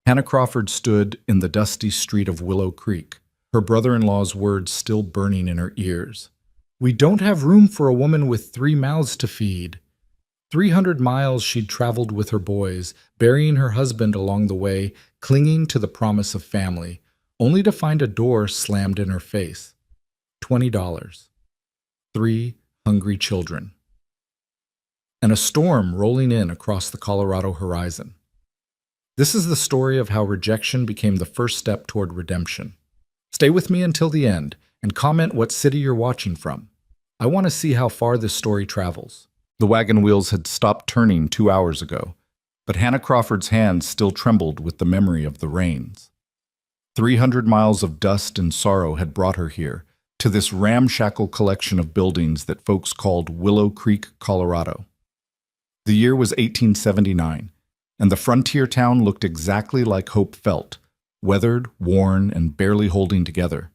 Hannah Crawford stood in the dusty street of Willow Creek, her brother-in-law's words still burning in her ears. "We don't have room for a woman with 3 mouths to feed." 300 miles she'd traveled with her boys, burying her husband along the way, clinging to the promise of family, only to find a door slammed in her face. $20. 3 hungry children. And a storm rolling in across the Colorado horizon. This is the story of how rejection became the first step toward redemption. Stay with me until the end and comment what city you're watching from. I want to see how far this story travels. The wagon wheels had stopped turning 2 hours ago, but Hannah Crawford's hands still trembled with the memory of the rains. 300 miles of dust and sorrow had brought her here, to this ramshackle collection of buildings that folks called Willow Creek, Colorado. The year was 1879, and the frontier town looked exactly like Hope felt, weathered, worn, and barely holding together.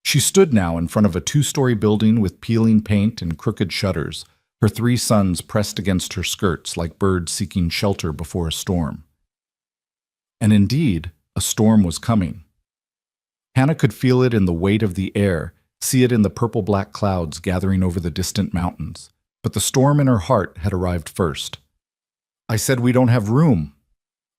She stood now in front of a 2-story building with peeling paint and crooked shutters, her 3 sons pressed against her skirts like birds seeking shelter before a storm. And indeed, a storm was coming. Hannah could feel it in the weight of the air, see it in the purple-black clouds gathering over the distant mountains. But the storm in her heart had arrived first. "I said we don't have room."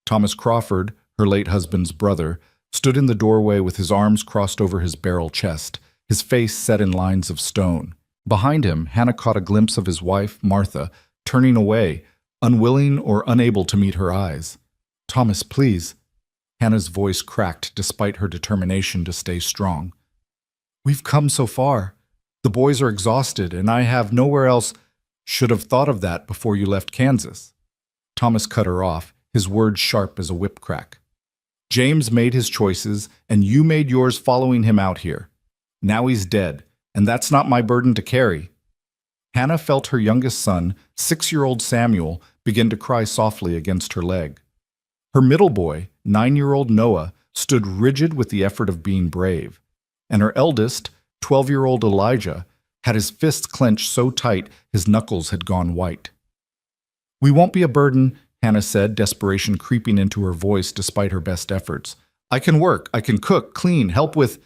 Thomas Crawford, her late husband's brother, stood in the doorway with his arms crossed over his barrel chest, his face set in lines of stone. Behind him, Hannah caught a glimpse of his wife, Martha, turning away, unwilling or unable to meet her eyes. "Thomas, please." Hannah's voice cracked despite her determination to stay strong. "We've come so far. The boys are exhausted, and I have nowhere else." "Should have thought of that before you left Kansas." Thomas cut her off, his words sharp as a whip crack. "James made his choices, and you made yours following him out here. Now he's dead, and that's not my burden to carry." Hannah felt her youngest son, 6-year-old Samuel, begin to cry softly against her leg. Her middle boy, 9-year-old Noah, stood rigid with the effort of being brave, and her eldest, 12-year-old Elijah, had his fists clenched so tight his knuckles had gone white. "We won't be a burden," Hannah said, desperation creeping into her voice despite her best efforts. "I can work, I can cook, clean, help with—"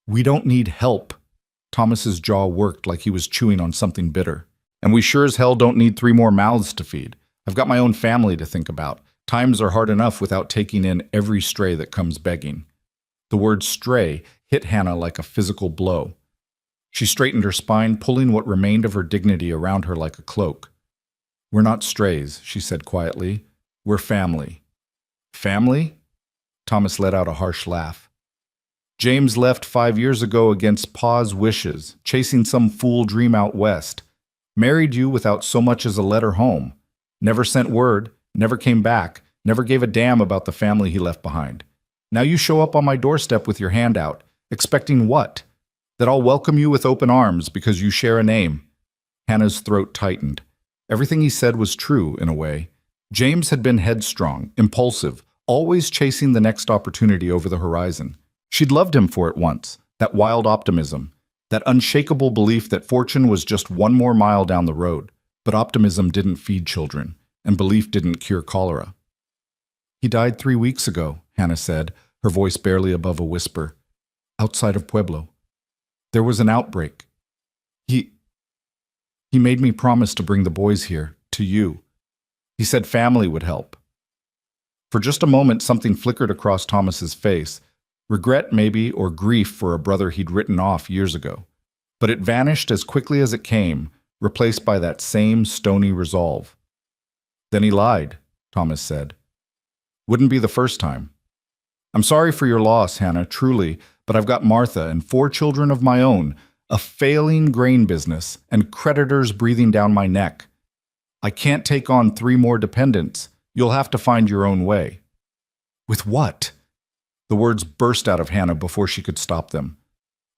"We don't need help." Thomas's jaw worked like he was chewing on something bitter. "And we sure as hell don't need 3 more mouths to feed. I've got my own family to think about. Times are hard enough without taking in every stray that comes begging." The word stray hit Hannah like a physical blow. She straightened her spine, pulling what remained of her dignity around her like a cloak. "We're not strays," she said quietly. "We're family." "Family?" Thomas let out a harsh laugh. "James left 5 years ago against Pa's wishes, chasing some fool dream out west. Married you without so much as a letter home. Never sent word, never came back, never gave a damn about the family he left behind. Now you show up on my doorstep with your hand out, expecting what? That I'll welcome you with open arms because you share a name." Hannah's throat tightened. Everything he said was true, in a way. James had been headstrong, impulsive, always chasing the next opportunity over the horizon. She'd loved him for it once, that wild optimism, that unshakable belief that fortune was just 1 more mile down the road. But optimism didn't feed children, and belief didn't cure cholera. "He died 3 weeks ago," Hannah said, her voice barely above a whisper. "Outside of Pueblo. There was an outbreak. He made me promise to bring the boys here, to you. He said family would help." For just a moment, something flickered across Thomas's face. Regret, maybe, or grief for a brother he'd written off years ago. But it vanished as quickly as it came, replaced by that same stony resolve. "Then he lied," Thomas said. "Wouldn't be the first time. I'm sorry for your loss, Hannah, truly, but I've got Martha and 4 children of my own, a failing grain business, and creditors breathing down my neck. I can't take on 3 more dependents. You'll have to find your own way." "With what?" The words burst out of Hannah before she could stop them.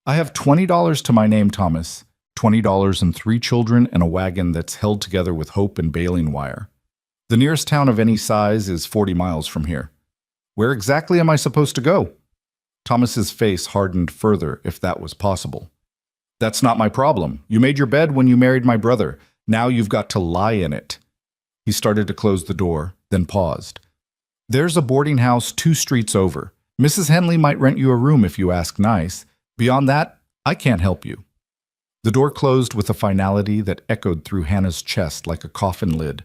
"I have $20 to my name, Thomas. $20 and 3 children and a wagon that's held together with hope and baling wire. The nearest town of any size is 40 miles from here. Where exactly am I supposed to go?" Thomas's face hardened further, if that was possible. "That's not my problem. You made your bed when you married my brother. Now you've got to lie in it." He started to close the door, then paused. There's a boarding house 2 streets over. Mrs. Henley might rent you a room if you ask nice. Beyond that, I can't help you." The door closed with a finality that echoed through Hannah's chest like a coffin lid.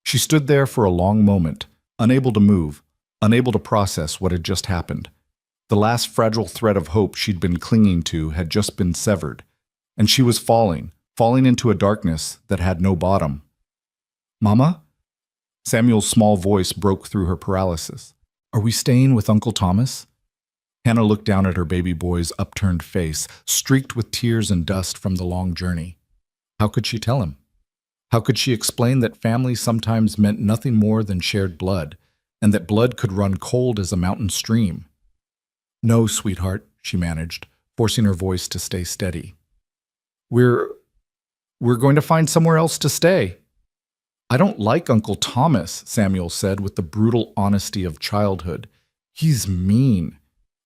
She stood there for a long moment, unable to move, unable to process what had just happened. The last fragile thread of hope she'd been clinging to had just been severed, and she was falling into a darkness that had no bottom. "Mama?" Samuel's small voice broke through her paralysis. "Are we staying with Uncle Thomas?" Hannah looked down at her baby boy's upturned face, streaked with tears and dust from the long journey. How could she tell him? How could she explain that family sometimes meant nothing more than shared blood, and that blood could run cold as a mountain stream? "No, sweetheart," she managed, forcing her voice to stay steady. We're going to find somewhere else to stay." "I don't like Uncle Thomas," Samuel said with the brutal honesty of childhood. "He's mean."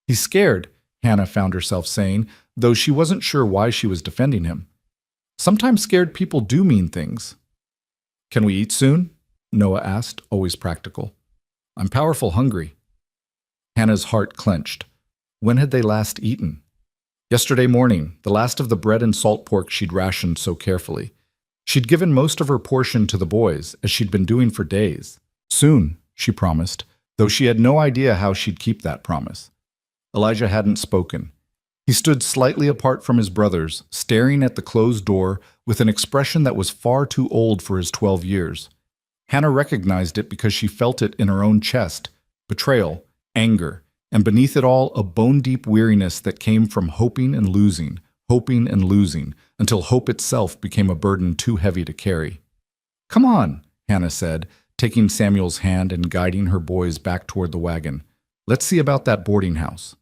"He's scared," Hannah found herself saying, though she wasn't sure why she was defending him. Sometimes scared people do mean things. "Can we eat soon?" Noah asked, always practical. "I'm powerful hungry." Hannah's heart clenched. When had they last eaten? Yesterday morning, the last of the bread and salt pork she'd rationed so carefully. She'd given most of her portion to the boys, as she'd been doing for days. Soon, she promised, though she had no idea how she'd keep that promise. Elijah hadn't spoken. He stood slightly apart from his brothers, staring at the closed door with an expression that was far too old for his 12 years. Hannah recognized it because she felt it in her own chest: betrayal, anger, and beneath it all, a bone-deep weariness that came from hoping and losing, until hope itself became a burden too heavy to carry. "Come on," Hannah said, taking Samuel's hand and guiding her boys back toward the wagon. "Let's see about that boarding house."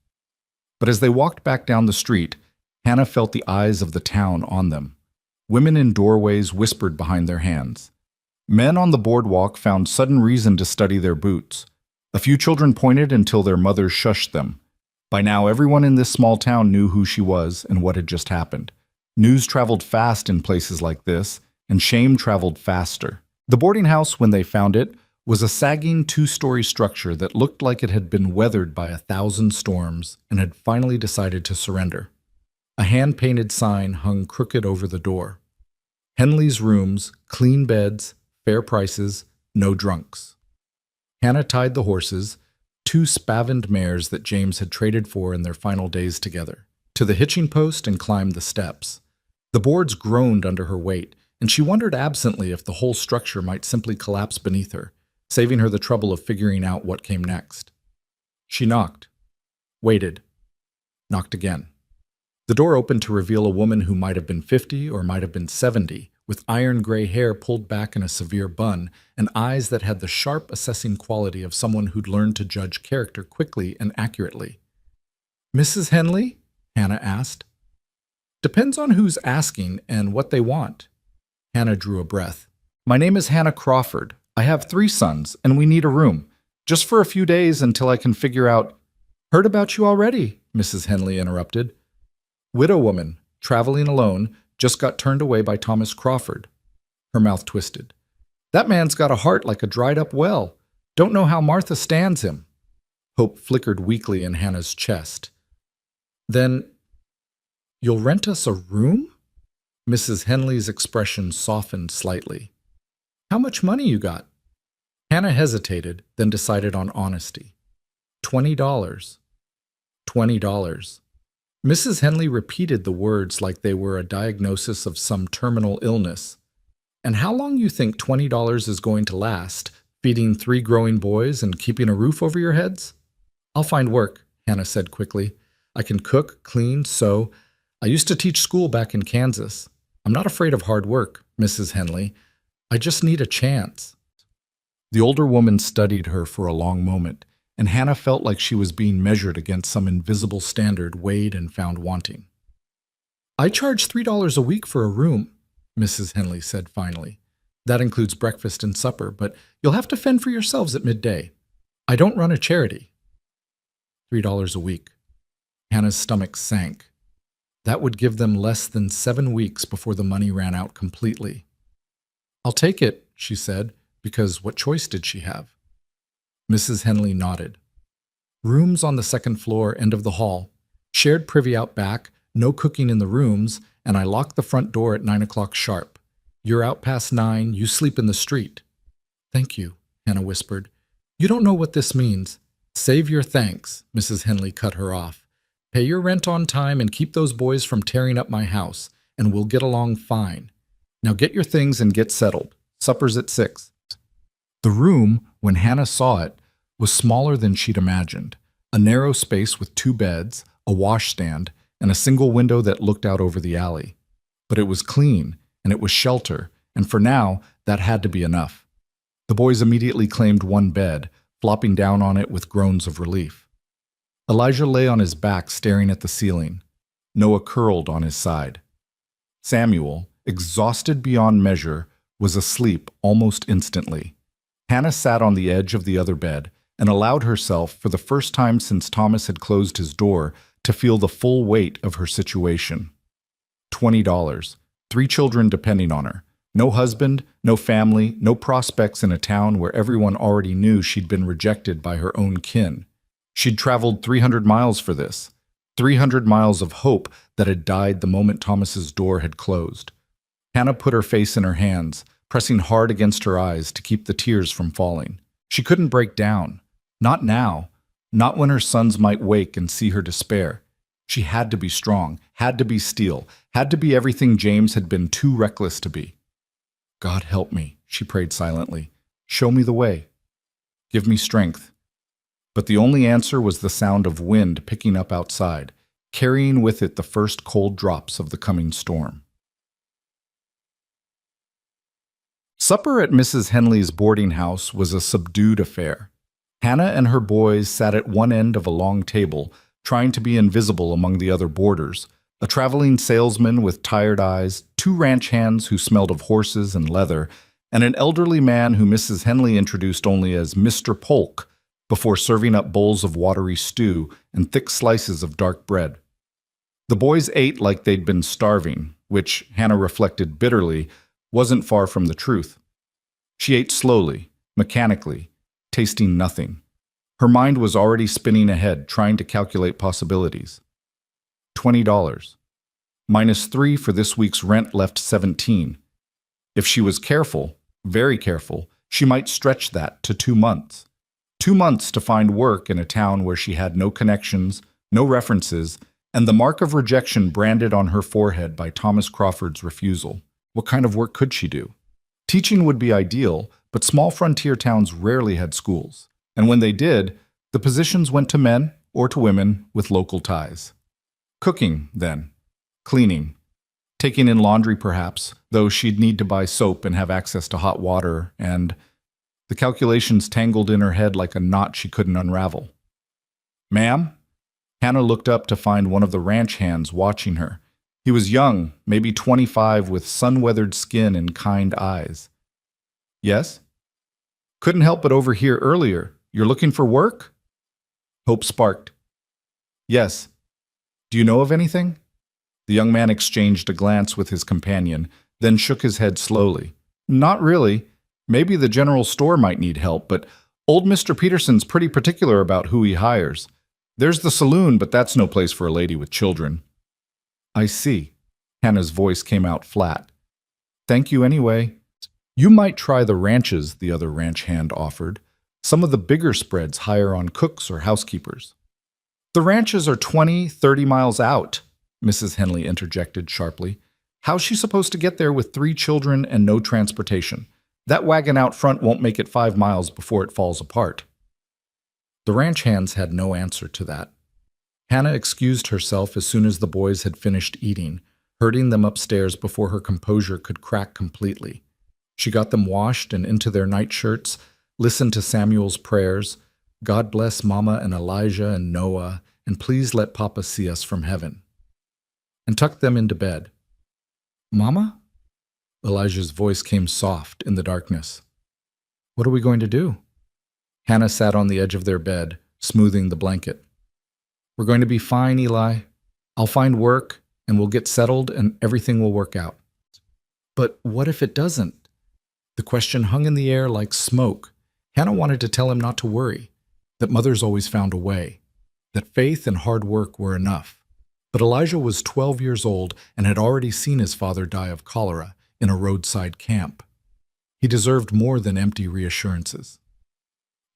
But as they walked back down the street, Hannah felt the eyes of the town on them. Women in doorways whispered behind their hands. Men on the boardwalk found sudden reason to study their boots. A few children pointed until their mothers shushed them. By now, everyone in this small town knew who she was and what had just happened. News traveled fast in places like this, and shame traveled faster. The boarding house, when they found it, was a sagging 2-story structure that looked like it had been weathered by 1,000 storms and had finally decided to surrender. A hand-painted sign hung crooked over the door. "Henley's Rooms, clean beds, fair prices, no drunks." Hannah tied the horses, 2 spavined mares that James had traded for in their final days together, to the hitching post and climbed the steps. The boards groaned under her weight, and she wondered absently if the whole structure might simply collapse beneath her, saving her the trouble of figuring out what came next. She knocked, waited, knocked again. The door opened to reveal a woman who might have been 50 or might have been 70, with iron gray hair pulled back in a severe bun and eyes that had the sharp, assessing quality of someone who'd learned to judge character quickly and accurately. "Mrs. Henley?" Hannah asked. "Depends on who's asking and what they want." Hannah drew a breath. "My name is Hannah Crawford. I have 3 sons, and we need a room, just for a few days until I can figure out—" "Heard about you already," Mrs. Henley interrupted. "Widow woman, traveling alone, just got turned away by Thomas Crawford." Her mouth twisted. "That man's got a heart like a dried-up well. Don't know how Martha stands him." Hope flickered weakly in Hannah's chest. "Then, you'll rent us a room?" Mrs. Henley's expression softened slightly. "How much money you got?" Hannah hesitated, then decided on honesty. $20. $20. Mrs. Henley repeated the words like they were a diagnosis of some terminal illness. "And how long you think $20 is going to last, feeding 3 growing boys and keeping a roof over your heads?" "I'll find work," Hannah said quickly. "I can cook, clean, sew. I used to teach school back in Kansas. I'm not afraid of hard work, Mrs. Henley. I just need a chance." The older woman studied her for a long moment, and Hannah felt like she was being measured against some invisible standard weighed and found wanting. "I charge $3 a week for a room," Mrs. Henley said finally. "That includes breakfast and supper, but you'll have to fend for yourselves at midday. I don't run a charity." $3 a week. Hannah's stomach sank. That would give them less than 7 weeks before the money ran out completely. "I'll take it," she said, because what choice did she have? Mrs. Henley nodded. Rooms on the second floor, end of the hall. Shared privy out back, no cooking in the rooms, and I lock the front door at 9 o'clock sharp. You're out past 9, you sleep in the street. Thank you, Hannah whispered. You don't know what this means. Save your thanks, Mrs. Henley cut her off. Pay your rent on time and keep those boys from tearing up my house, and we'll get along fine. Now get your things and get settled. Supper's at 6. The room, when Hannah saw it, was smaller than she'd imagined. A narrow space with 2 beds, a washstand, and a single window that looked out over the alley. But it was clean, and it was shelter, and for now, that had to be enough. The boys immediately claimed one bed, flopping down on it with groans of relief. Elijah lay on his back staring at the ceiling. Noah curled on his side. Samuel, exhausted beyond measure, was asleep almost instantly. Hannah sat on the edge of the other bed and allowed herself, for the first time since Thomas had closed his door, to feel the full weight of her situation. $20, 3 children depending on her. No husband, no family, no prospects in a town where everyone already knew she'd been rejected by her own kin. She'd traveled 300 miles for this, 300 miles of hope that had died the moment Thomas's door had closed. Hannah put her face in her hands, pressing hard against her eyes to keep the tears from falling. She couldn't break down. Not now. Not when her sons might wake and see her despair. She had to be strong, had to be steel, had to be everything James had been too reckless to be. God help me, she prayed silently. Show me the way. Give me strength. But the only answer was the sound of wind picking up outside, carrying with it the first cold drops of the coming storm. Supper at Mrs. Henley's boarding house was a subdued affair. Hannah and her boys sat at one end of a long table, trying to be invisible among the other boarders, a traveling salesman with tired eyes, 2 ranch hands who smelled of horses and leather, and an elderly man who Mrs. Henley introduced only as Mr. Polk, before serving up bowls of watery stew and thick slices of dark bread. The boys ate like they'd been starving, which, Hannah reflected bitterly, wasn't far from the truth. She ate slowly, mechanically, tasting nothing. Her mind was already spinning ahead, trying to calculate possibilities. $20. -3 for this week's rent left $17. If she was careful, very careful, she might stretch that to 2 months. 2 months to find work in a town where she had no connections, no references, and the mark of rejection branded on her forehead by Thomas Crawford's refusal. What kind of work could she do? Teaching would be ideal, but small frontier towns rarely had schools. And when they did, the positions went to men or to women with local ties. Cooking, then. Cleaning. Taking in laundry, perhaps, though she'd need to buy soap and have access to hot water, and the calculations tangled in her head like a knot she couldn't unravel. Ma'am? Hannah looked up to find one of the ranch hands watching her. He was young, maybe 25, with sun-weathered skin and kind eyes. Yes? Couldn't help but overhear earlier. You're looking for work? Hope sparked. Yes. Do you know of anything? The young man exchanged a glance with his companion, then shook his head slowly. Not really. Maybe the general store might need help, but old Mr. Peterson's pretty particular about who he hires. There's the saloon, but that's no place for a lady with children. I see. Hannah's voice came out flat. Thank you anyway. You might try the ranches, the other ranch hand offered. Some of the bigger spreads hire on cooks or housekeepers. The ranches are 20, 30 miles out, Mrs. Henley interjected sharply. How's she supposed to get there with 3 children and no transportation? That wagon out front won't make it 5 miles before it falls apart. The ranch hands had no answer to that. Hannah excused herself as soon as the boys had finished eating, herding them upstairs before her composure could crack completely. She got them washed and into their nightshirts, listened to Samuel's prayers, God bless Mama and Elijah and Noah, and please let Papa see us from heaven, and tucked them into bed. Mama? Elijah's voice came soft in the darkness. What are we going to do? Hannah sat on the edge of their bed, smoothing the blanket. We're going to be fine, Eli. I'll find work, and we'll get settled, and everything will work out. But what if it doesn't? The question hung in the air like smoke, Hannah wanted to tell him not to worry, that mothers always found a way, that faith and hard work were enough. But Elijah was 12 years old and had already seen his father die of cholera in a roadside camp. He deserved more than empty reassurances.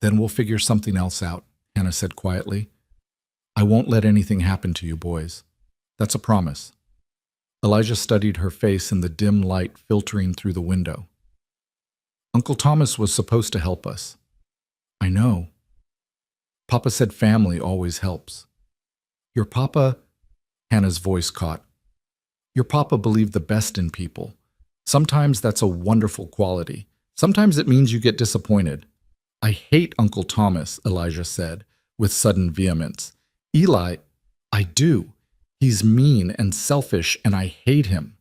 "Then we'll figure something else out," Hannah said quietly. "I won't let anything happen to you boys. That's a promise." Elijah studied her face in the dim light filtering through the window. "Uncle Thomas was supposed to help us." "I know. Papa said family always helps." "Your papa," Hannah's voice caught. "Your papa believed the best in people. Sometimes that's a wonderful quality. Sometimes it means you get disappointed." "I hate Uncle Thomas," Elijah said, with sudden vehemence. "Eli, I do. He's mean and selfish, and I hate him."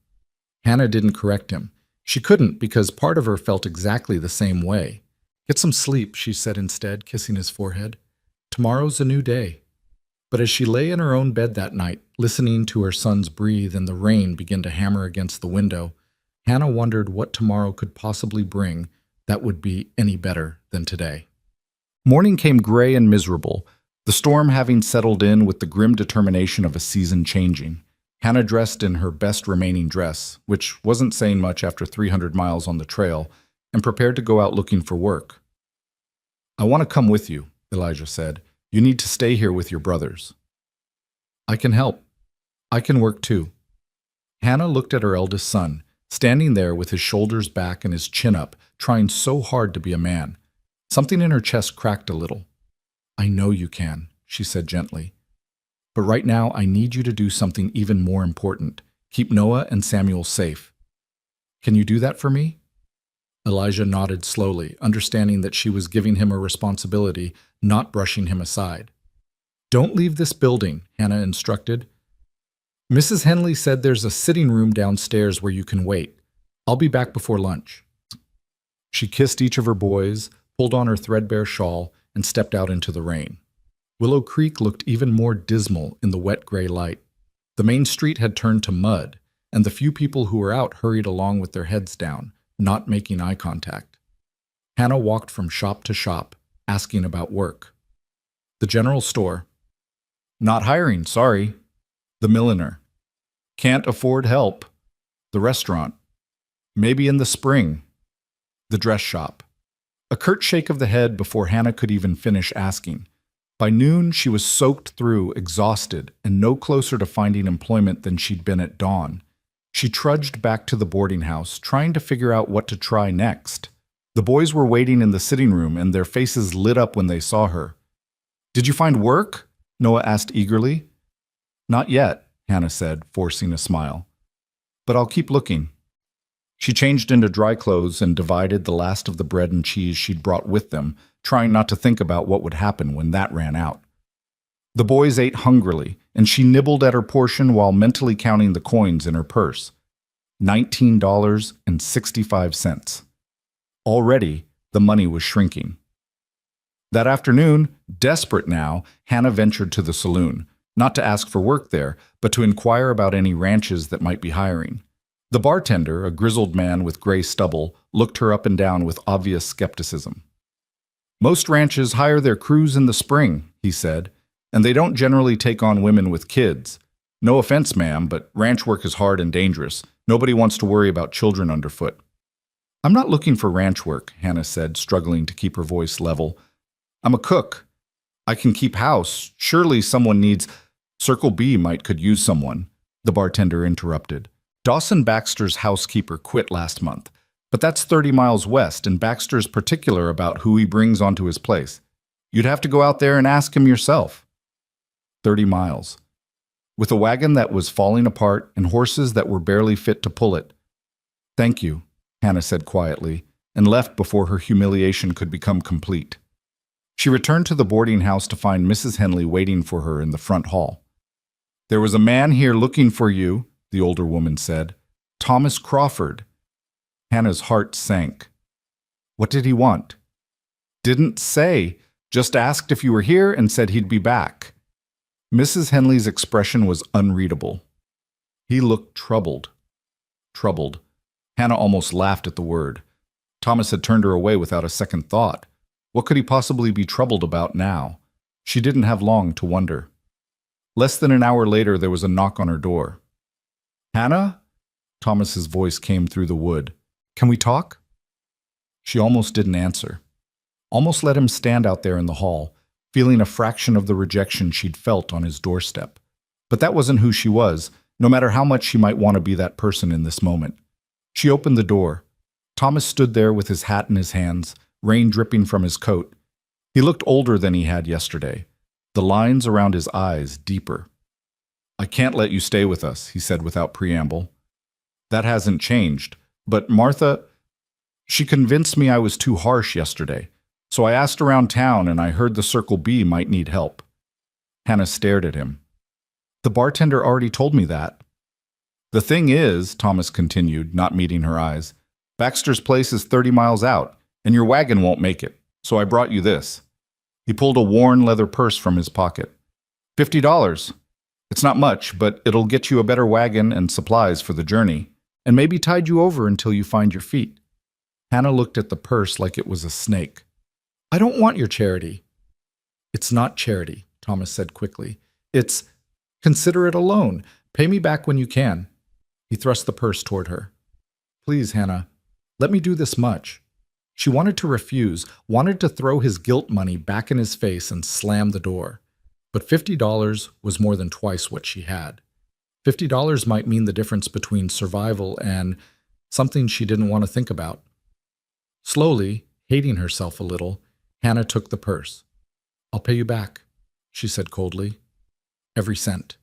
Hannah didn't correct him. She couldn't, because part of her felt exactly the same way. "Get some sleep," she said instead, kissing his forehead. "Tomorrow's a new day." But as she lay in her own bed that night, listening to her sons breathe and the rain begin to hammer against the window, Hannah wondered what tomorrow could possibly bring that would be any better than today. Morning came gray and miserable, the storm having settled in with the grim determination of a season changing. Hannah dressed in her best remaining dress, which wasn't saying much after 300 miles on the trail, and prepared to go out looking for work. "I want to come with you," Elijah said. "You need to stay here with your brothers." "I can help. I can work too." Hannah looked at her eldest son, standing there with his shoulders back and his chin up, trying so hard to be a man. Something in her chest cracked a little. "I know you can," she said gently. "But right now I need you to do something even more important. Keep Noah and Samuel safe. Can you do that for me?" Elijah nodded slowly, understanding that she was giving him a responsibility, not brushing him aside. "Don't leave this building," Hannah instructed. "Mrs. Henley said there's a sitting room downstairs where you can wait. I'll be back before lunch." She kissed each of her boys, pulled on her threadbare shawl, and stepped out into the rain. Willow Creek looked even more dismal in the wet gray light. The main street had turned to mud, and the few people who were out hurried along with their heads down, not making eye contact. Hannah walked from shop to shop, asking about work. The general store. "Not hiring, sorry." The milliner. "Can't afford help." The restaurant. "Maybe in the spring." The dress shop. A curt shake of the head before Hannah could even finish asking. By noon, she was soaked through, exhausted, and no closer to finding employment than she'd been at dawn. She trudged back to the boarding house, trying to figure out what to try next. The boys were waiting in the sitting room, and their faces lit up when they saw her. "Did you find work?" Noah asked eagerly. "Not yet," Hannah said, forcing a smile. "But I'll keep looking." She changed into dry clothes and divided the last of the bread and cheese she'd brought with them, trying not to think about what would happen when that ran out. The boys ate hungrily, and she nibbled at her portion while mentally counting the coins in her purse. $19.65. Already, the money was shrinking. That afternoon, desperate now, Hannah ventured to the saloon, not to ask for work there, but to inquire about any ranches that might be hiring. The bartender, a grizzled man with gray stubble, looked her up and down with obvious skepticism. "Most ranches hire their crews in the spring," he said, "and they don't generally take on women with kids. No offense, ma'am, but ranch work is hard and dangerous. Nobody wants to worry about children underfoot." "I'm not looking for ranch work," Hannah said, struggling to keep her voice level. "I'm a cook. I can keep house. Surely someone needs—" "Circle B could use someone," the bartender interrupted. "Dawson Baxter's housekeeper quit last month, but that's 30 miles west, and Baxter's particular about who he brings onto his place. You'd have to go out there and ask him yourself." 30 miles. With a wagon that was falling apart and horses that were barely fit to pull it. "Thank you," Hannah said quietly, and left before her humiliation could become complete. She returned to the boarding house to find Mrs. Henley waiting for her in the front hall. "There was a man here looking for you," the older woman said. "Thomas Crawford." Hannah's heart sank. "What did he want?" "Didn't say. Just asked if you were here and said he'd be back." Mrs. Henley's expression was unreadable. He looked troubled. Troubled. Hannah almost laughed at the word. Thomas had turned her away without a second thought. What could he possibly be troubled about now? She didn't have long to wonder. Less than an hour later, there was a knock on her door. "Hannah?" Thomas's voice came through the wood. "Can we talk?" She almost didn't answer. Almost let him stand out there in the hall, feeling a fraction of the rejection she'd felt on his doorstep. But that wasn't who she was, no matter how much she might want to be that person in this moment. She opened the door. Thomas stood there with his hat in his hands, rain dripping from his coat. He looked older than he had yesterday, the lines around his eyes deeper. "I can't let you stay with us," he said without preamble. "That hasn't changed, but Martha, she convinced me I was too harsh yesterday. So I asked around town and I heard the Circle B might need help." Hannah stared at him. "The bartender already told me that." "The thing is," Thomas continued, not meeting her eyes, "Baxter's place is 30 miles out, and your wagon won't make it, so I brought you this." He pulled a worn leather purse from his pocket. $50. It's not much, but it'll get you a better wagon and supplies for the journey, and maybe tide you over until you find your feet. Hannah looked at the purse like it was a snake. "I don't want your charity." "It's not charity," Thomas said quickly. "It's, consider it a loan. Pay me back when you can." He thrust the purse toward her. "Please, Hannah, let me do this much." She wanted to refuse, wanted to throw his guilt money back in his face and slam the door. But $50 was more than twice what she had. $50 might mean the difference between survival and something she didn't want to think about. Slowly, hating herself a little, Hannah took the purse. "I'll pay you back," she said coldly. "Every cent."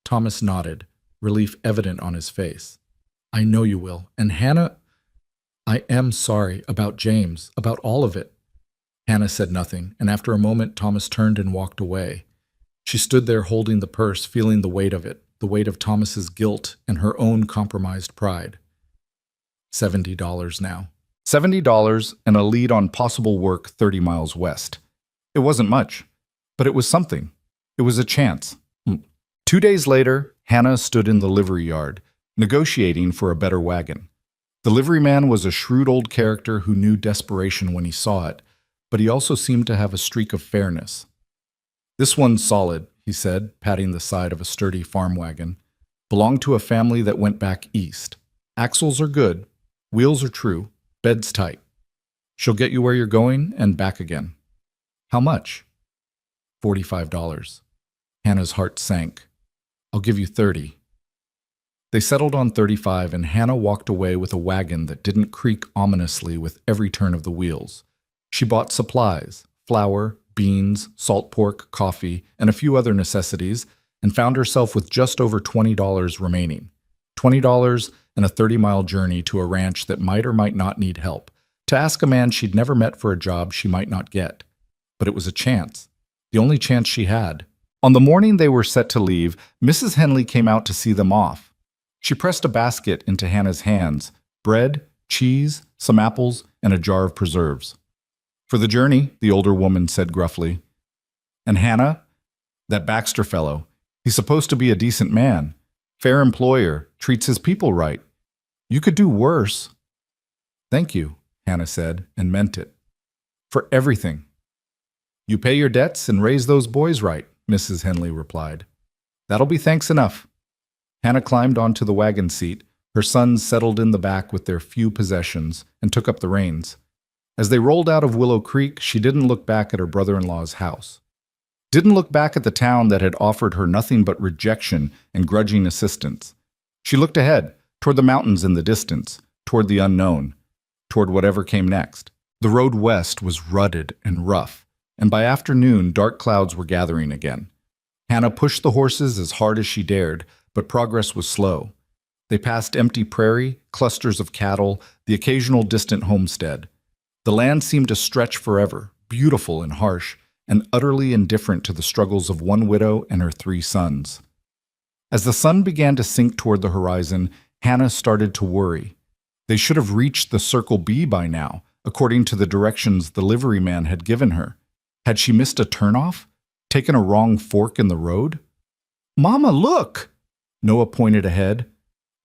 Thomas nodded, relief evident on his face. "I know you will. And Hannah, I am sorry about James, about all of it." Hannah said nothing, and after a moment Thomas turned and walked away. She stood there holding the purse, feeling the weight of it, the weight of Thomas's guilt and her own compromised pride. $70 now. $70 and a lead on possible work 30 miles west. It wasn't much, but it was something. It was a chance. 2 days later, Hannah stood in the livery yard, negotiating for a better wagon. The liveryman was a shrewd old character who knew desperation when he saw it, but he also seemed to have a streak of fairness. "This one's solid," he said, patting the side of a sturdy farm wagon. "Belonged to a family that went back east. Axles are good, wheels are true, bed's tight. She'll get you where you're going and back again." "How much?" $45. Hannah's heart sank. "I'll give you 30. They settled on 35, and Hannah walked away with a wagon that didn't creak ominously with every turn of the wheels. She bought supplies, flour, beans, salt pork, coffee, and a few other necessities, and found herself with just over $20 remaining. $20 and a 30-mile journey to a ranch that might or might not need help, to ask a man she'd never met for a job she might not get. But it was a chance, the only chance she had. On the morning they were set to leave, Mrs. Henley came out to see them off. She pressed a basket into Hannah's hands, bread, cheese, some apples, and a jar of preserves. "For the journey," the older woman said gruffly. "And Hannah? That Baxter fellow. He's supposed to be a decent man. Fair employer, treats his people right. You could do worse." "Thank you," Hannah said, and meant it. "For everything." "You pay your debts and raise those boys right," Mrs. Henley replied. "That'll be thanks enough." Hannah climbed onto the wagon seat. Her sons settled in the back with their few possessions and took up the reins. As they rolled out of Willow Creek, she didn't look back at her brother-in-law's house. Didn't look back at the town that had offered her nothing but rejection and grudging assistance. She looked ahead, toward the mountains in the distance, toward the unknown, toward whatever came next. The road west was rutted and rough, and by afternoon dark clouds were gathering again. Hannah pushed the horses as hard as she dared, but progress was slow. They passed empty prairie, clusters of cattle, the occasional distant homestead. The land seemed to stretch forever, beautiful and harsh, and utterly indifferent to the struggles of one widow and her 3 sons. As the sun began to sink toward the horizon, Hannah started to worry. They should have reached the Circle B by now, according to the directions the liveryman had given her. Had she missed a turnoff? Taken a wrong fork in the road? "Mama, look!" Noah pointed ahead.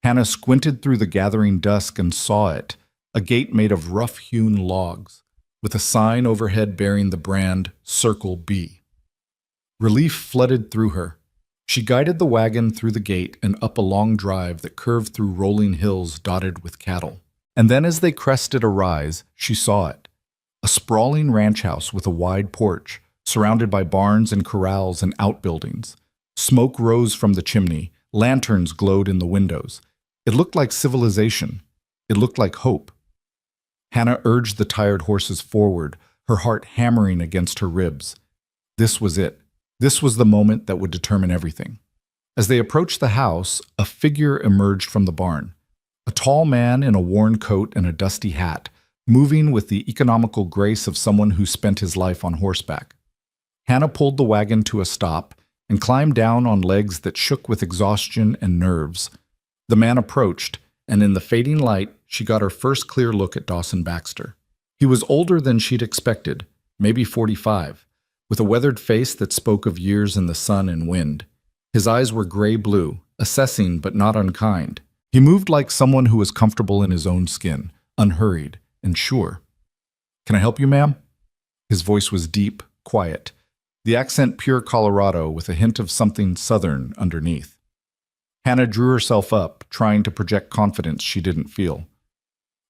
Hannah squinted through the gathering dusk and saw it, a gate made of rough-hewn logs. with a sign overhead bearing the brand Circle B. Relief flooded through her. She guided the wagon through the gate and up a long drive that curved through rolling hills dotted with cattle. And then as they crested a rise, she saw it. A sprawling ranch house with a wide porch, surrounded by barns and corrals and outbuildings. Smoke rose from the chimney, lanterns glowed in the windows. It looked like civilization. It looked like hope. Hannah urged the tired horses forward, her heart hammering against her ribs. This was it. This was the moment that would determine everything. As they approached the house, a figure emerged from the barn. A tall man in a worn coat and a dusty hat, moving with the economical grace of someone who spent his life on horseback. Hannah pulled the wagon to a stop and climbed down on legs that shook with exhaustion and nerves. The man approached, and in the fading light, she got her first clear look at Dawson Baxter. He was older than she'd expected, maybe 45, with a weathered face that spoke of years in the sun and wind. His eyes were gray-blue, assessing but not unkind. He moved like someone who was comfortable in his own skin, unhurried and sure. "Can I help you, ma'am?" His voice was deep, quiet, the accent pure Colorado with a hint of something southern underneath. Hannah drew herself up, trying to project confidence she didn't feel.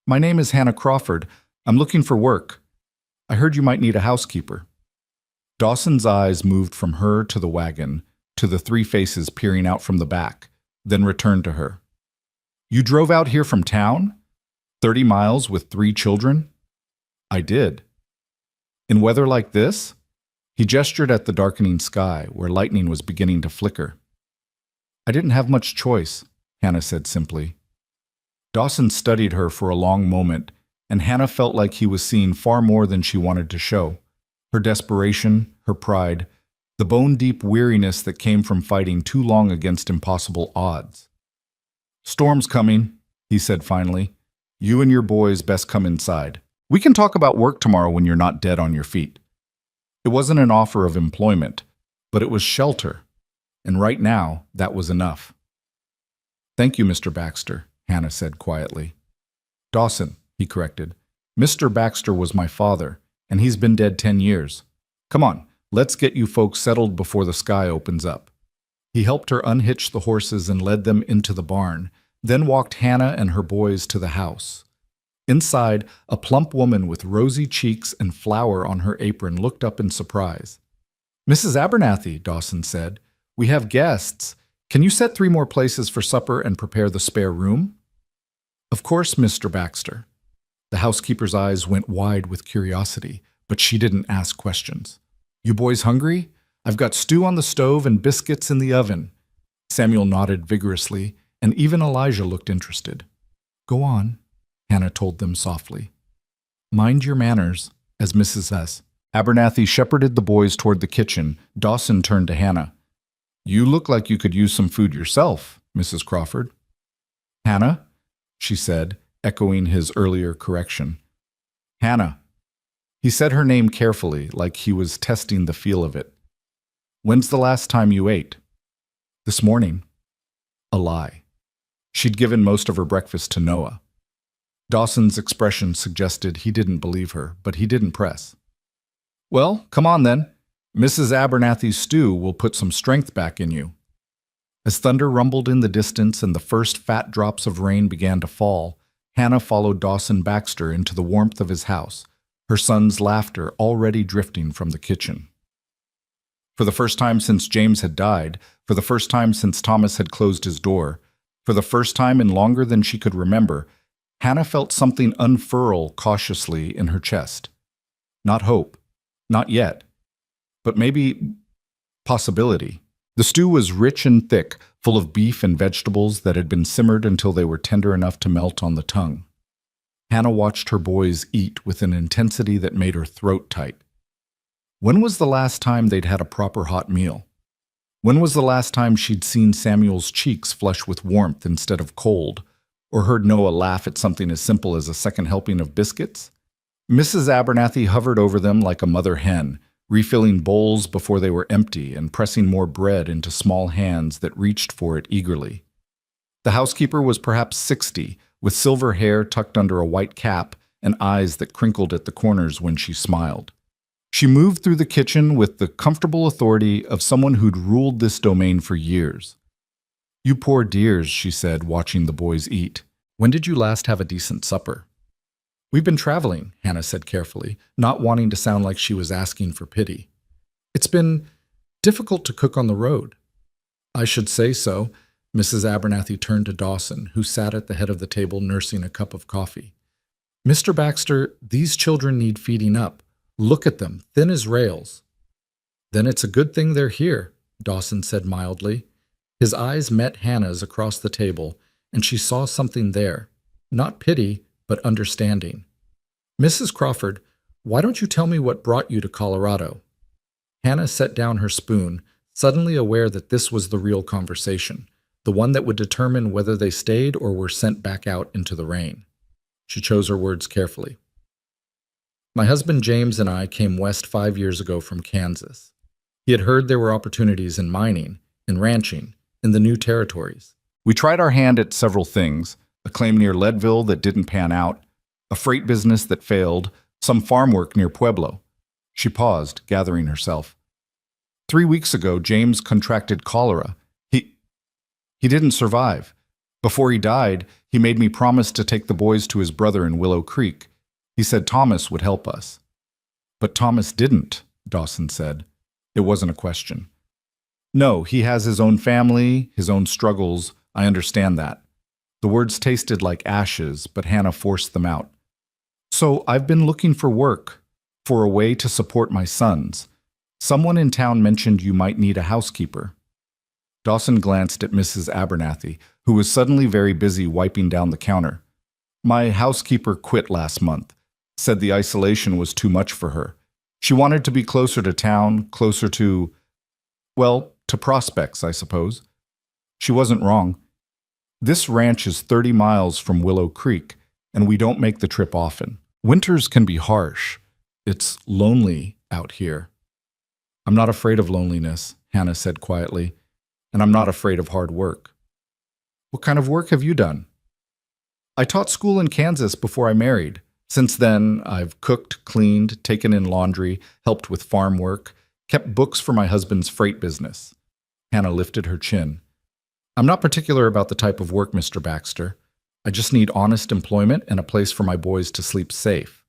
"My name is Hannah Crawford. I'm looking for work. I heard you might need a housekeeper." Dawson's eyes moved from her to the wagon, to the three faces peering out from the back, then returned to her. "You drove out here from town? 30 miles with 3 children?" "I did." "In weather like this?" He gestured at the darkening sky, where lightning was beginning to flicker. "I didn't have much choice," Hannah said simply. Dawson studied her for a long moment, and Hannah felt like he was seeing far more than she wanted to show. Her desperation, her pride, the bone-deep weariness that came from fighting too long against impossible odds. "Storm's coming," he said finally. "You and your boys best come inside. We can talk about work tomorrow when you're not dead on your feet." It wasn't an offer of employment, but it was shelter, and right now that was enough. "Thank you, Mr. Baxter," Hannah said quietly. "Dawson," he corrected. "Mr. Baxter was my father, and he's been dead 10 years. Come on, let's get you folks settled before the sky opens up." He helped her unhitch the horses and led them into the barn, then walked Hannah and her boys to the house. Inside, a plump woman with rosy cheeks and flour on her apron looked up in surprise. "Mrs. Abernathy," Dawson said, "we have guests. Can you set 3 more places for supper and prepare the spare room?" "Of course, Mr. Baxter." The housekeeper's eyes went wide with curiosity, but she didn't ask questions. "You boys hungry? I've got stew on the stove and biscuits in the oven." Samuel nodded vigorously, and even Elijah looked interested. "Go on," Hannah told them softly. "Mind your manners," as Mrs. S. Abernathy shepherded the boys toward the kitchen. Dawson turned to Hannah. "You look like you could use some food yourself, Mrs. Crawford." "Hannah?" she said, echoing his earlier correction. "Hannah." He said her name carefully, like he was testing the feel of it. "When's the last time you ate?" "This morning." A lie. She'd given most of her breakfast to Noah. Dawson's expression suggested he didn't believe her, but he didn't press. "Well, come on then. Mrs. Abernathy's stew will put some strength back in you." As thunder rumbled in the distance and the first fat drops of rain began to fall, Hannah followed Dawson Baxter into the warmth of his house, her son's laughter already drifting from the kitchen. For the first time since James had died, for the first time since Thomas had closed his door, for the first time in longer than she could remember, Hannah felt something unfurl cautiously in her chest. Not hope, not yet, but maybe possibility. The stew was rich and thick, full of beef and vegetables that had been simmered until they were tender enough to melt on the tongue. Hannah watched her boys eat with an intensity that made her throat tight. When was the last time they'd had a proper hot meal? When was the last time she'd seen Samuel's cheeks flush with warmth instead of cold, or heard Noah laugh at something as simple as a second helping of biscuits? Mrs. Abernathy hovered over them like a mother hen, refilling bowls before they were empty and pressing more bread into small hands that reached for it eagerly. The housekeeper was perhaps 60, with silver hair tucked under a white cap and eyes that crinkled at the corners when she smiled. She moved through the kitchen with the comfortable authority of someone who'd ruled this domain for years. "You poor dears," she said, watching the boys eat. "When did you last have a decent supper?" "We've been traveling," Hannah said carefully, not wanting to sound like she was asking for pity. "It's been difficult to cook on the road." "I should say so." Mrs. Abernathy turned to Dawson, who sat at the head of the table nursing a cup of coffee. "Mr. Baxter, these children need feeding up. Look at them, thin as rails." "Then it's a good thing they're here," Dawson said mildly. His eyes met Hannah's across the table, and she saw something there. Not pity, but understanding. "Mrs. Crawford, why don't you tell me what brought you to Colorado?" Hannah set down her spoon, suddenly aware that this was the real conversation, the one that would determine whether they stayed or were sent back out into the rain. She chose her words carefully. "My husband James and I came west 5 years ago from Kansas. He had heard there were opportunities in mining, in ranching, in the new territories. We tried our hand at several things, a claim near Leadville that didn't pan out, a freight business that failed, some farm work near Pueblo." She paused, gathering herself. 3 weeks ago, James contracted cholera. He didn't survive. Before he died, he made me promise to take the boys to his brother in Willow Creek. He said Thomas would help us." "But Thomas didn't," Dawson said. It wasn't a question. "No, he has his own family, his own struggles. I understand that." The words tasted like ashes, but Hannah forced them out. "So I've been looking for work, for a way to support my sons. Someone in town mentioned you might need a housekeeper." Dawson glanced at Mrs. Abernathy, who was suddenly very busy wiping down the counter. "My housekeeper quit last month, said the isolation was too much for her. She wanted to be closer to town, closer to, well, to prospects, I suppose." She wasn't wrong. This ranch is 30 miles from Willow Creek, and we don't make the trip often. Winters can be harsh. It's lonely out here. "I'm not afraid of loneliness," Hannah said quietly, "and I'm not afraid of hard work." "What kind of work have you done?" "I taught school in Kansas before I married. Since then, I've cooked, cleaned, taken in laundry, helped with farm work, kept books for my husband's freight business." Hannah lifted her chin. "I'm not particular about the type of work, Mr. Baxter. I just need honest employment and a place for my boys to sleep safe."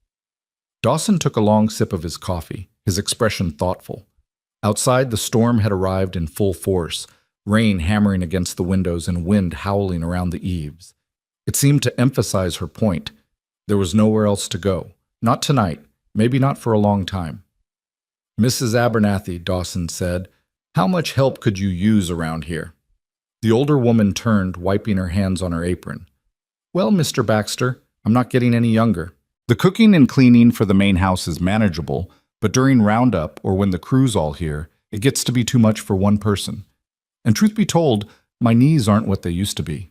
Dawson took a long sip of his coffee, his expression thoughtful. Outside, the storm had arrived in full force, rain hammering against the windows and wind howling around the eaves. It seemed to emphasize her point. There was nowhere else to go. Not tonight, maybe not for a long time. "Mrs. Abernathy," Dawson said, "how much help could you use around here?" The older woman turned, wiping her hands on her apron. "Well, Mr. Baxter, I'm not getting any younger. The cooking and cleaning for the main house is manageable, but during roundup or when the crew's all here, it gets to be too much for one person. And truth be told, my knees aren't what they used to be.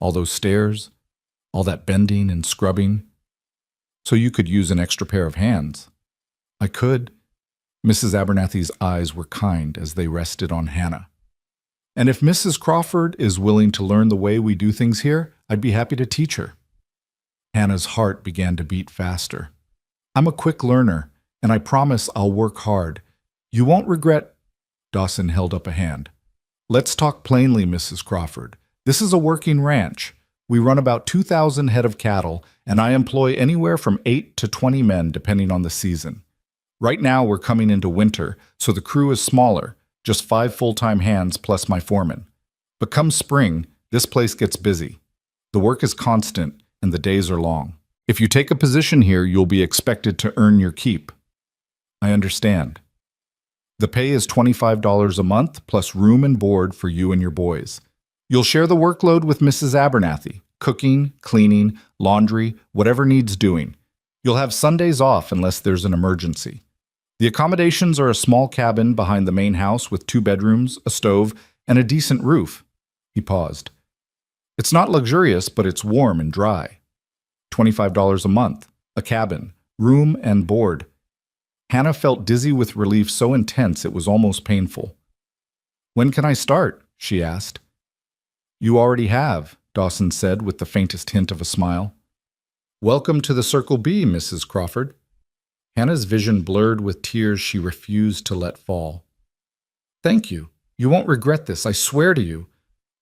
All those stairs, all that bending and scrubbing. So you could use an extra pair of hands." "I could." Mrs. Abernathy's eyes were kind as they rested on Hannah. "And if Mrs. Crawford is willing to learn the way we do things here, I'd be happy to teach her." Hannah's heart began to beat faster. "I'm a quick learner, and I promise I'll work hard. You won't regret—" Dawson held up a hand. "Let's talk plainly, Mrs. Crawford. This is a working ranch. We run about 2,000 head of cattle, and I employ anywhere from 8 to 20 men depending on the season. Right now we're coming into winter, so the crew is smaller, just 5 full-time hands plus my foreman. But come spring, this place gets busy. The work is constant, and the days are long. If you take a position here, you'll be expected to earn your keep." "I understand." "The pay is $25 a month plus room and board for you and your boys. You'll share the workload with Mrs. Abernathy, cooking, cleaning, laundry, whatever needs doing. You'll have Sundays off unless there's an emergency. The accommodations are a small cabin behind the main house with 2 bedrooms, a stove, and a decent roof." He paused. "It's not luxurious, but it's warm and dry. $25 a month, a cabin, room and board." Hannah felt dizzy with relief so intense it was almost painful. "When can I start?" she asked. "You already have," Dawson said with the faintest hint of a smile. Welcome to the Circle B, Mrs. Crawford. Hannah's vision blurred with tears she refused to let fall. Thank you. You won't regret this, I swear to you.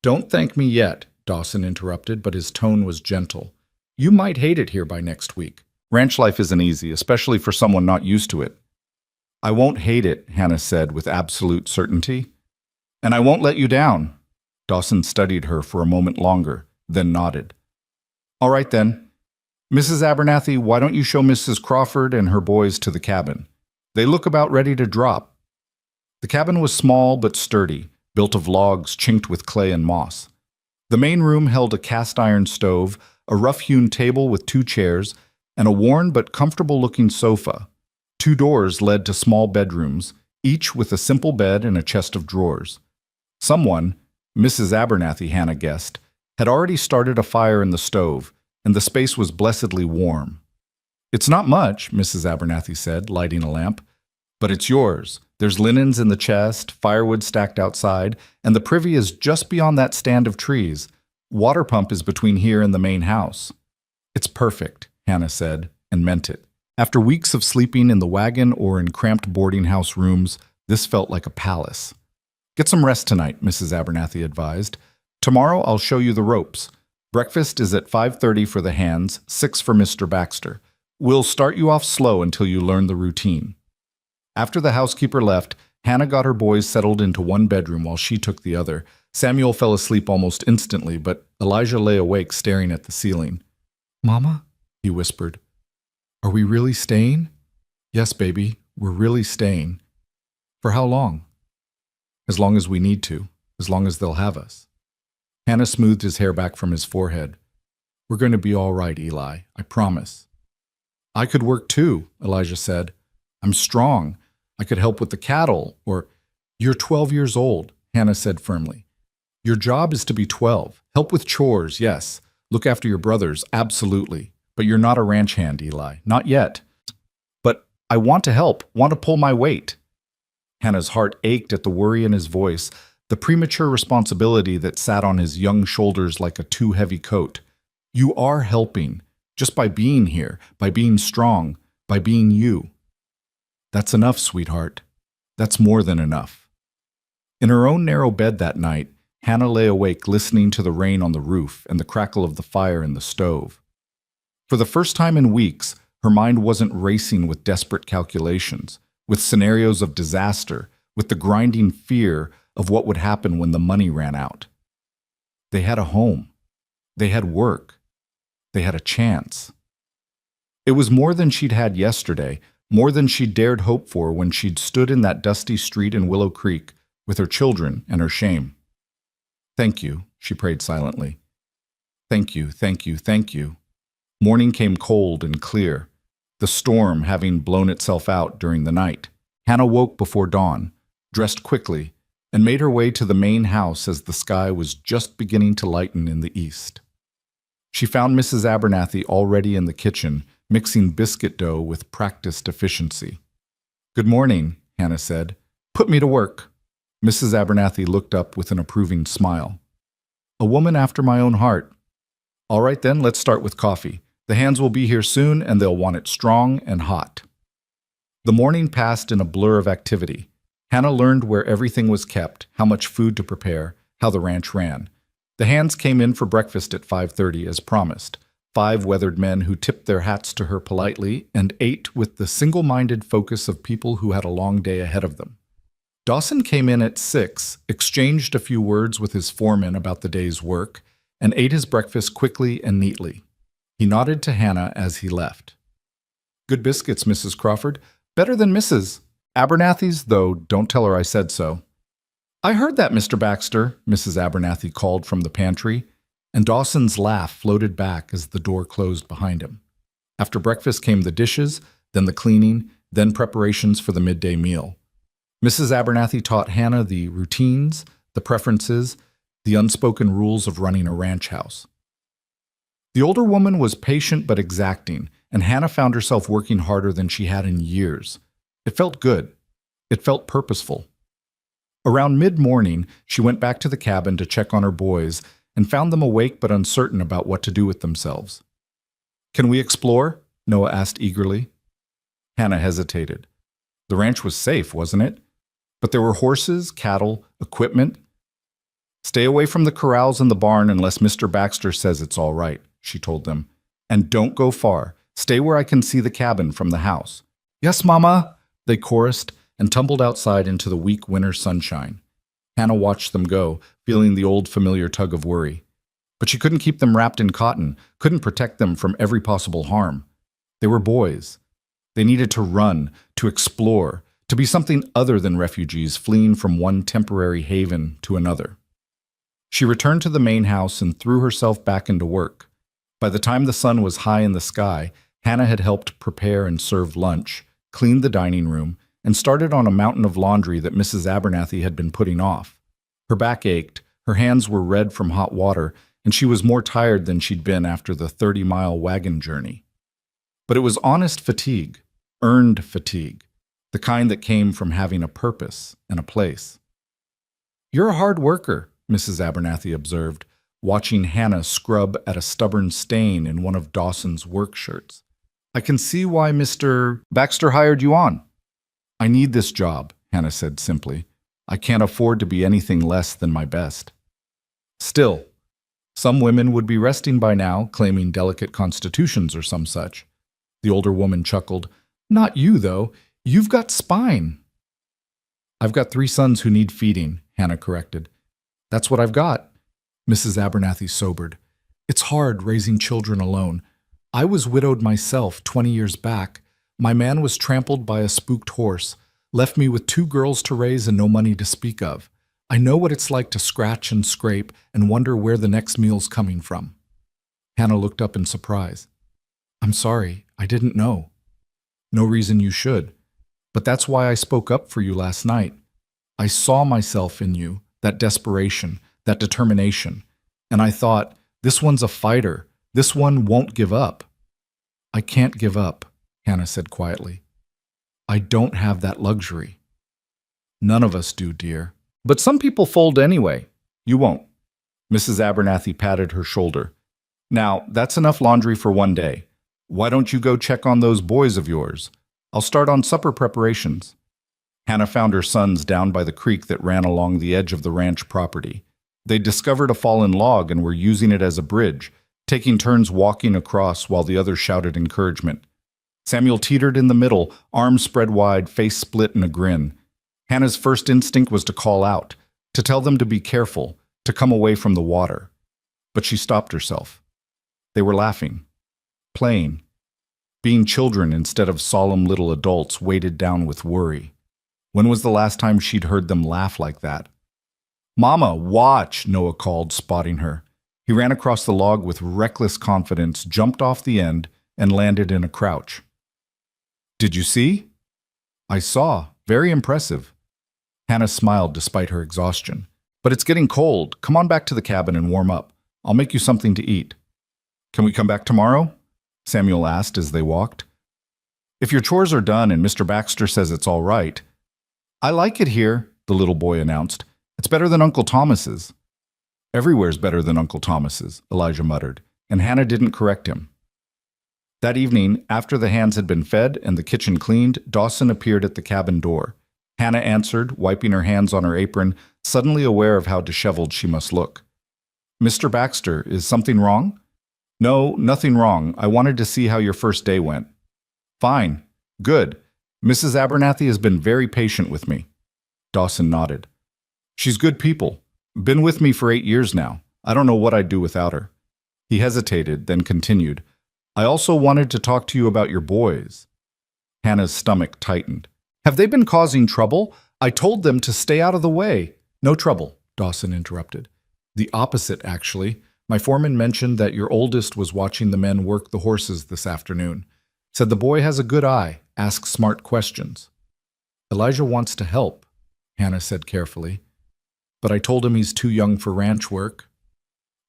Don't thank me yet, Dawson interrupted, but his tone was gentle. You might hate it here by next week. Ranch life isn't easy, especially for someone not used to it. I won't hate it, Hannah said with absolute certainty. And I won't let you down. Dawson studied her for a moment longer, then nodded. All right then. Mrs. Abernathy, why don't you show Mrs. Crawford and her boys to the cabin? They look about ready to drop. The cabin was small but sturdy, built of logs chinked with clay and moss. The main room held a cast-iron stove, a rough-hewn table with 2 chairs, and a worn but comfortable-looking sofa. 2 doors led to small bedrooms, each with a simple bed and a chest of drawers. Someone, Mrs. Abernathy, Hannah guessed, had already started a fire in the stove, and the space was blessedly warm. It's not much, Mrs. Abernathy said, lighting a lamp, but it's yours. There's linens in the chest, firewood stacked outside, and the privy is just beyond that stand of trees. Water pump is between here and the main house. It's perfect, Hannah said, and meant it. After weeks of sleeping in the wagon or in cramped boarding house rooms, this felt like a palace. Get some rest tonight, Mrs. Abernathy advised. Tomorrow I'll show you the ropes. Breakfast is at 5:30 for the hands, 6 for Mr. Baxter. We'll start you off slow until you learn the routine. After the housekeeper left, Hannah got her boys settled into one bedroom while she took the other. Samuel fell asleep almost instantly, but Elijah lay awake staring at the ceiling. Mama, he whispered. Are we really staying? Yes, baby, we're really staying. For how long? As long as we need to, as long as they'll have us. Hannah smoothed his hair back from his forehead. We're going to be all right, Eli, I promise. I could work too, Elijah said. I'm strong. I could help with the cattle, or... You're 12 years old, Hannah said firmly. Your job is to be 12. Help with chores, yes. Look after your brothers, absolutely. But you're not a ranch hand, Eli. Not yet. But I want to help, want to pull my weight. Hannah's heart ached at the worry in his voice, the premature responsibility that sat on his young shoulders like a too heavy coat. You are helping, just by being here, by being strong, by being you. That's enough, sweetheart. That's more than enough. In her own narrow bed that night, Hannah lay awake listening to the rain on the roof and the crackle of the fire in the stove. For the first time in weeks, her mind wasn't racing with desperate calculations, with scenarios of disaster, with the grinding fear of what would happen when the money ran out. They had a home. They had work. They had a chance. It was more than she'd had yesterday, more than she'd dared hope for when she'd stood in that dusty street in Willow Creek with her children and her shame. Thank you, she prayed silently. Thank you, thank you, thank you. Morning came cold and clear, the storm having blown itself out during the night. Hannah woke before dawn, dressed quickly, and made her way to the main house as the sky was just beginning to lighten in the east. She found Mrs. Abernathy already in the kitchen, mixing biscuit dough with practiced efficiency. Good morning, Hannah said. Put me to work. Mrs. Abernathy looked up with an approving smile. A woman after my own heart. All right then, let's start with coffee. The hands will be here soon and they'll want it strong and hot. The morning passed in a blur of activity. Hannah learned where everything was kept, how much food to prepare, how the ranch ran. The hands came in for breakfast at 5:30 as promised. 5 weathered men who tipped their hats to her politely and ate with the single-minded focus of people who had a long day ahead of them. Dawson came in at 6, exchanged a few words with his foreman about the day's work, and ate his breakfast quickly and neatly. He nodded to Hannah as he left. Good biscuits, Mrs. Crawford. Better than Mrs. Abernathy's, though don't tell her I said so. I heard that, Mr. Baxter, Mrs. Abernathy called from the pantry, and Dawson's laugh floated back as the door closed behind him. After breakfast came the dishes, then the cleaning, then preparations for the midday meal. Mrs. Abernathy taught Hannah the routines, the preferences, the unspoken rules of running a ranch house. The older woman was patient but exacting, and Hannah found herself working harder than she had in years. It felt good. It felt purposeful. Around mid-morning, she went back to the cabin to check on her boys and found them awake but uncertain about what to do with themselves. Can we explore? Noah asked eagerly. Hannah hesitated. The ranch was safe, wasn't it? But there were horses, cattle, equipment. Stay away from the corrals and the barn unless Mr. Baxter says it's all right, she told them. And don't go far. Stay where I can see the cabin from the house. Yes, Mama, they chorused and tumbled outside into the weak winter sunshine. Hannah watched them go, feeling the old familiar tug of worry. But she couldn't keep them wrapped in cotton, couldn't protect them from every possible harm. They were boys. They needed to run, to explore, to be something other than refugees fleeing from one temporary haven to another. She returned to the main house and threw herself back into work. By the time the sun was high in the sky, Hannah had helped prepare and serve lunch, cleaned the dining room, and started on a mountain of laundry that Mrs. Abernathy had been putting off. Her back ached, her hands were red from hot water, and she was more tired than she'd been after the 30-mile wagon journey. But it was honest fatigue, earned fatigue, the kind that came from having a purpose and a place. You're a hard worker, Mrs. Abernathy observed, watching Hannah scrub at a stubborn stain in one of Dawson's work shirts. I can see why Mr. Baxter hired you on. I need this job, Hannah said simply. I can't afford to be anything less than my best. Still, some women would be resting by now, claiming delicate constitutions or some such. The older woman chuckled. Not you, though. You've got spine. I've got 3 sons who need feeding, Hannah corrected. That's what I've got. Mrs. Abernathy sobered. It's hard raising children alone. I was widowed myself 20 years back. My man was trampled by a spooked horse, left me with 2 girls to raise and no money to speak of. I know what it's like to scratch and scrape and wonder where the next meal's coming from. Hannah looked up in surprise. I'm sorry, I didn't know. No reason you should. But that's why I spoke up for you last night. I saw myself in you, that desperation, that determination, and I thought, this one's a fighter. This one won't give up. I can't give up, Hannah said quietly. I don't have that luxury. None of us do, dear. But some people fold anyway. You won't. Mrs. Abernathy patted her shoulder. Now, that's enough laundry for one day. Why don't you go check on those boys of yours? I'll start on supper preparations. Hannah found her sons down by the creek that ran along the edge of the ranch property. They'd discovered a fallen log and were using it as a bridge, taking turns walking across while the others shouted encouragement. Samuel teetered in the middle, arms spread wide, face split in a grin. Hannah's first instinct was to call out, to tell them to be careful, to come away from the water. But she stopped herself. They were laughing, playing, being children instead of solemn little adults weighted down with worry. When was the last time she'd heard them laugh like that? Mama, watch, Noah called, spotting her. He ran across the log with reckless confidence, jumped off the end, and landed in a crouch. Did you see? I saw. Very impressive. Hannah smiled despite her exhaustion. But it's getting cold. Come on back to the cabin and warm up. I'll make you something to eat. Can we come back tomorrow? Samuel asked as they walked. If your chores are done and Mr. Baxter says it's all right. I like it here, the little boy announced. It's better than Uncle Thomas's. Everywhere's better than Uncle Thomas's, Elijah muttered, and Hannah didn't correct him. That evening, after the hands had been fed and the kitchen cleaned, Dawson appeared at the cabin door. Hannah answered, wiping her hands on her apron, suddenly aware of how disheveled she must look. Mr. Baxter, is something wrong? No, nothing wrong. I wanted to see how your first day went. Fine. Good. Mrs. Abernathy has been very patient with me. Dawson nodded. She's good people. Been with me for 8 years now. I don't know what I'd do without her. He hesitated, then continued. I also wanted to talk to you about your boys. Hannah's stomach tightened. Have they been causing trouble? I told them to stay out of the way. No trouble, Dawson interrupted. The opposite, actually. My foreman mentioned that your oldest was watching the men work the horses this afternoon. Said the boy has a good eye, asks smart questions. Elijah wants to help, Hannah said carefully. But I told him he's too young for ranch work.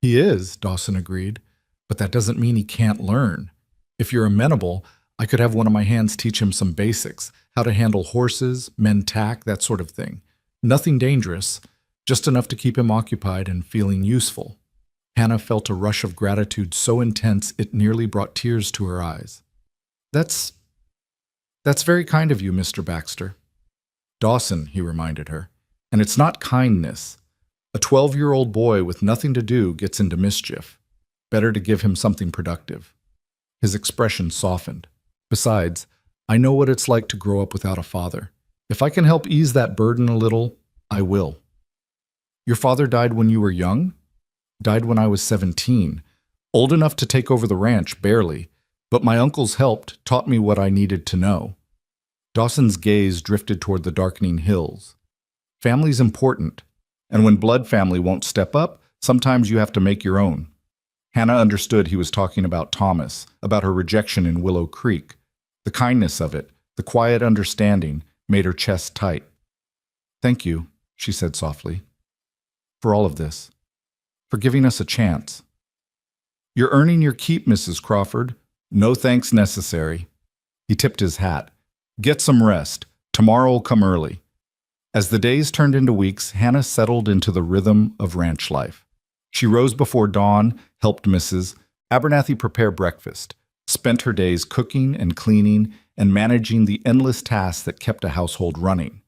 He is, Dawson agreed, but that doesn't mean he can't learn. If you're amenable, I could have one of my hands teach him some basics, how to handle horses, men tack, that sort of thing. Nothing dangerous, just enough to keep him occupied and feeling useful. Hannah felt a rush of gratitude so intense it nearly brought tears to her eyes. That's very kind of you, Mr. Baxter. Dawson, he reminded her. And it's not kindness. A 12-year-old boy with nothing to do gets into mischief. Better to give him something productive. His expression softened. Besides, I know what it's like to grow up without a father. If I can help ease that burden a little, I will. Your father died when you were young? Died when I was 17. Old enough to take over the ranch, barely. But my uncles helped, taught me what I needed to know. Dawson's gaze drifted toward the darkening hills. Family's important, and when blood family won't step up, sometimes you have to make your own. Hannah understood he was talking about Thomas, about her rejection in Willow Creek. The kindness of it, the quiet understanding, made her chest tight. Thank you, she said softly, for all of this, for giving us a chance. You're earning your keep, Mrs. Crawford. No thanks necessary. He tipped his hat. Get some rest. Tomorrow'll come early. As the days turned into weeks, Hannah settled into the rhythm of ranch life. She rose before dawn, helped Mrs. Abernathy prepare breakfast, spent her days cooking and cleaning and managing the endless tasks that kept a household running.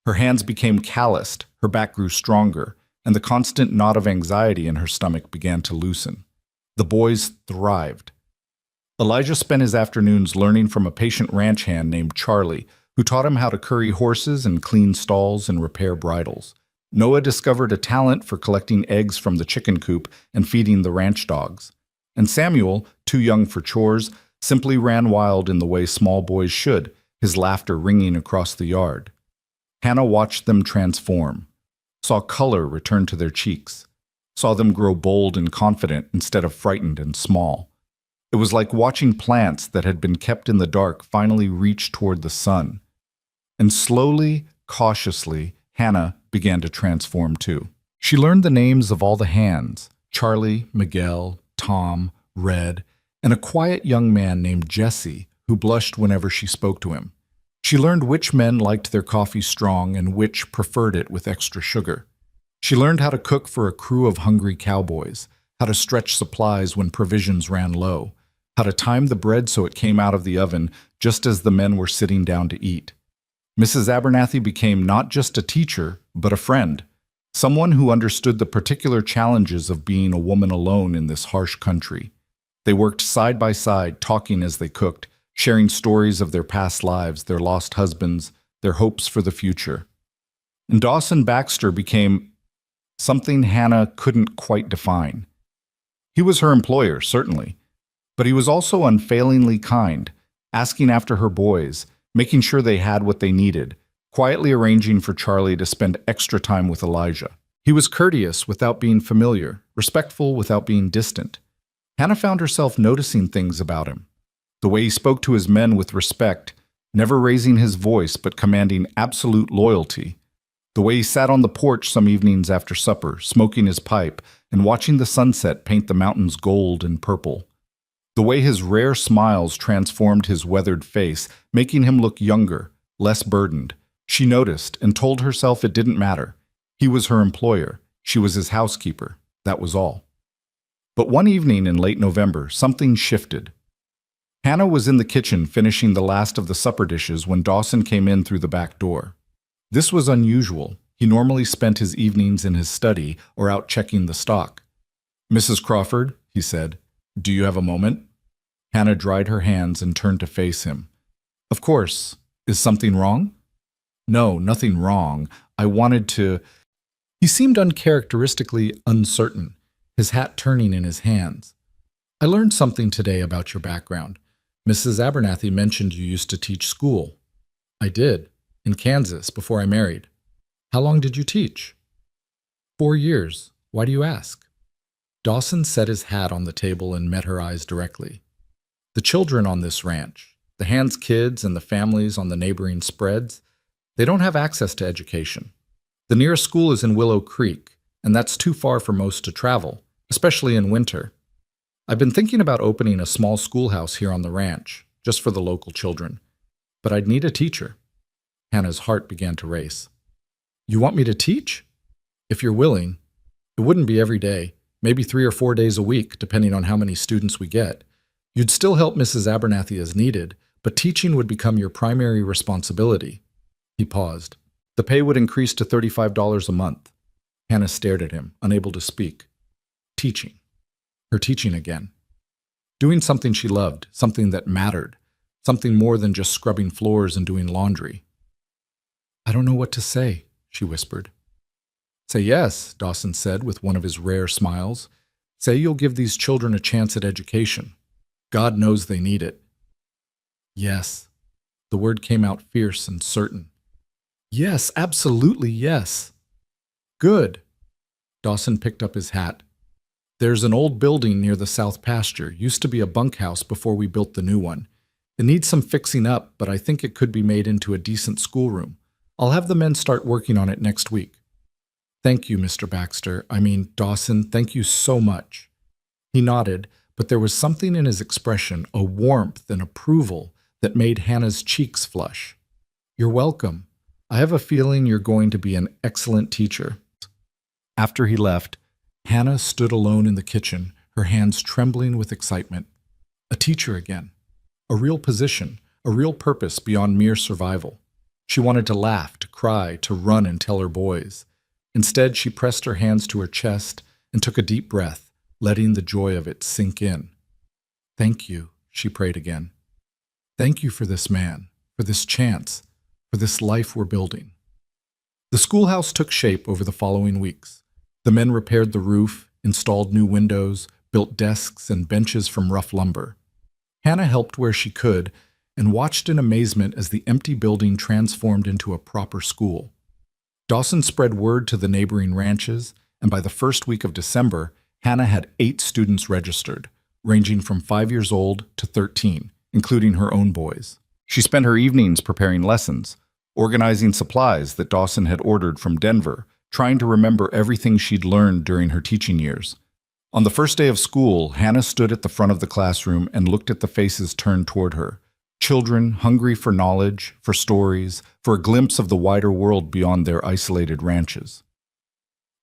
Her hands became calloused, her back grew stronger, and the constant knot of anxiety in her stomach began to loosen. The boys thrived. Elijah spent his afternoons learning from a patient ranch hand named Charlie, who taught him how to curry horses and clean stalls and repair bridles. Noah discovered a talent for collecting eggs from the chicken coop and feeding the ranch dogs. And Samuel, too young for chores, simply ran wild in the way small boys should, his laughter ringing across the yard. Hannah watched them transform, saw color return to their cheeks, saw them grow bold and confident instead of frightened and small. It was like watching plants that had been kept in the dark finally reach toward the sun. And slowly, cautiously, Hannah began to transform too. She learned the names of all the hands, Charlie, Miguel, Tom, Red, and a quiet young man named Jesse who blushed whenever she spoke to him. She learned which men liked their coffee strong and which preferred it with extra sugar. She learned how to cook for a crew of hungry cowboys, how to stretch supplies when provisions ran low, how to time the bread so it came out of the oven just as the men were sitting down to eat. Mrs. Abernathy became not just a teacher, but a friend, someone who understood the particular challenges of being a woman alone in this harsh country. They worked side by side, talking as they cooked, sharing stories of their past lives, their lost husbands, their hopes for the future. And Dawson Baxter became something Hannah couldn't quite define. He was her employer, certainly, but he was also unfailingly kind, asking after her boys, making sure they had what they needed, quietly arranging for Charlie to spend extra time with Elijah. He was courteous without being familiar, respectful without being distant. Hannah found herself noticing things about him. The way he spoke to his men with respect, never raising his voice but commanding absolute loyalty. The way he sat on the porch some evenings after supper, smoking his pipe and watching the sunset paint the mountains gold and purple. The way his rare smiles transformed his weathered face, making him look younger, less burdened. She noticed and told herself it didn't matter. He was her employer. She was his housekeeper. That was all. But one evening in late November, something shifted. Hannah was in the kitchen finishing the last of the supper dishes when Dawson came in through the back door. This was unusual. He normally spent his evenings in his study or out checking the stock. "Mrs. Crawford," he said, "do you have a moment?" Hannah dried her hands and turned to face him. "Of course. Is something wrong?" "No, nothing wrong. I wanted to—" He seemed uncharacteristically uncertain, his hat turning in his hands. "I learned something today about your background. Mrs. Abernathy mentioned you used to teach school." "I did, in Kansas, before I married." "How long did you teach?" 4 years. Why do you ask?" Dawson set his hat on the table and met her eyes directly. "The children on this ranch, the Hands kids and the families on the neighboring spreads, they don't have access to education. The nearest school is in Willow Creek, and that's too far for most to travel, especially in winter. I've been thinking about opening a small schoolhouse here on the ranch, just for the local children. But I'd need a teacher." Hannah's heart began to race. "You want me to teach?" "If you're willing. It wouldn't be every day, maybe 3 or 4 days a week, depending on how many students we get. You'd still help Mrs. Abernathy as needed, but teaching would become your primary responsibility. He paused. The pay would increase to $35 a month. Hannah stared at him, unable to speak. Teaching. Her teaching again. Doing something she loved, something that mattered, something more than just scrubbing floors and doing laundry. I don't know what to say, she whispered. Say yes, Dawson said with one of his rare smiles. Say you'll give these children a chance at education. God knows they need it. Yes. The word came out fierce and certain. Yes, absolutely yes. Good. Dawson picked up his hat. There's an old building near the south pasture. Used to be a bunkhouse before we built the new one. It needs some fixing up, but I think it could be made into a decent schoolroom. I'll have the men start working on it next week. Thank you, Mr. Baxter. Dawson, thank you so much. He nodded, but there was something in his expression, a warmth and approval, that made Hannah's cheeks flush. You're welcome. I have a feeling you're going to be an excellent teacher. After he left, Hannah stood alone in the kitchen, her hands trembling with excitement. A teacher again. A real position, a real purpose beyond mere survival. She wanted to laugh, to cry, to run and tell her boys. Instead, she pressed her hands to her chest and took a deep breath, letting the joy of it sink in. Thank you, she prayed again. Thank you for this man, for this chance, for this life we're building. The schoolhouse took shape over the following weeks. The men repaired the roof, installed new windows, built desks and benches from rough lumber. Hannah helped where she could and watched in amazement as the empty building transformed into a proper school. Dawson spread word to the neighboring ranches, and by the first week of December, Hannah had 8 students registered, ranging from 5 years old to 13, including her own boys. She spent her evenings preparing lessons, organizing supplies that Dawson had ordered from Denver, trying to remember everything she'd learned during her teaching years. On the first day of school, Hannah stood at the front of the classroom and looked at the faces turned toward her. Children hungry for knowledge, for stories, for a glimpse of the wider world beyond their isolated ranches.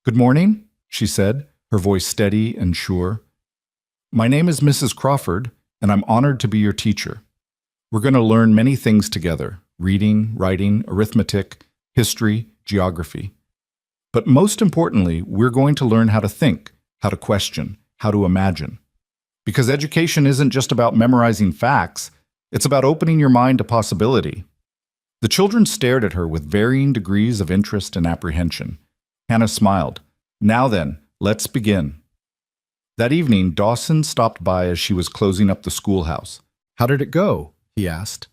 Good morning, she said, her voice steady and sure. My name is Mrs. Crawford, and I'm honored to be your teacher. We're going to learn many things together: reading, writing, arithmetic, history, geography. But most importantly, we're going to learn how to think, how to question, how to imagine. Because education isn't just about memorizing facts, it's about opening your mind to possibility. The children stared at her with varying degrees of interest and apprehension. Hannah smiled. Now then, let's begin. That evening, Dawson stopped by as she was closing up the schoolhouse. How did it go? He asked.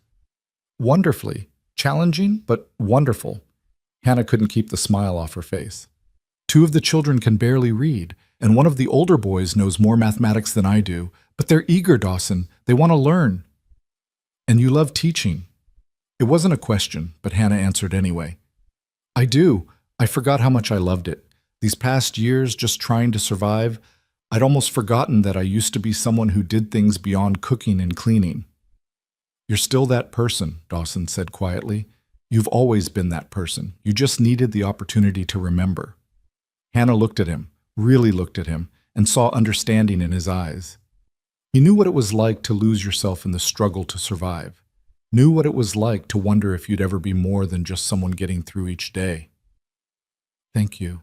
Wonderfully. Challenging, but wonderful. Hannah couldn't keep the smile off her face. 2 of the children can barely read, and one of the older boys knows more mathematics than I do, but they're eager, Dawson. They want to learn. And you love teaching. It wasn't a question, but Hannah answered anyway. I do. I forgot how much I loved it. These past years, just trying to survive, I'd almost forgotten that I used to be someone who did things beyond cooking and cleaning. You're still that person, Dawson said quietly. You've always been that person. You just needed the opportunity to remember. Hannah looked at him, really looked at him, and saw understanding in his eyes. He knew what it was like to lose yourself in the struggle to survive. Knew what it was like to wonder if you'd ever be more than just someone getting through each day. Thank you,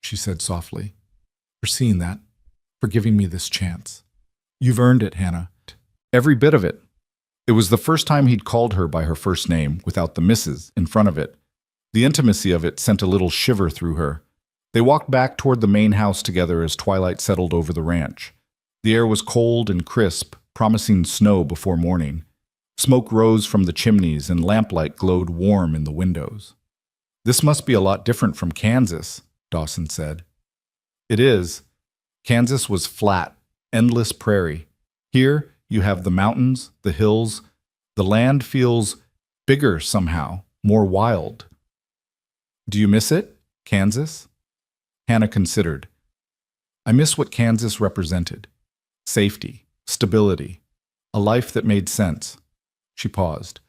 she said softly, for seeing that, for giving me this chance. You've earned it, Hannah. Every bit of it. It was the first time he'd called her by her first name, without the Mrs. in front of it. The intimacy of it sent a little shiver through her. They walked back toward the main house together as twilight settled over the ranch. The air was cold and crisp, promising snow before morning. Smoke rose from the chimneys and lamplight glowed warm in the windows. This must be a lot different from Kansas, Dawson said. It is. Kansas was flat, endless prairie. Here, you have the mountains, the hills. The land feels bigger somehow, more wild. Do you miss it, Kansas? Hannah considered. I miss what Kansas represented. Safety, stability, a life that made sense. She paused.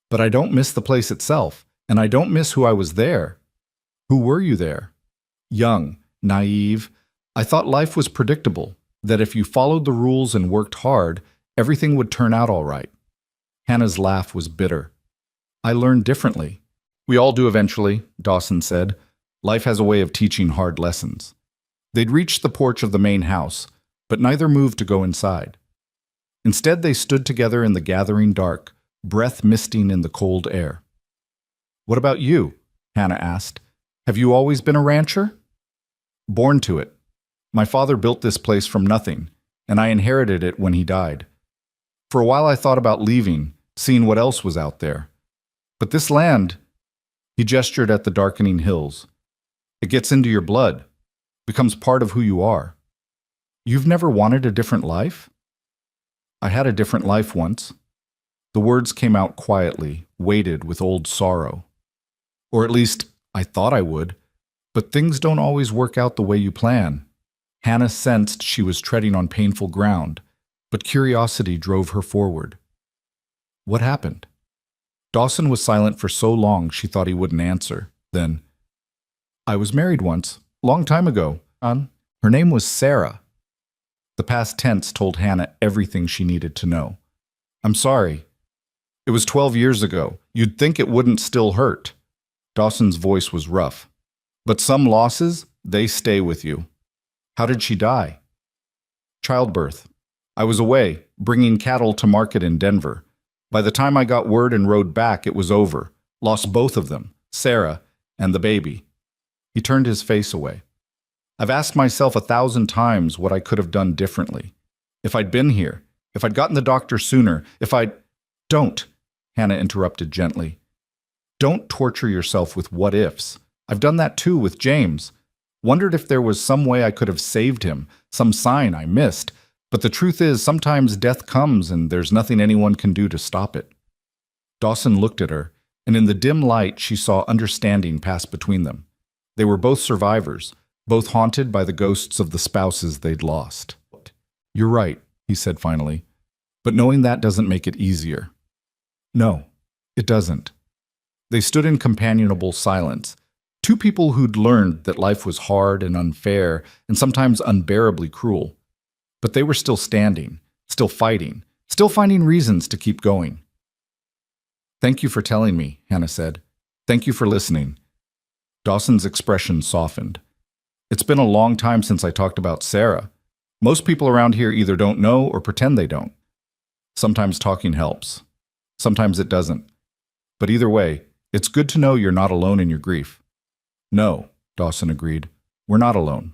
But I don't miss the place itself, and I don't miss who I was there. Who were you there? Young, naive, I thought life was predictable, that if you followed the rules and worked hard, everything would turn out all right. Hannah's laugh was bitter. I learned differently. We all do eventually, Dawson said. Life has a way of teaching hard lessons. They'd reached the porch of the main house, but neither moved to go inside. Instead, they stood together in the gathering dark, breath misting in the cold air. What about you? Hannah asked. Have you always been a rancher? Born to it. My father built this place from nothing, and I inherited it when he died. For a while I thought about leaving, seeing what else was out there. But this land, he gestured at the darkening hills. It gets into your blood, becomes part of who you are. You've never wanted a different life? I had a different life once. The words came out quietly, weighted with old sorrow. Or at least, I thought I would. But things don't always work out the way you plan. Hannah sensed she was treading on painful ground, but curiosity drove her forward. What happened? Dawson was silent for so long she thought he wouldn't answer. Then, I was married once, long time ago. Her name was Sarah. The past tense told Hannah everything she needed to know. I'm sorry. It was 12 years ago. You'd think it wouldn't still hurt. Dawson's voice was rough. But some losses, they stay with you. How did she die? Childbirth. I was away, bringing cattle to market in Denver. By the time I got word and rode back, it was over. Lost both of them, Sarah and the baby. He turned his face away. I've asked myself 1,000 times what I could have done differently. If I'd been here, if I'd gotten the doctor sooner, if I'd... Don't, Hannah interrupted gently. Don't torture yourself with what-ifs. I've done that too with James. Wondered if there was some way I could have saved him, some sign I missed. But the truth is, sometimes death comes and there's nothing anyone can do to stop it. Dawson looked at her, and in the dim light she saw understanding pass between them. They were both survivors, both haunted by the ghosts of the spouses they'd lost. You're right, he said finally, but knowing that doesn't make it easier. No, it doesn't. They stood in companionable silence, two people who'd learned that life was hard and unfair and sometimes unbearably cruel. But they were still standing, still fighting, still finding reasons to keep going. Thank you for telling me, Hannah said. Thank you for listening. Dawson's expression softened. It's been a long time since I talked about Sarah. Most people around here either don't know or pretend they don't. Sometimes talking helps. Sometimes it doesn't. But either way, it's good to know you're not alone in your grief. No, Dawson agreed. We're not alone.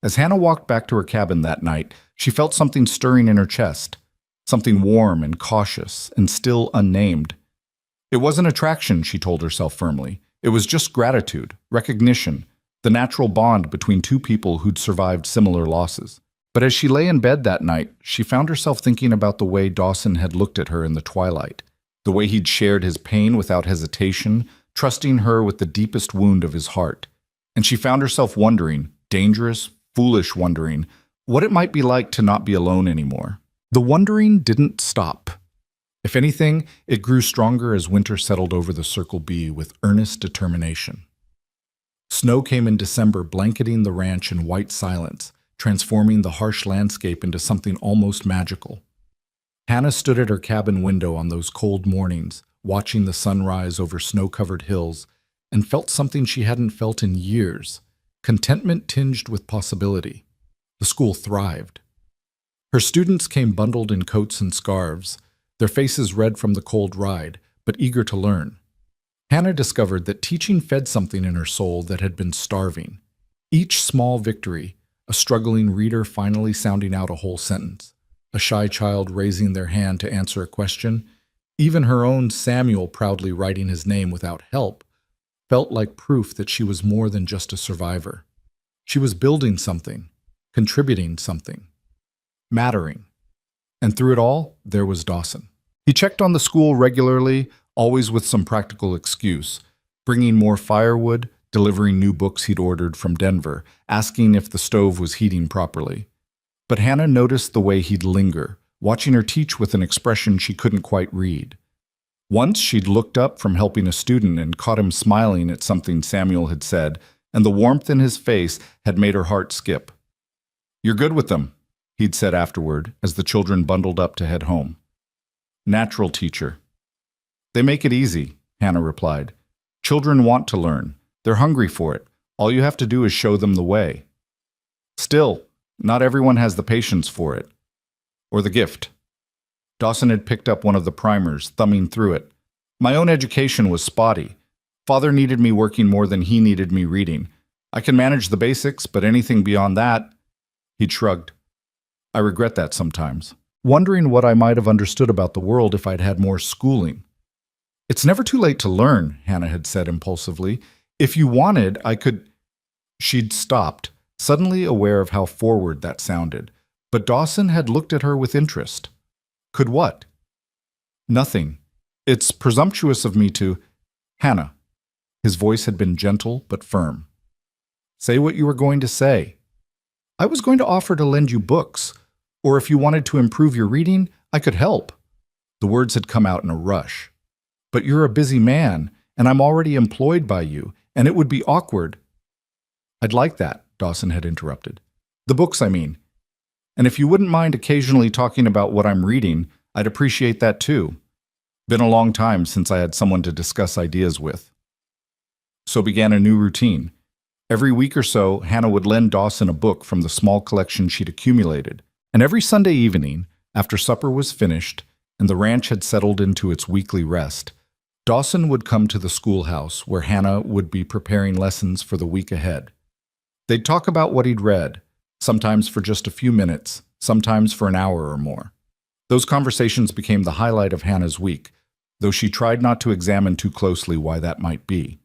As Hannah walked back to her cabin that night, she felt something stirring in her chest, something warm and cautious and still unnamed. It wasn't attraction, she told herself firmly. It was just gratitude, recognition, the natural bond between two people who'd survived similar losses. But as she lay in bed that night, she found herself thinking about the way Dawson had looked at her in the twilight, the way he'd shared his pain without hesitation, trusting her with the deepest wound of his heart. And she found herself wondering, dangerous, foolish wondering, what it might be like to not be alone anymore. The wondering didn't stop. If anything, it grew stronger as winter settled over the Circle B with earnest determination. Snow came in December, blanketing the ranch in white silence, transforming the harsh landscape into something almost magical. Hannah stood at her cabin window on those cold mornings, watching the sunrise over snow-covered hills, and felt something she hadn't felt in years. Contentment tinged with possibility. The school thrived. Her students came bundled in coats and scarves, their faces red from the cold ride, but eager to learn. Hannah discovered that teaching fed something in her soul that had been starving. Each small victory, a struggling reader finally sounding out a whole sentence, a shy child raising their hand to answer a question, even her own Samuel proudly writing his name without help, felt like proof that she was more than just a survivor. She was building something, contributing something, mattering. And through it all, there was Dawson. He checked on the school regularly, always with some practical excuse, bringing more firewood, delivering new books he'd ordered from Denver, asking if the stove was heating properly. But Hannah noticed the way he'd linger, watching her teach with an expression she couldn't quite read. Once she'd looked up from helping a student and caught him smiling at something Samuel had said, and the warmth in his face had made her heart skip. "You're good with them," he'd said afterward as the children bundled up to head home. "Natural teacher." "They make it easy," Hannah replied. "Children want to learn. They're hungry for it. All you have to do is show them the way. Still, not everyone has the patience for it. Or the gift." Dawson had picked up one of the primers, thumbing through it. "My own education was spotty. Father needed me working more than he needed me reading. I can manage the basics, but anything beyond that..." He'd shrugged. "I regret that sometimes, wondering what I might have understood about the world if I'd had more schooling." "It's never too late to learn," Hannah had said impulsively. "If you wanted, I could..." She'd stopped, suddenly aware of how forward that sounded. But Dawson had looked at her with interest. "Could what?" "Nothing. It's presumptuous of me to..." "Hannah." His voice had been gentle but firm. "Say what you were going to say." "I was going to offer to lend you books, or if you wanted to improve your reading, I could help." The words had come out in a rush. "But you're a busy man, and I'm already employed by you, and it would be awkward." "I'd like that," Dawson had interrupted. "The books, I mean. And if you wouldn't mind occasionally talking about what I'm reading, I'd appreciate that too. Been a long time since I had someone to discuss ideas with." So began a new routine. Every week or so, Hannah would lend Dawson a book from the small collection she'd accumulated. And every Sunday evening, after supper was finished and the ranch had settled into its weekly rest, Dawson would come to the schoolhouse where Hannah would be preparing lessons for the week ahead. They'd talk about what he'd read, sometimes for just a few minutes, sometimes for an hour or more. Those conversations became the highlight of Hannah's week, though she tried not to examine too closely why that might be.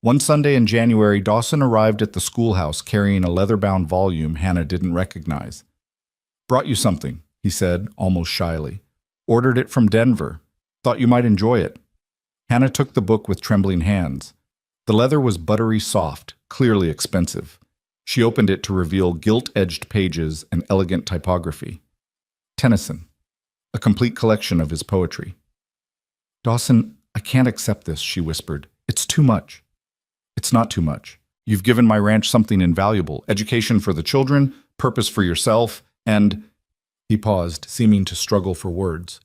One Sunday in January, Dawson arrived at the schoolhouse carrying a leather-bound volume Hannah didn't recognize. "Brought you something," he said, almost shyly. "Ordered it from Denver. Thought you might enjoy it." Hannah took the book with trembling hands. The leather was buttery soft, clearly expensive. She opened it to reveal gilt-edged pages and elegant typography. Tennyson, a complete collection of his poetry. "Dawson, I can't accept this," she whispered. "It's too much." "It's not too much. You've given my ranch something invaluable, education for the children, purpose for yourself, and..." He paused, seeming to struggle for words.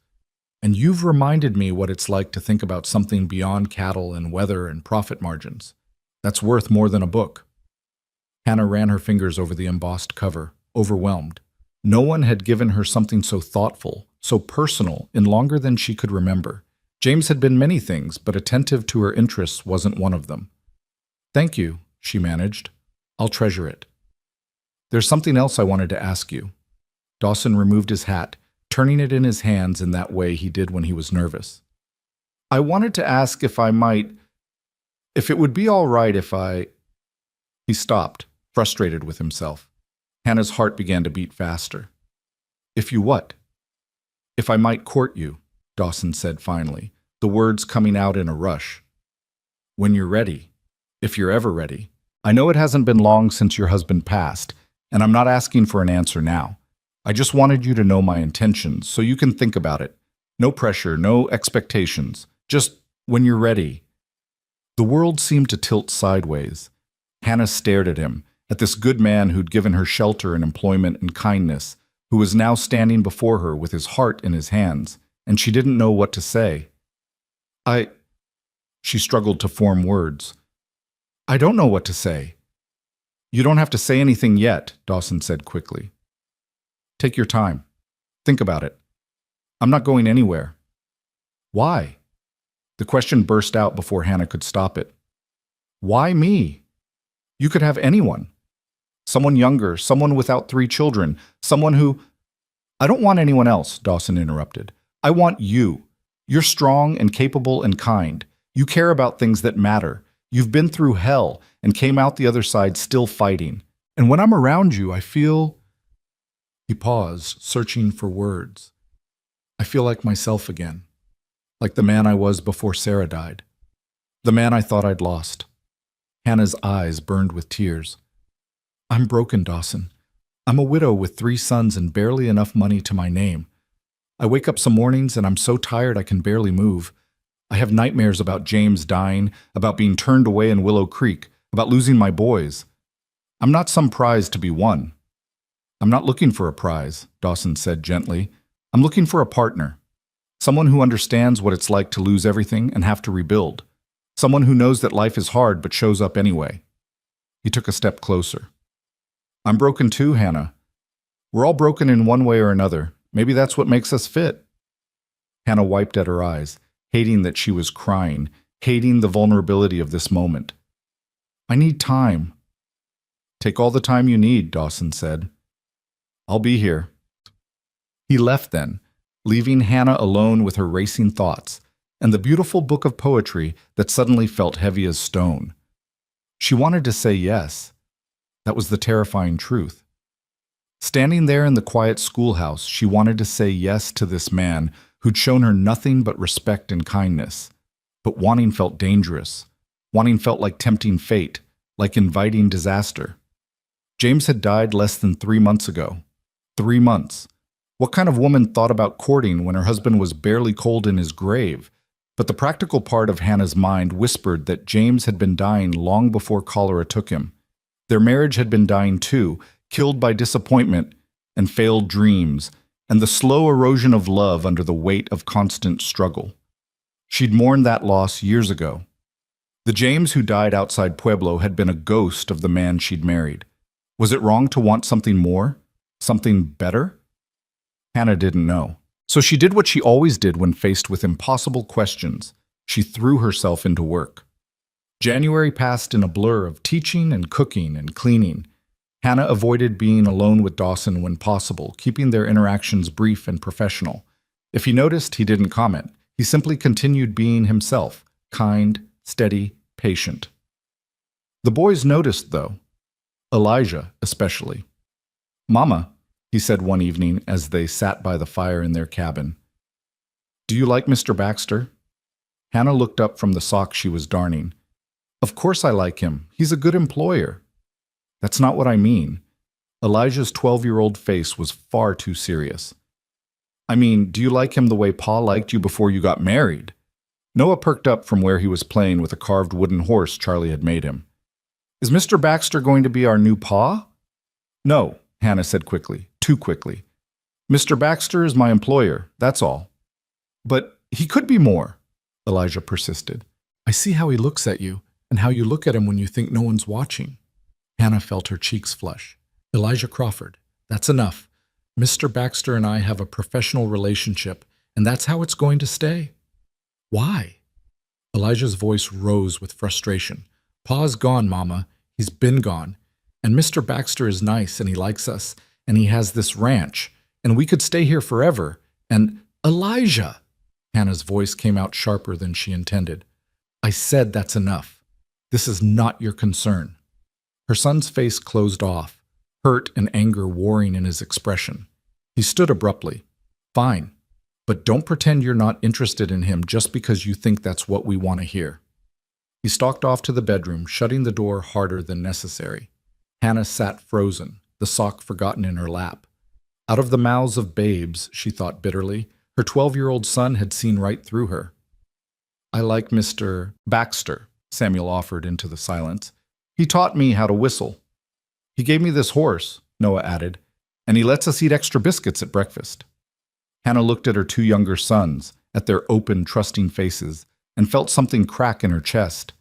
"And you've reminded me what it's like to think about something beyond cattle and weather and profit margins. That's worth more than a book." Hannah ran her fingers over the embossed cover, overwhelmed. No one had given her something so thoughtful, so personal, in longer than she could remember. James had been many things, but attentive to her interests wasn't one of them. "Thank you," she managed. "I'll treasure it." "There's something else I wanted to ask you." Dawson removed his hat, turning it in his hands in that way he did when he was nervous. "I wanted to ask if it would be all right if I..." He stopped, frustrated with himself. Hannah's heart began to beat faster. "If you what?" "If I might court you," Dawson said finally, the words coming out in a rush. "When you're ready. If you're ever ready. I know it hasn't been long since your husband passed, and I'm not asking for an answer now. I just wanted you to know my intentions, so you can think about it. No pressure, no expectations. Just when you're ready." The world seemed to tilt sideways. Hannah stared at him, at this good man who'd given her shelter and employment and kindness, who was now standing before her with his heart in his hands, and she didn't know what to say. She struggled to form words. "I don't know what to say." "You don't have to say anything yet," Dawson said quickly. "Take your time. Think about it. I'm not going anywhere." "Why?" The question burst out before Hannah could stop it. "Why me? You could have anyone. Someone younger, someone without 3 children, someone who..." "I don't want anyone else," Dawson interrupted. "I want you. You're strong and capable and kind. You care about things that matter. You've been through hell and came out the other side still fighting. And when I'm around you, I feel..." He paused, searching for words. "I feel like myself again. Like the man I was before Sarah died. The man I thought I'd lost." Hannah's eyes burned with tears. "I'm broken, Dawson. I'm a widow with 3 sons and barely enough money to my name. I wake up some mornings and I'm so tired I can barely move. I have nightmares about James dying, about being turned away in Willow Creek, about losing my boys. I'm not some prize to be won. I'm not looking for a prize, Dawson said gently. I'm looking for a partner. Someone who understands what it's like to lose everything and have to rebuild. Someone who knows that life is hard but shows up anyway. He took a step closer. I'm broken too, Hannah. We're all broken in one way or another. Maybe that's what makes us fit. Hannah wiped at her eyes, hating that she was crying, hating the vulnerability of this moment. I need time. Take all the time you need, Dawson said. I'll be here. He left then, leaving Hannah alone with her racing thoughts and the beautiful book of poetry that suddenly felt heavy as stone. She wanted to say yes. That was the terrifying truth. Standing there in the quiet schoolhouse, she wanted to say yes to this man who'd shown her nothing but respect and kindness. But wanting felt dangerous. Wanting felt like tempting fate, like inviting disaster. James had died less than 3 months ago. 3 months. What kind of woman thought about courting when her husband was barely cold in his grave? But the practical part of Hannah's mind whispered that James had been dying long before cholera took him. Their marriage had been dying too, killed by disappointment and failed dreams, and the slow erosion of love under the weight of constant struggle. She'd mourned that loss years ago. The James who died outside Pueblo had been a ghost of the man she'd married. Was it wrong to want something more? Something better? Hannah didn't know. So she did what she always did when faced with impossible questions. She threw herself into work. January passed in a blur of teaching and cooking and cleaning. Hannah avoided being alone with Dawson when possible, keeping their interactions brief and professional. If he noticed, he didn't comment. He simply continued being himself, kind, steady, patient. The boys noticed, though. Elijah, especially. Mama, he said one evening as they sat by the fire in their cabin. Do you like Mr. Baxter? Hannah looked up from the sock she was darning. Of course I like him. He's a good employer. That's not what I mean. Elijah's 12-year-old face was far too serious. I mean, do you like him the way Pa liked you before you got married? Noah perked up from where he was playing with a carved wooden horse Charlie had made him. Is Mr. Baxter going to be our new Pa? No, Hannah said quickly, too quickly. Mr. Baxter is my employer, that's all. But he could be more, Elijah persisted. I see how he looks at you, and how you look at him when you think no one's watching. Hannah felt her cheeks flush. Elijah Crawford, that's enough. Mr. Baxter and I have a professional relationship, and that's how it's going to stay. Why? Elijah's voice rose with frustration. Pa's gone, Mama. He's been gone. And Mr. Baxter is nice, and he likes us, and he has this ranch, and we could stay here forever. And Elijah! Hannah's voice came out sharper than she intended. I said that's enough. This is not your concern. Her son's face closed off, hurt and anger warring in his expression. He stood abruptly. Fine, but don't pretend you're not interested in him just because you think that's what we want to hear. He stalked off to the bedroom, shutting the door harder than necessary. Hannah sat frozen, the sock forgotten in her lap. Out of the mouths of babes, she thought bitterly, her 12-year-old son had seen right through her. I like Mr. Baxter, Samuel offered into the silence. He taught me how to whistle. He gave me this horse, Noah added, and he lets us eat extra biscuits at breakfast. Hannah looked at her 2 younger sons, at their open, trusting faces, and felt something crack in her chest.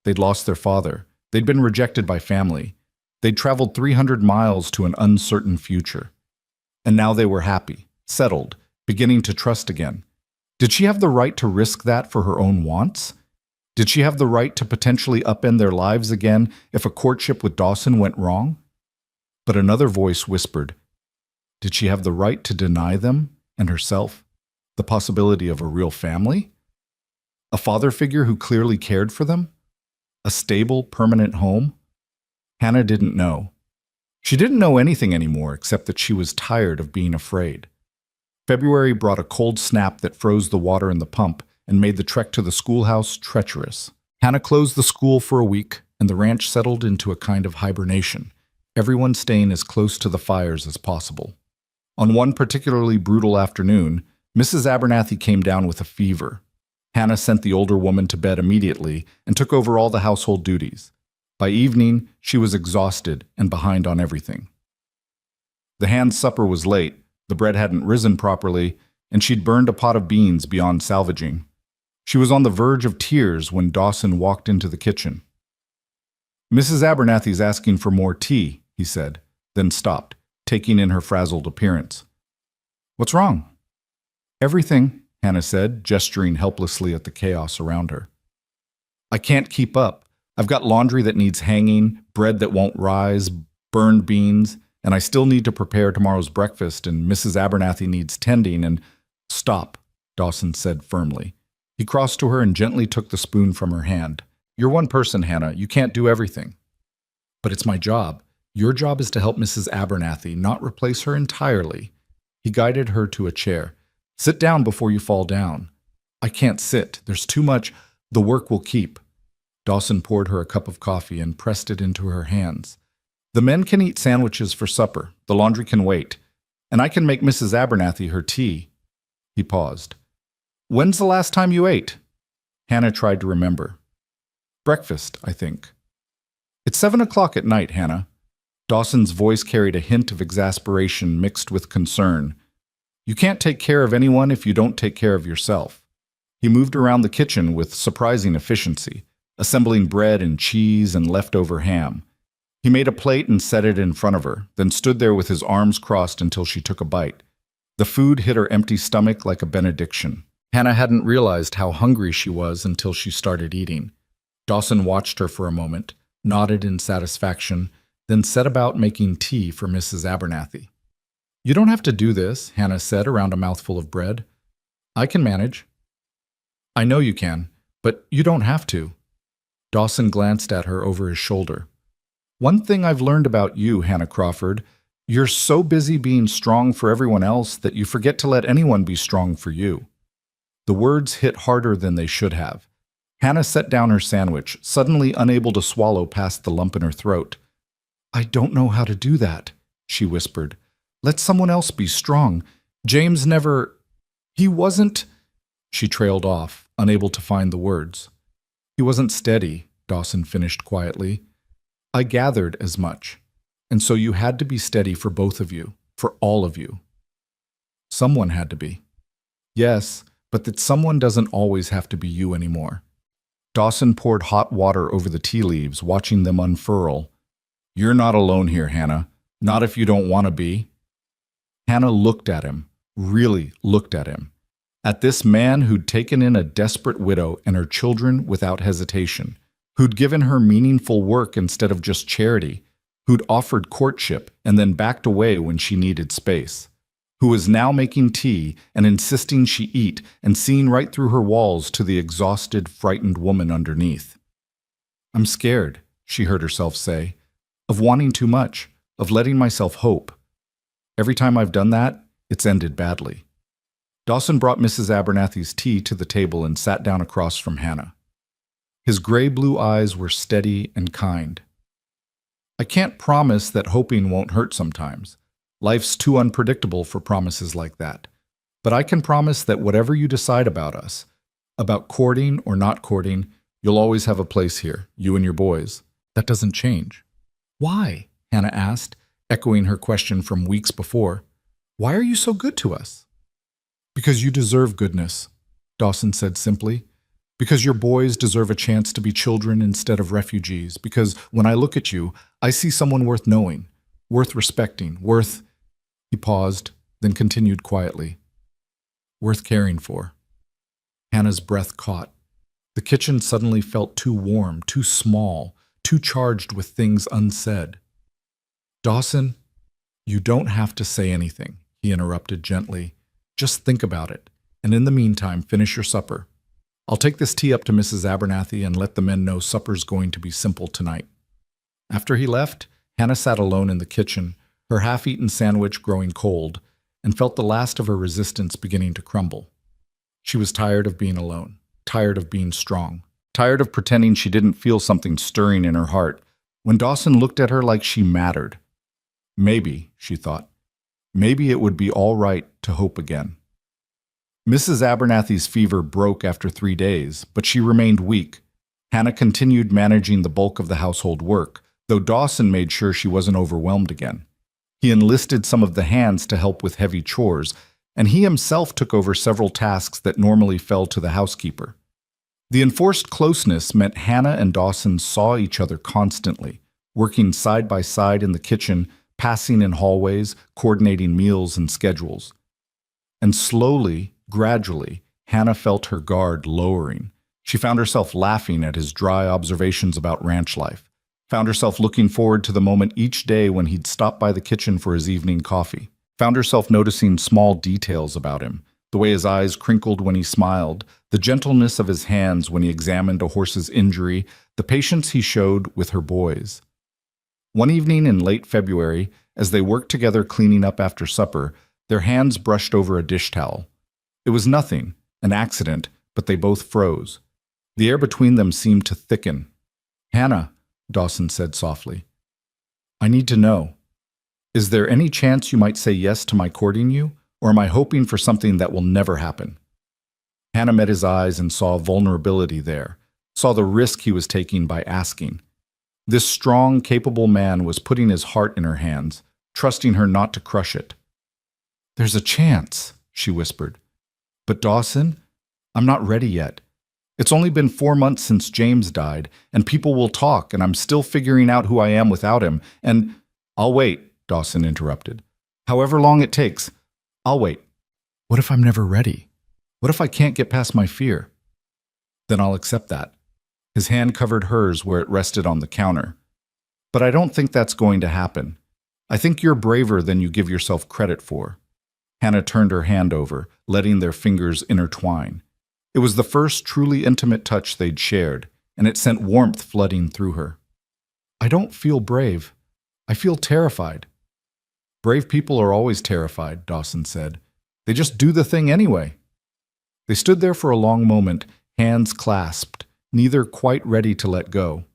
They'd lost their father. They'd been rejected by family. They'd traveled 300 miles to an uncertain future. And now they were happy, settled, beginning to trust again. Did she have the right to risk that for her own wants? Did she have the right to potentially upend their lives again if a courtship with Dawson went wrong? But another voice whispered, did she have the right to deny them and herself the possibility of a real family? A father figure who clearly cared for them? A stable, permanent home? Hannah didn't know. She didn't know anything anymore except that she was tired of being afraid. February brought a cold snap that froze the water in the pump and made the trek to the schoolhouse treacherous. Hannah closed the school for a week, and the ranch settled into a kind of hibernation, everyone staying as close to the fires as possible. On one particularly brutal afternoon, Mrs. Abernathy came down with a fever. Hannah sent the older woman to bed immediately and took over all the household duties. By evening, she was exhausted and behind on everything. The hand's supper was late, the bread hadn't risen properly, and she'd burned a pot of beans beyond salvaging. She was on the verge of tears when Dawson walked into the kitchen. "Mrs. Abernathy's asking for more tea," he said, then stopped, taking in her frazzled appearance. "What's wrong?" "Everything," Hannah said, gesturing helplessly at the chaos around her. "I can't keep up. I've got laundry that needs hanging, bread that won't rise, burned beans, and I still need to prepare tomorrow's breakfast, and Mrs. Abernathy needs tending, and—" "Stop," Dawson said firmly. He crossed to her and gently took the spoon from her hand. "You're one person, Hannah. You can't do everything." "But it's my job. Your job is to help Mrs. Abernathy, not replace her entirely." He guided her to a chair. "Sit down before you fall down." "I can't sit. There's too much. The work will keep." Dawson poured her a cup of coffee and pressed it into her hands. "The men can eat sandwiches for supper. The laundry can wait. And I can make Mrs. Abernathy her tea." He paused. "When's the last time you ate?" Hannah tried to remember. "Breakfast, I think." "It's 7 o'clock at night, Hannah." Dawson's voice carried a hint of exasperation mixed with concern. "You can't take care of anyone if you don't take care of yourself." He moved around the kitchen with surprising efficiency, assembling bread and cheese and leftover ham. He made a plate and set it in front of her, then stood there with his arms crossed until she took a bite. The food hit her empty stomach like a benediction. Hannah hadn't realized how hungry she was until she started eating. Dawson watched her for a moment, nodded in satisfaction, then set about making tea for Mrs. Abernathy. "You don't have to do this," Hannah said around a mouthful of bread. "I can manage." "I know you can, but you don't have to." Dawson glanced at her over his shoulder. "One thing I've learned about you, Hannah Crawford, you're so busy being strong for everyone else that you forget to let anyone be strong for you." The words hit harder than they should have. Hannah set down her sandwich, suddenly unable to swallow past the lump in her throat. "I don't know how to do that," she whispered. "Let someone else be strong. James never— He wasn't—" She trailed off, unable to find the words. "He wasn't steady," Dawson finished quietly. "I gathered as much. And so you had to be steady for both of you, for all of you." "Someone had to be." "Yes, but that someone doesn't always have to be you anymore." Dawson poured hot water over the tea leaves, watching them unfurl. "You're not alone here, Hannah. Not if you don't want to be." Hannah looked at him, really looked at him. At this man who'd taken in a desperate widow and her children without hesitation, who'd given her meaningful work instead of just charity, who'd offered courtship and then backed away when she needed space, who was now making tea and insisting she eat and seeing right through her walls to the exhausted, frightened woman underneath. "I'm scared," she heard herself say, "of wanting too much, of letting myself hope. Every time I've done that, it's ended badly." Dawson brought Mrs. Abernathy's tea to the table and sat down across from Hannah. His gray-blue eyes were steady and kind. "I can't promise that hoping won't hurt sometimes. Life's too unpredictable for promises like that. But I can promise that whatever you decide about us, about courting or not courting, you'll always have a place here, you and your boys. That doesn't change." "Why?" Hannah asked, echoing her question from weeks before. "Why are you so good to us?" "Because you deserve goodness," Dawson said simply. "Because your boys deserve a chance to be children instead of refugees. Because when I look at you, I see someone worth knowing, worth respecting, worth—" He paused, then continued quietly. "Worth caring for." Hannah's breath caught. The kitchen suddenly felt too warm, too small, too charged with things unsaid. "Dawson, you don't have to say anything," he interrupted gently. "Just think about it, and in the meantime, finish your supper. I'll take this tea up to Mrs. Abernathy and let the men know supper's going to be simple tonight." After he left, Hannah sat alone in the kitchen, her half-eaten sandwich growing cold, and felt the last of her resistance beginning to crumble. She was tired of being alone, tired of being strong, tired of pretending she didn't feel something stirring in her heart when Dawson looked at her like she mattered. Maybe, she thought, maybe it would be all right to hope again. Mrs. Abernathy's fever broke after 3 days, but she remained weak. Hannah continued managing the bulk of the household work, though Dawson made sure she wasn't overwhelmed again. He enlisted some of the hands to help with heavy chores, and he himself took over several tasks that normally fell to the housekeeper. The enforced closeness meant Hannah and Dawson saw each other constantly, working side by side in the kitchen, passing in hallways, coordinating meals and schedules. And slowly, gradually, Hannah felt her guard lowering. She found herself laughing at his dry observations about ranch life, found herself looking forward to the moment each day when he'd stop by the kitchen for his evening coffee, found herself noticing small details about him, the way his eyes crinkled when he smiled, the gentleness of his hands when he examined a horse's injury, the patience he showed with her boys. One evening in late February, as they worked together cleaning up after supper, their hands brushed over a dish towel. It was nothing, an accident, but they both froze. The air between them seemed to thicken. "Hannah," Dawson said softly, "I need to know. Is there any chance you might say yes to my courting you, or am I hoping for something that will never happen?" Hannah met his eyes and saw vulnerability there, saw the risk he was taking by asking. This strong, capable man was putting his heart in her hands, trusting her not to crush it. "There's a chance," she whispered. "But Dawson, I'm not ready yet. It's only been 4 months since James died, and people will talk, and I'm still figuring out who I am without him, and—" "I'll wait," Dawson interrupted. "However long it takes, I'll wait. What if I'm never ready? What if I can't get past my fear? Then I'll accept that." His hand covered hers where it rested on the counter. "But I don't think that's going to happen. I think you're braver than you give yourself credit for." Hannah turned her hand over, letting their fingers intertwine. It was the first truly intimate touch they'd shared, and it sent warmth flooding through her. "I don't feel brave. I feel terrified." "Brave people are always terrified," Dawson said. "They just do the thing anyway." They stood there for a long moment, hands clasped, neither quite ready to let go.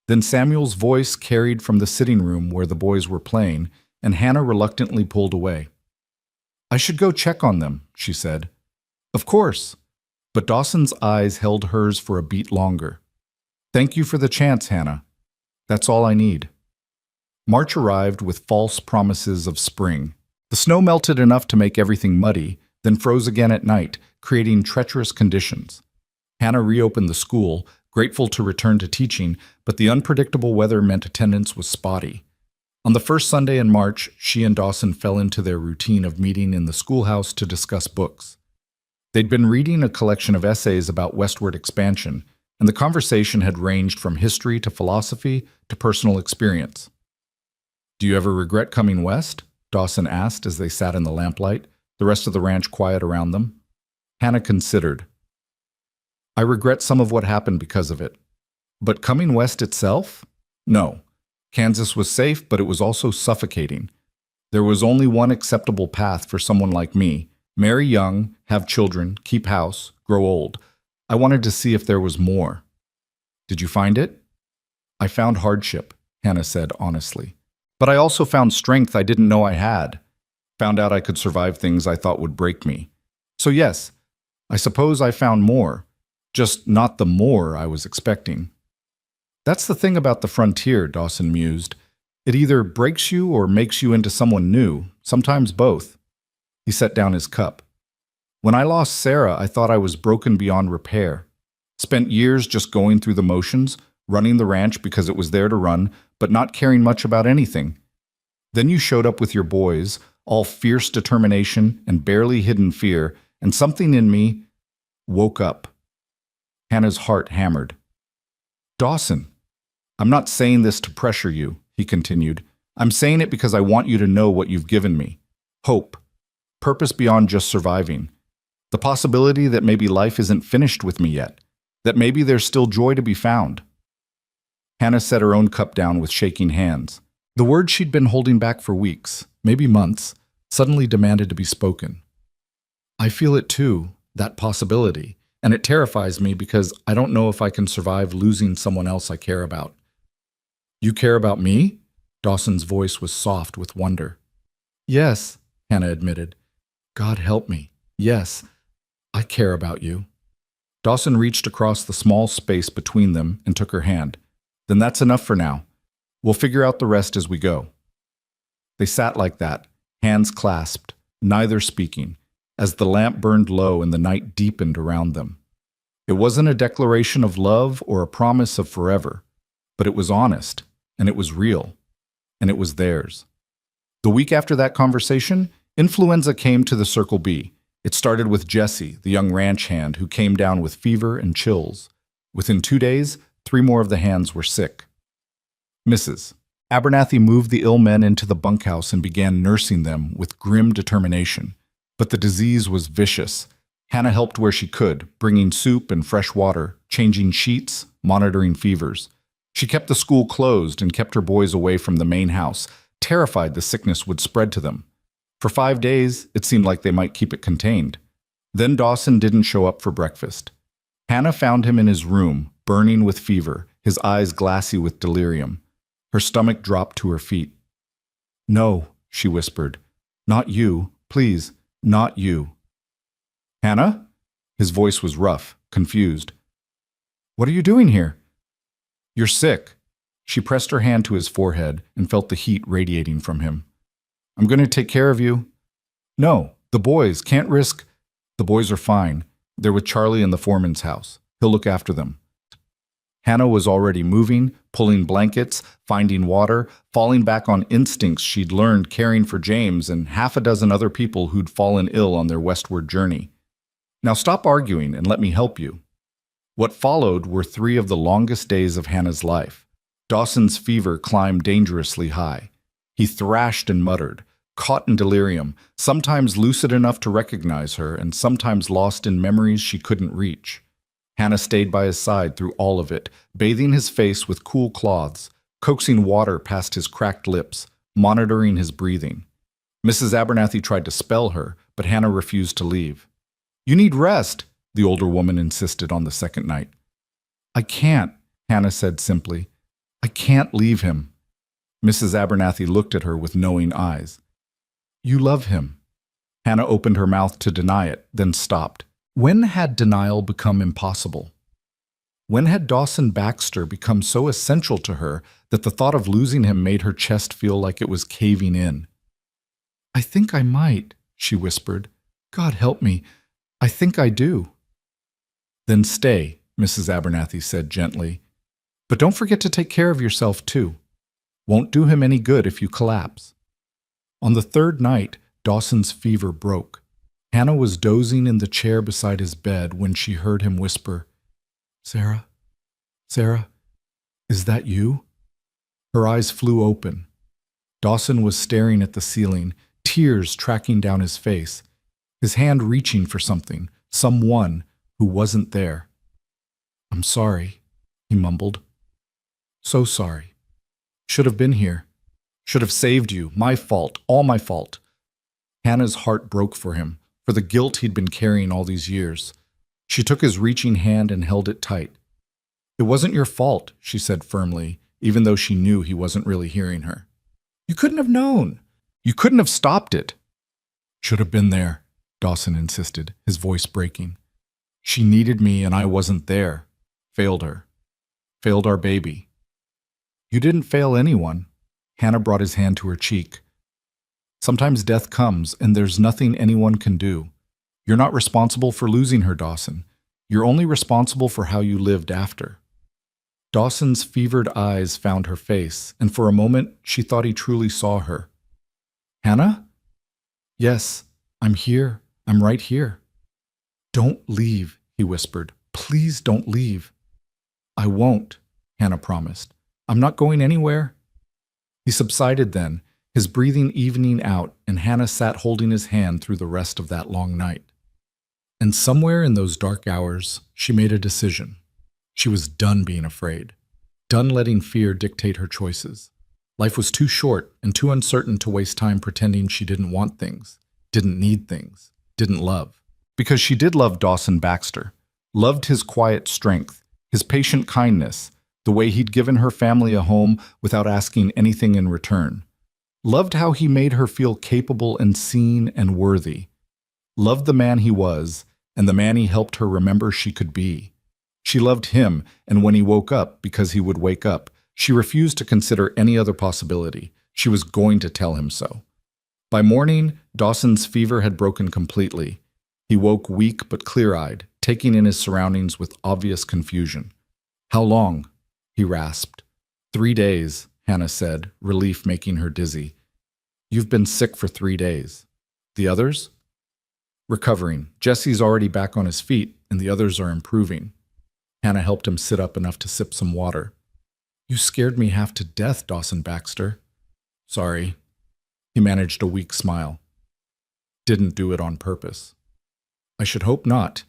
Then Samuel's voice carried from the sitting room where the boys were playing, and Hannah reluctantly pulled away. "I should go check on them," she said. "Of course." But Dawson's eyes held hers for a beat longer. "Thank you for the chance, Hannah. That's all I need." March arrived with false promises of spring. The snow melted enough to make everything muddy, then froze again at night, creating treacherous conditions. Hannah reopened the school, grateful to return to teaching, but the unpredictable weather meant attendance was spotty. On the first Sunday in March, she and Dawson fell into their routine of meeting in the schoolhouse to discuss books. They'd been reading a collection of essays about westward expansion, and the conversation had ranged from history to philosophy to personal experience. "Do you ever regret coming west?" Dawson asked as they sat in the lamplight, the rest of the ranch quiet around them. Hannah considered. "I regret some of what happened because of it. But coming west itself? No. Kansas was safe, but it was also suffocating. There was only one acceptable path for someone like me: marry young, have children, keep house, grow old. I wanted to see if there was more." "Did you find it?" "I found hardship," Hannah said honestly. "But I also found strength I didn't know I had. Found out I could survive things I thought would break me. So yes, I suppose I found more. Just not the more I was expecting." "That's the thing about the frontier," Dawson mused. "It either breaks you or makes you into someone new, sometimes both." He set down his cup. "When I lost Sarah, I thought I was broken beyond repair. Spent years just going through the motions, running the ranch because it was there to run, but not caring much about anything. Then you showed up with your boys, all fierce determination and barely hidden fear, and something in me woke up." Hannah's heart hammered. "Dawson, I'm not saying this to pressure you," he continued. "I'm saying it because I want you to know what you've given me. Hope. Purpose beyond just surviving. The possibility that maybe life isn't finished with me yet. That maybe there's still joy to be found." Hannah set her own cup down with shaking hands. The words she'd been holding back for weeks, maybe months, suddenly demanded to be spoken. "I feel it too, that possibility. And it terrifies me because I don't know if I can survive losing someone else I care about." "You care about me?" Dawson's voice was soft with wonder. "Yes," Hannah admitted. "God help me. Yes, I care about you." Dawson reached across the small space between them and took her hand. Then that's enough for now. We'll figure out the rest as we go. They sat like that, hands clasped, neither speaking, as the lamp burned low and the night deepened around them. It wasn't a declaration of love or a promise of forever, but it was honest, and it was real, and it was theirs. The week after that conversation, influenza came to the Circle B. It started with Jesse, the young ranch hand, who came down with fever and chills. Within 2 days, 3 more of the hands were sick. Mrs. Abernathy moved the ill men into the bunkhouse and began nursing them with grim determination. But the disease was vicious. Hannah helped where she could, bringing soup and fresh water, changing sheets, monitoring fevers. She kept the school closed and kept her boys away from the main house, terrified the sickness would spread to them. For 5 days, it seemed like they might keep it contained. Then Dawson didn't show up for breakfast. Hannah found him in his room, burning with fever, his eyes glassy with delirium. Her stomach dropped to her feet. "No," she whispered. "Not you. Please, not you." "Hannah?" His voice was rough, confused. "What are you doing here?" "You're sick." She pressed her hand to his forehead and felt the heat radiating from him. "I'm going to take care of you." "No, the boys can't risk." "The boys are fine. They're with Charlie in the foreman's house. He'll look after them." Hannah was already moving, pulling blankets, finding water, falling back on instincts she'd learned caring for James and half a dozen other people who'd fallen ill on their westward journey. "Now stop arguing and let me help you." What followed were 3 of the longest days of Hannah's life. Dawson's fever climbed dangerously high. He thrashed and muttered, caught in delirium, sometimes lucid enough to recognize her and sometimes lost in memories she couldn't reach. Hannah stayed by his side through all of it, bathing his face with cool cloths, coaxing water past his cracked lips, monitoring his breathing. Mrs. Abernathy tried to spell her, but Hannah refused to leave. "You need rest," the older woman insisted on the second night. "I can't," Hannah said simply. "I can't leave him." Mrs. Abernathy looked at her with knowing eyes. "You love him." Hannah opened her mouth to deny it, then stopped. When had denial become impossible? When had Dawson Baxter become so essential to her that the thought of losing him made her chest feel like it was caving in? "I think I might," she whispered. "God help me. I think I do." "Then stay," Mrs. Abernathy said gently. "But don't forget to take care of yourself, too. Won't do him any good if you collapse." On the 3rd night, Dawson's fever broke. Hannah was dozing in the chair beside his bed when she heard him whisper, "Sarah? Sarah? Is that you?" Her eyes flew open. Dawson was staring at the ceiling, tears tracking down his face, his hand reaching for something, someone who wasn't there. "I'm sorry," he mumbled. "So sorry. Should have been here. Should have saved you. My fault. All my fault." Hannah's heart broke for him, for the guilt he'd been carrying all these years. She took his reaching hand and held it tight. "It wasn't your fault," she said firmly, even though she knew he wasn't really hearing her. "You couldn't have known. You couldn't have stopped it." "Should have been there," Dawson insisted, his voice breaking. "She needed me and I wasn't there. Failed her. Failed our baby." "You didn't fail anyone." Hannah brought his hand to her cheek. "Sometimes death comes and there's nothing anyone can do. You're not responsible for losing her, Dawson. You're only responsible for how you lived after." Dawson's fevered eyes found her face, and for a moment she thought he truly saw her. "Hannah?" "Yes, I'm here. I'm right here." "Don't leave," he whispered. "Please don't leave." "I won't," Hannah promised. "I'm not going anywhere." He subsided then, his breathing evening out, and Hannah sat holding his hand through the rest of that long night. And somewhere in those dark hours, she made a decision. She was done being afraid, done letting fear dictate her choices. Life was too short and too uncertain to waste time pretending she didn't want things, didn't need things, didn't love. Because she did love Dawson Baxter, loved his quiet strength, his patient kindness, the way he'd given her family a home without asking anything in return. Loved how he made her feel capable and seen and worthy. Loved the man he was, and the man he helped her remember she could be. She loved him, and when he woke up, because he would wake up, she refused to consider any other possibility. She was going to tell him so. By morning, Dawson's fever had broken completely. He woke weak but clear-eyed, taking in his surroundings with obvious confusion. "How long?" he rasped. 3 days, Hannah said, relief making her dizzy. "You've been sick for 3 days. The others?" "Recovering. Jesse's already back on his feet, and the others are improving." Hannah helped him sit up enough to sip some water. "You scared me half to death, Dawson Baxter." "Sorry." He managed a weak smile. "Didn't do it on purpose." "I should hope not."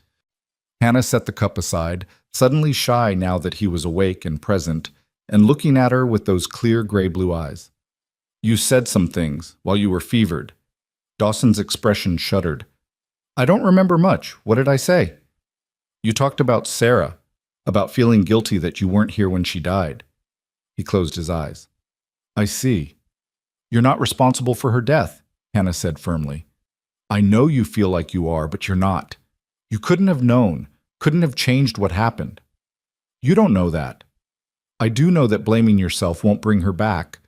Hannah set the cup aside, suddenly shy now that he was awake and present, and looking at her with those clear gray-blue eyes. "You said some things while you were fevered." Dawson's expression shuddered. "I don't remember much. What did I say?" "You talked about Sarah, about feeling guilty that you weren't here when she died." He closed his eyes. "I see. You're not responsible for her death," Hannah said firmly. "I know you feel like you are, but you're not. You couldn't have known, couldn't have changed what happened. You don't know that. I do know that blaming yourself won't bring her back,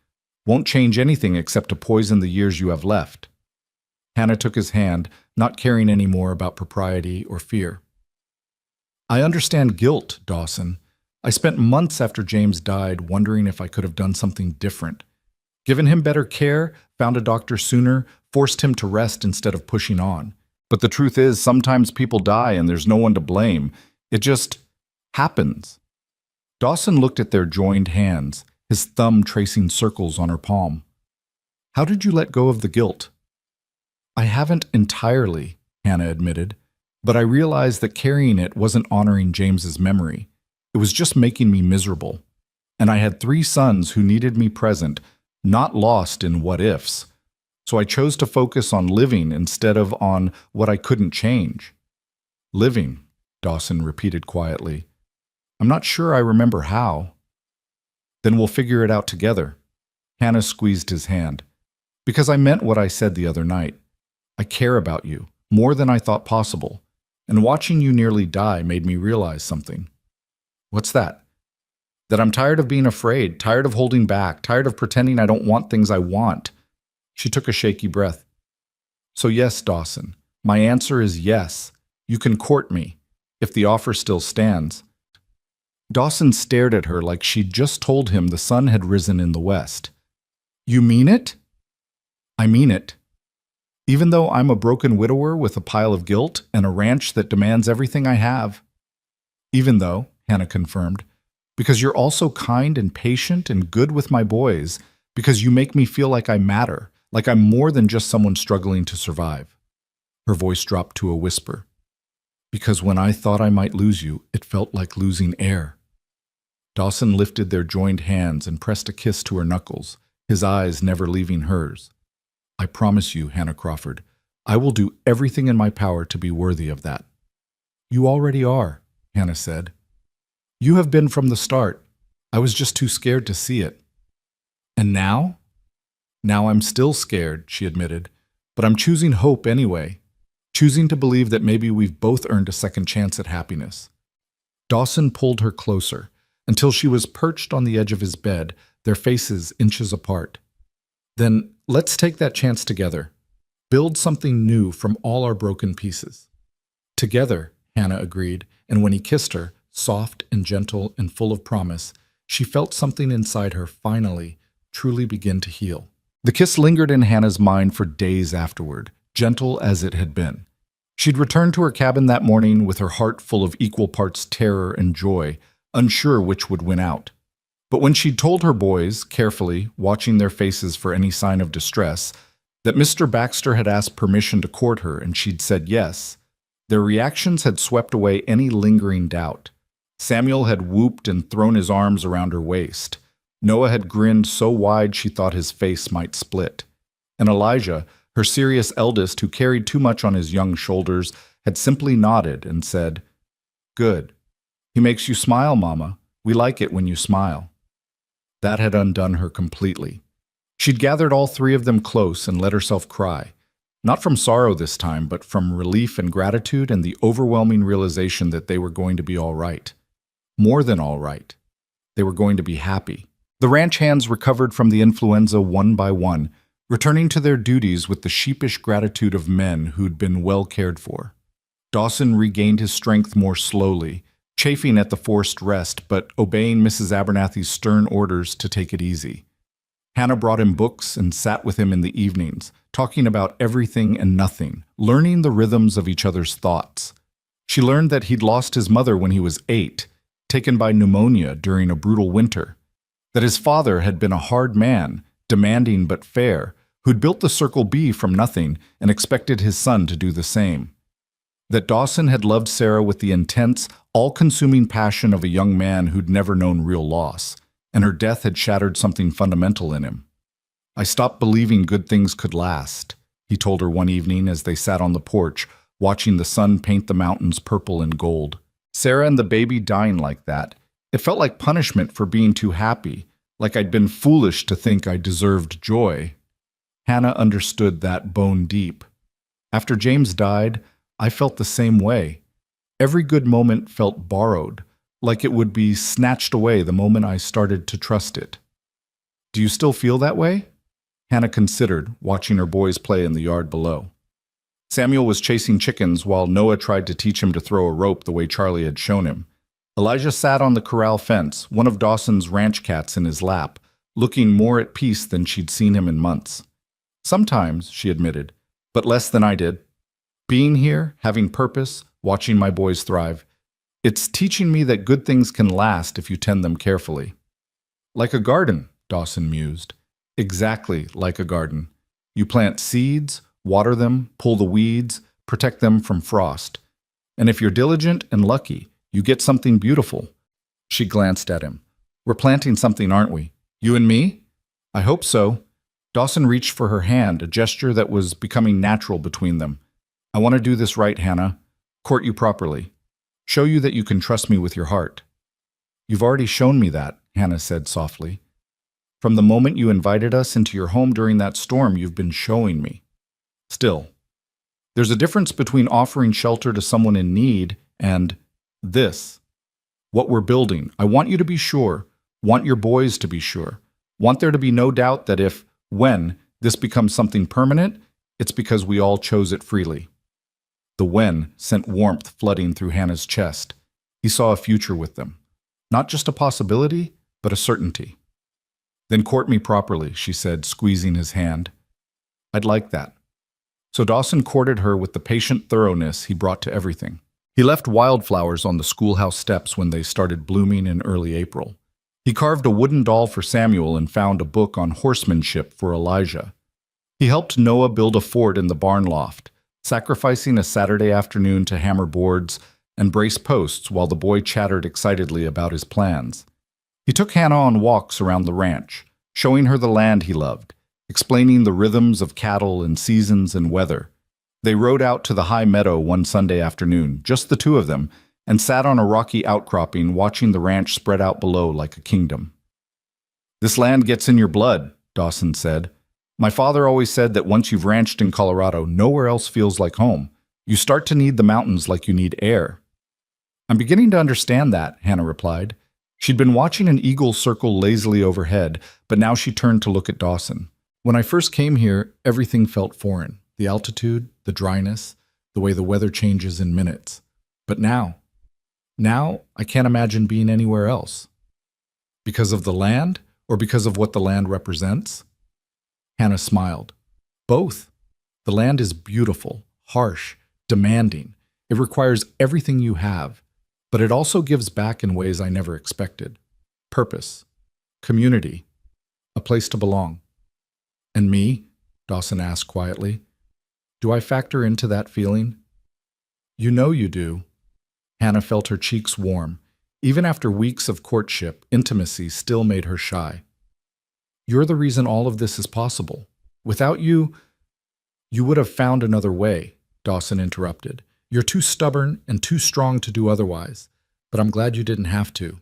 won't change anything except to poison the years you have left." Hannah took his hand, not caring any more about propriety or fear. "I understand guilt, Dawson. I spent months after James died wondering if I could have done something different. Given him better care, found a doctor sooner, forced him to rest instead of pushing on. But the truth is, sometimes people die and there's no one to blame. It just happens." Dawson looked at their joined hands, his thumb tracing circles on her palm. "How did you let go of the guilt?" "I haven't entirely," Hannah admitted, "but I realized that carrying it wasn't honoring James's memory. It was just making me miserable. And I had 3 sons who needed me present, not lost in what-ifs. So I chose to focus on living instead of on what I couldn't change." "Living," Dawson repeated quietly. "I'm not sure I remember how." "Then we'll figure it out together." Hannah squeezed his hand. "Because I meant what I said the other night. I care about you, more than I thought possible. And watching you nearly die made me realize something." "What's that?" "That I'm tired of being afraid, tired of holding back, tired of pretending I don't want things I want." She took a shaky breath. "So yes, Dawson, my answer is yes. You can court me, if the offer still stands." Dawson stared at her like she'd just told him the sun had risen in the west. "You mean it?" "I mean it. Even though I'm a broken widower with a pile of guilt and a ranch that demands everything I have." "Even though," Hannah confirmed, "because you're also kind and patient and good with my boys, because you make me feel like I matter, like I'm more than just someone struggling to survive." Her voice dropped to a whisper. "Because when I thought I might lose you, it felt like losing air." Dawson lifted their joined hands and pressed a kiss to her knuckles, his eyes never leaving hers. "I promise you, Hannah Crawford, I will do everything in my power to be worthy of that." "You already are," Hannah said. "You have been from the start. I was just too scared to see it." "And now?" "Now I'm still scared," she admitted, "but I'm choosing hope anyway, choosing to believe that maybe we've both earned a second chance at happiness." Dawson pulled her closer, until she was perched on the edge of his bed, their faces inches apart. "Then let's take that chance together. Build something new from all our broken pieces." "Together," Hannah agreed, and when he kissed her, soft and gentle and full of promise, she felt something inside her finally, truly begin to heal. The kiss lingered in Hannah's mind for days afterward, gentle as it had been. She'd returned to her cabin that morning with her heart full of equal parts terror and joy, unsure which would win out. But when she'd told her boys, carefully, watching their faces for any sign of distress, that Mr. Baxter had asked permission to court her and she'd said yes, their reactions had swept away any lingering doubt. Samuel had whooped and thrown his arms around her waist. Noah had grinned so wide she thought his face might split. And Elijah, her serious eldest who carried too much on his young shoulders, had simply nodded and said, "Good. He makes you smile, Mama. We like it when you smile." That had undone her completely. She'd gathered all 3 of them close and let herself cry. Not from sorrow this time, but from relief and gratitude and the overwhelming realization that they were going to be all right. More than all right. They were going to be happy. The ranch hands recovered from the influenza one by one, returning to their duties with the sheepish gratitude of men who'd been well cared for. Dawson regained his strength more slowly, chafing at the forced rest, but obeying Mrs. Abernathy's stern orders to take it easy. Hannah brought him books and sat with him in the evenings, talking about everything and nothing, learning the rhythms of each other's thoughts. She learned that he'd lost his mother when he was 8, taken by pneumonia during a brutal winter, that his father had been a hard man, demanding but fair, who'd built the Circle B from nothing and expected his son to do the same. That Dawson had loved Sarah with the intense, all-consuming passion of a young man who'd never known real loss, and her death had shattered something fundamental in him. "I stopped believing good things could last," he told her one evening as they sat on the porch, watching the sun paint the mountains purple and gold. Sarah and the baby dying like that. It felt like punishment for being too happy, like I'd been foolish to think I deserved joy. Hannah understood that bone deep. After James died, I felt the same way. Every good moment felt borrowed, like it would be snatched away the moment I started to trust it. "Do you still feel that way?" Hannah considered, watching her boys play in the yard below. Samuel was chasing chickens while Noah tried to teach him to throw a rope the way Charlie had shown him. Elijah sat on the corral fence, one of Dawson's ranch cats in his lap, looking more at peace than she'd seen him in months. "Sometimes," she admitted, "but less than I did. Being here, having purpose, watching my boys thrive, it's teaching me that good things can last if you tend them carefully." "Like a garden," Dawson mused. "Exactly like a garden. You plant seeds, water them, pull the weeds, protect them from frost. And if you're diligent and lucky, you get something beautiful." She glanced at him. "We're planting something, aren't we? You and me?" "I hope so." Dawson reached for her hand, a gesture that was becoming natural between them. "I want to do this right, Hannah. Court you properly. Show you that you can trust me with your heart." "You've already shown me that," Hannah said softly. "From the moment you invited us into your home during that storm, you've been showing me. Still, there's a difference between offering shelter to someone in need and this. What we're building. I want you to be sure, want your boys to be sure, want there to be no doubt that when this becomes something permanent, it's because we all chose it freely." The "when" sent warmth flooding through Hannah's chest. He saw a future with them. Not just a possibility, but a certainty. "Then court me properly," she said, squeezing his hand. "I'd like that." So Dawson courted her with the patient thoroughness he brought to everything. He left wildflowers on the schoolhouse steps when they started blooming in early April. He carved a wooden doll for Samuel and found a book on horsemanship for Elijah. He helped Noah build a fort in the barn loft, sacrificing a Saturday afternoon to hammer boards and brace posts while the boy chattered excitedly about his plans. He took Hannah on walks around the ranch, showing her the land he loved, explaining the rhythms of cattle and seasons and weather. They rode out to the high meadow one Sunday afternoon, just the two of them, and sat on a rocky outcropping watching the ranch spread out below like a kingdom. "This land gets in your blood," Dawson said. "My father always said that once you've ranched in Colorado, nowhere else feels like home. You start to need the mountains like you need air." "I'm beginning to understand that," Hannah replied. She'd been watching an eagle circle lazily overhead, but now she turned to look at Dawson. "When I first came here, everything felt foreign. The altitude, the dryness, the way the weather changes in minutes. But now I can't imagine being anywhere else." "Because of the land, or because of what the land represents?" Hannah smiled. "Both. The land is beautiful, harsh, demanding. It requires everything you have, but it also gives back in ways I never expected. Purpose, community, a place to belong." "And me?" Dawson asked quietly. "Do I factor into that feeling?" "You know you do." Hannah felt her cheeks warm. Even after weeks of courtship, intimacy still made her shy. "You're the reason all of this is possible. Without you..." "You would have found another way," Dawson interrupted. "You're too stubborn and too strong to do otherwise. But I'm glad you didn't have to.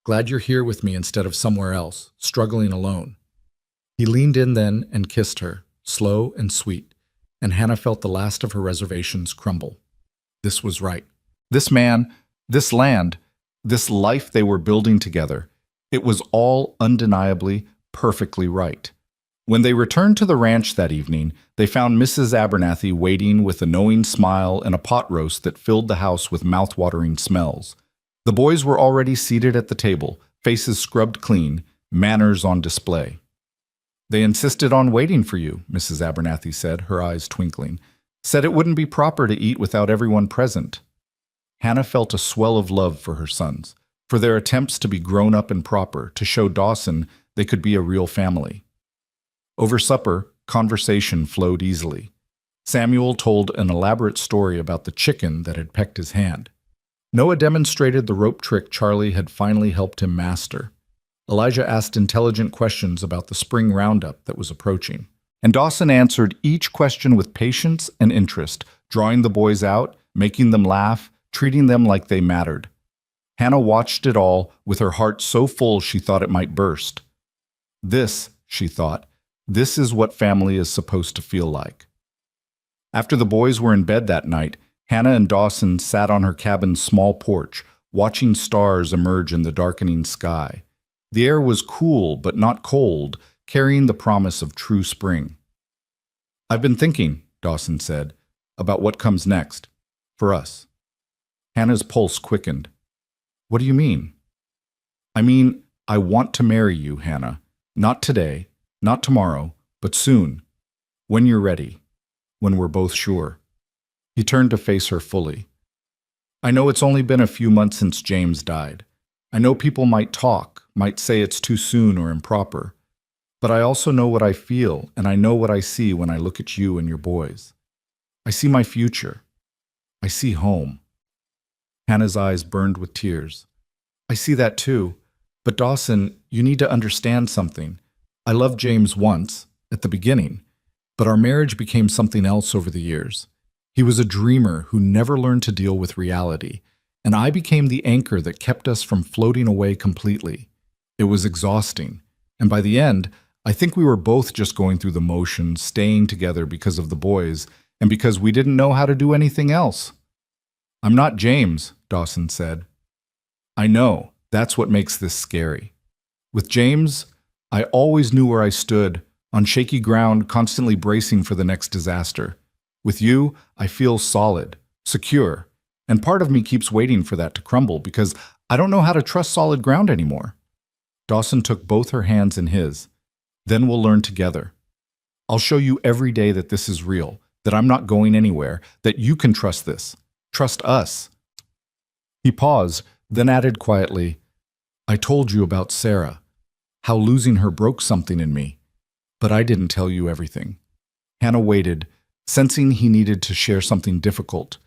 Glad you're here with me instead of somewhere else, struggling alone." He leaned in then and kissed her, slow and sweet. and Hannah felt the last of her reservations crumble. This was right. This man, this land, this life they were building together, it was all undeniably, perfectly right. When they returned to the ranch that evening, they found Mrs. Abernathy waiting with a knowing smile and a pot roast that filled the house with mouth-watering smells. The boys were already seated at the table, faces scrubbed clean, manners on display. "They insisted on waiting for you," Mrs. Abernathy said, her eyes twinkling. "Said it wouldn't be proper to eat without everyone present." Hannah felt a swell of love for her sons, for their attempts to be grown up and proper, to show Dawson they could be a real family. Over supper, conversation flowed easily. Samuel told an elaborate story about the chicken that had pecked his hand. Noah demonstrated the rope trick Charlie had finally helped him master. Elijah asked intelligent questions about the spring roundup that was approaching. And Dawson answered each question with patience and interest, drawing the boys out, making them laugh, treating them like they mattered. Hannah watched it all with her heart so full she thought it might burst. This, she thought, this is what family is supposed to feel like. After the boys were in bed that night, Hannah and Dawson sat on her cabin's small porch, watching stars emerge in the darkening sky. The air was cool but not cold, carrying the promise of true spring. "I've been thinking," Dawson said, "about what comes next, for us." Hannah's pulse quickened. "What do you mean?" "I mean, I want to marry you, Hannah. Not today, not tomorrow, but soon. When you're ready. When we're both sure." He turned to face her fully. "I know it's only been a few months since James died. I know people might talk, might say it's too soon or improper. But I also know what I feel, and I know what I see when I look at you and your boys. I see my future. I see home." Hannah's eyes burned with tears. "I see that too. But Dawson, you need to understand something. I loved James once, at the beginning, but our marriage became something else over the years. He was a dreamer who never learned to deal with reality, and I became the anchor that kept us from floating away completely. It was exhausting, and by the end, I think we were both just going through the motions, staying together because of the boys, and because we didn't know how to do anything else." "I'm not James," Dawson said. "I know, that's what makes this scary. With James, I always knew where I stood, on shaky ground, constantly bracing for the next disaster. With you, I feel solid, secure, and part of me keeps waiting for that to crumble because I don't know how to trust solid ground anymore." Dawson took both her hands in his. "Then we'll learn together. I'll show you every day that this is real, that I'm not going anywhere, that you can trust this. Trust us." He paused, then added quietly, "I told you about Sarah, how losing her broke something in me, but I didn't tell you everything." Hannah waited, sensing he needed to share something difficult.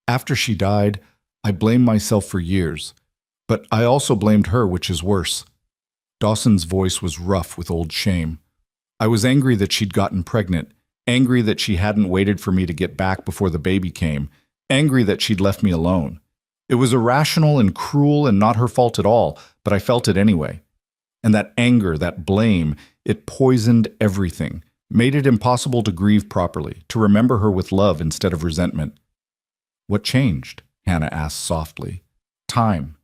"After she died, I blamed myself for years, but I also blamed her, which is worse." Dawson's voice was rough with old shame. "I was angry that she'd gotten pregnant, angry that she hadn't waited for me to get back before the baby came, angry that she'd left me alone. It was irrational and cruel and not her fault at all, but I felt it anyway. And that anger, that blame, it poisoned everything, made it impossible to grieve properly, to remember her with love instead of resentment." "What changed?" Hannah asked softly. "Time.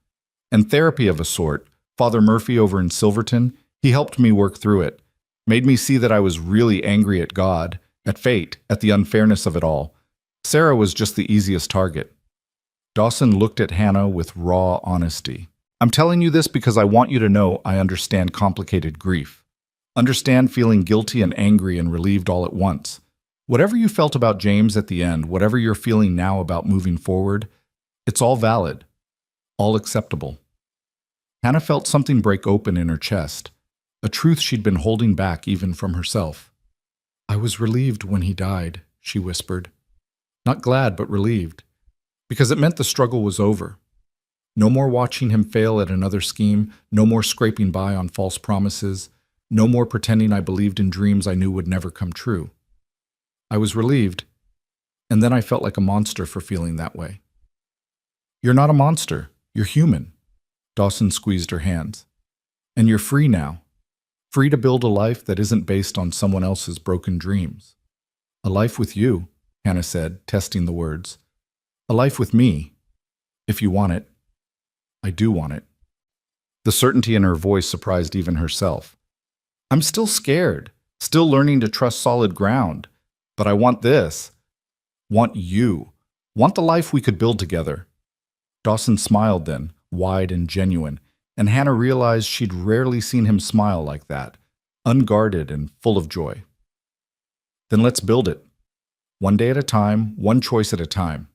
And therapy of a sort. Father Murphy over in Silverton, he helped me work through it, made me see that I was really angry at God, at fate, at the unfairness of it all. Sarah was just the easiest target." Dawson looked at Hannah with raw honesty. "I'm telling you this because I want you to know I understand complicated grief. Understand feeling guilty and angry and relieved all at once. Whatever you felt about James at the end, whatever you're feeling now about moving forward, it's all valid, all acceptable." Hannah felt something break open in her chest, a truth she'd been holding back even from herself. "I was relieved when he died," she whispered. "Not glad, but relieved, because it meant the struggle was over. No more watching him fail at another scheme, no more scraping by on false promises, no more pretending I believed in dreams I knew would never come true. I was relieved, and then I felt like a monster for feeling that way." "You're not a monster. You're human." Dawson squeezed her hands. "And you're free now. Free to build a life that isn't based on someone else's broken dreams. A life with you, Hannah said, testing the words. A life with me, if you want it. I do want it. The certainty in her voice surprised even herself. I'm still scared, still learning to trust solid ground. But I want this. Want you. Want the life we could build together. Dawson smiled then, wide and genuine, and Hannah realized she'd rarely seen him smile like that, unguarded and full of joy. Then let's build it. One day at a time, one choice at a time.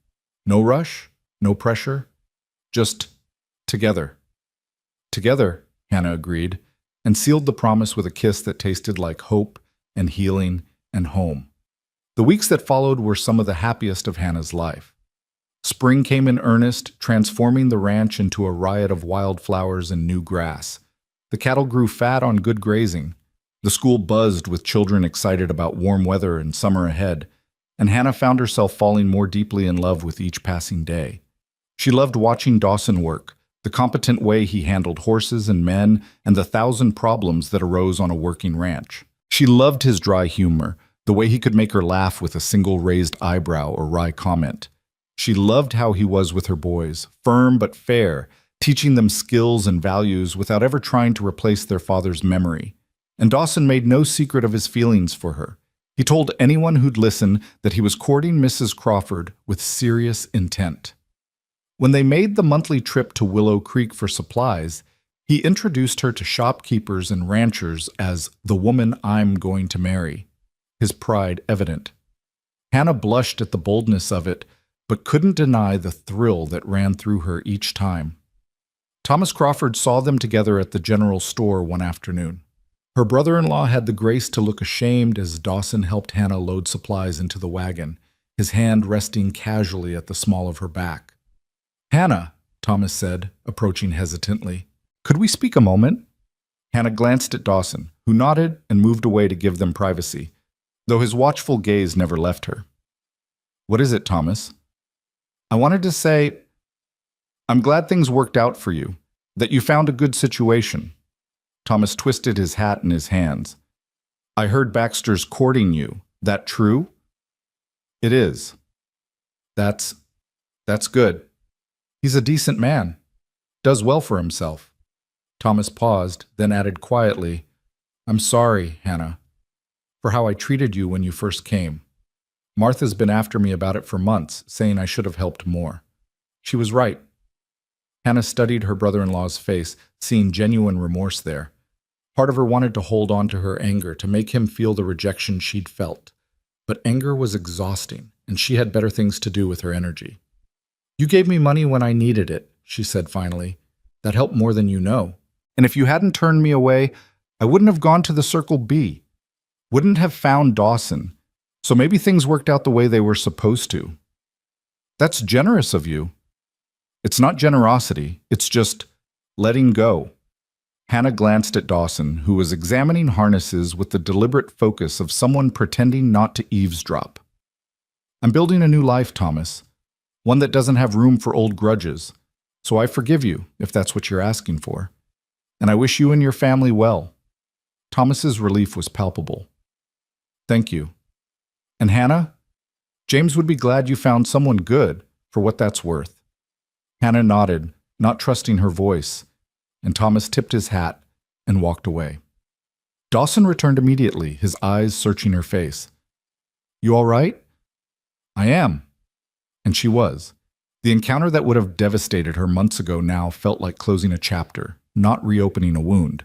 No rush, no pressure, just together. Together, Hannah agreed, and sealed the promise with a kiss that tasted like hope and healing and home. The weeks that followed were some of the happiest of Hannah's life. Spring came in earnest, transforming the ranch into a riot of wildflowers and new grass. The cattle grew fat on good grazing. The school buzzed with children excited about warm weather and summer ahead, and Hannah found herself falling more deeply in love with each passing day. She loved watching Dawson work, the competent way he handled horses and men, and the 1,000 problems that arose on a working ranch. She loved his dry humor, the way he could make her laugh with a single raised eyebrow or wry comment. She loved how he was with her boys, firm but fair, teaching them skills and values without ever trying to replace their father's memory. And Dawson made no secret of his feelings for her. He told anyone who'd listen that he was courting Mrs. Crawford with serious intent. When they made the monthly trip to Willow Creek for supplies, he introduced her to shopkeepers and ranchers as the woman I'm going to marry, his pride evident. Hannah blushed at the boldness of it, but couldn't deny the thrill that ran through her each time. Thomas Crawford saw them together at the general store one afternoon. Her brother-in-law had the grace to look ashamed as Dawson helped Hannah load supplies into the wagon, his hand resting casually at the small of her back. Hannah, Thomas said, approaching hesitantly, could we speak a moment? Hannah glanced at Dawson, who nodded and moved away to give them privacy, though his watchful gaze never left her. What is it, Thomas? I wanted to say, I'm glad things worked out for you, that you found a good situation. Thomas twisted his hat in his hands. I heard Baxter's courting you. That true? It is. That's good. He's a decent man. Does well for himself. Thomas paused, then added quietly, I'm sorry, Hannah, for how I treated you when you first came. Martha's been after me about it for months, saying I should have helped more. She was right. Hannah studied her brother-in-law's face, seeing genuine remorse there. Part of her wanted to hold on to her anger, to make him feel the rejection she'd felt. But anger was exhausting, and she had better things to do with her energy. You gave me money when I needed it, she said finally. That helped more than you know. And if you hadn't turned me away, I wouldn't have gone to the Circle B. Wouldn't have found Dawson. So maybe things worked out the way they were supposed to. That's generous of you. It's not generosity, it's just letting go. Hannah glanced at Dawson, who was examining harnesses with the deliberate focus of someone pretending not to eavesdrop. I'm building a new life, Thomas. One that doesn't have room for old grudges. So I forgive you, if that's what you're asking for. And I wish you and your family well. Thomas's relief was palpable. Thank you. And Hannah? James would be glad you found someone good, for what that's worth. Hannah nodded, not trusting her voice, and Thomas tipped his hat and walked away. Dawson returned immediately, his eyes searching her face. You all right? I am. And she was. The encounter that would have devastated her months ago now felt like closing a chapter, not reopening a wound.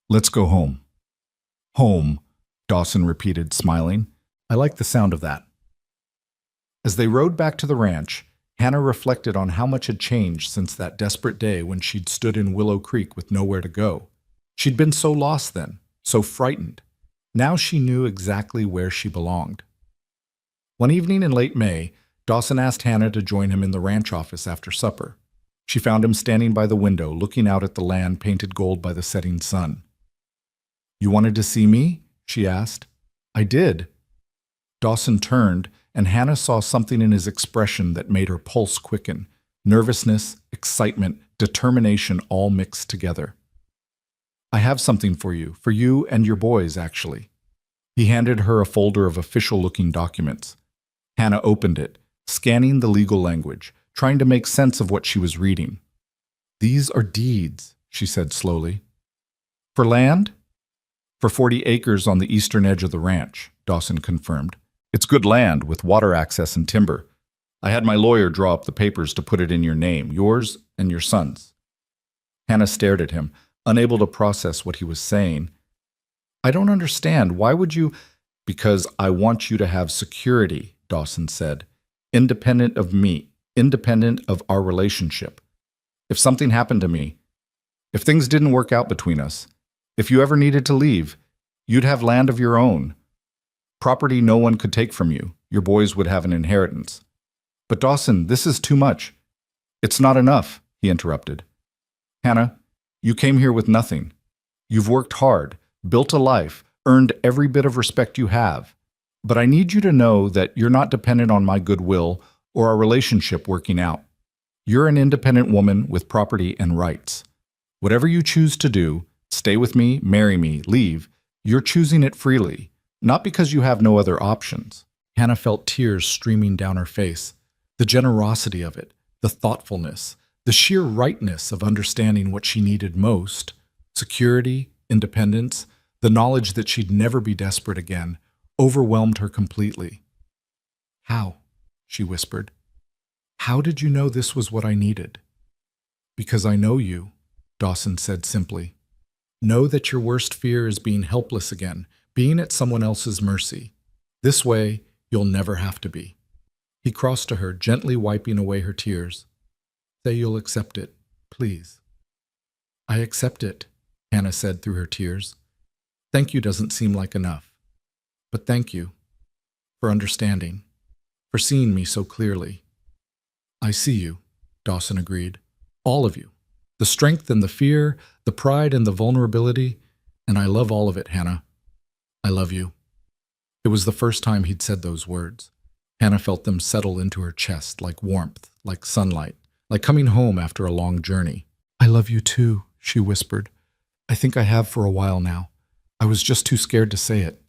Let's go home. Home, Dawson repeated, smiling. I like the sound of that. As they rode back to the ranch, Hannah reflected on how much had changed since that desperate day when she'd stood in Willow Creek with nowhere to go. She'd been so lost then, so frightened. Now she knew exactly where she belonged. One evening in late May, Dawson asked Hannah to join him in the ranch office after supper. She found him standing by the window, looking out at the land painted gold by the setting sun. You wanted to see me? She asked. I did. Dawson turned, and Hannah saw something in his expression that made her pulse quicken. Nervousness, excitement, determination all mixed together. I have something for you and your boys, actually. He handed her a folder of official-looking documents. Hannah opened it, scanning the legal language, trying to make sense of what she was reading. "These are deeds," she said slowly. "For land?" "For 40 acres on the eastern edge of the ranch," Dawson confirmed. "It's good land with water access and timber. I had my lawyer draw up the papers to put it in your name, yours and your son's." Hannah stared at him, unable to process what he was saying. "I don't understand. Why would you—" "Because I want you to have security," Dawson said. "Independent of me, independent of our relationship. If something happened to me, if things didn't work out between us, if you ever needed to leave, you'd have land of your own. Property no one could take from you. Your boys would have an inheritance." "But Dawson, this is too much." "It's not enough," he interrupted. "Hannah, you came here with nothing. You've worked hard, built a life, earned every bit of respect you have. But I need you to know that you're not dependent on my goodwill or our relationship working out. You're an independent woman with property and rights. Whatever you choose to do, stay with me, marry me, leave, you're choosing it freely, not because you have no other options." Hannah felt tears streaming down her face. The generosity of it, the thoughtfulness, the sheer rightness of understanding what she needed most, security, independence, the knowledge that she'd never be desperate again, overwhelmed her completely. "How?" she whispered. "How did you know this was what I needed?" "Because I know you," Dawson said simply. "Know that your worst fear is being helpless again, being at someone else's mercy. This way, you'll never have to be." He crossed to her, gently wiping away her tears. "Say you'll accept it, please." "I accept it," Hannah said through her tears. "Thank you doesn't seem like enough. But thank you for understanding, for seeing me so clearly." "I see you," Dawson agreed. "All of you. The strength and the fear, the pride and the vulnerability, and I love all of it, Hannah. I love you." It was the first time he'd said those words. Hannah felt them settle into her chest like warmth, like sunlight, like coming home after a long journey. "I love you too," she whispered. "I think I have for a while now. I was just too scared to say it."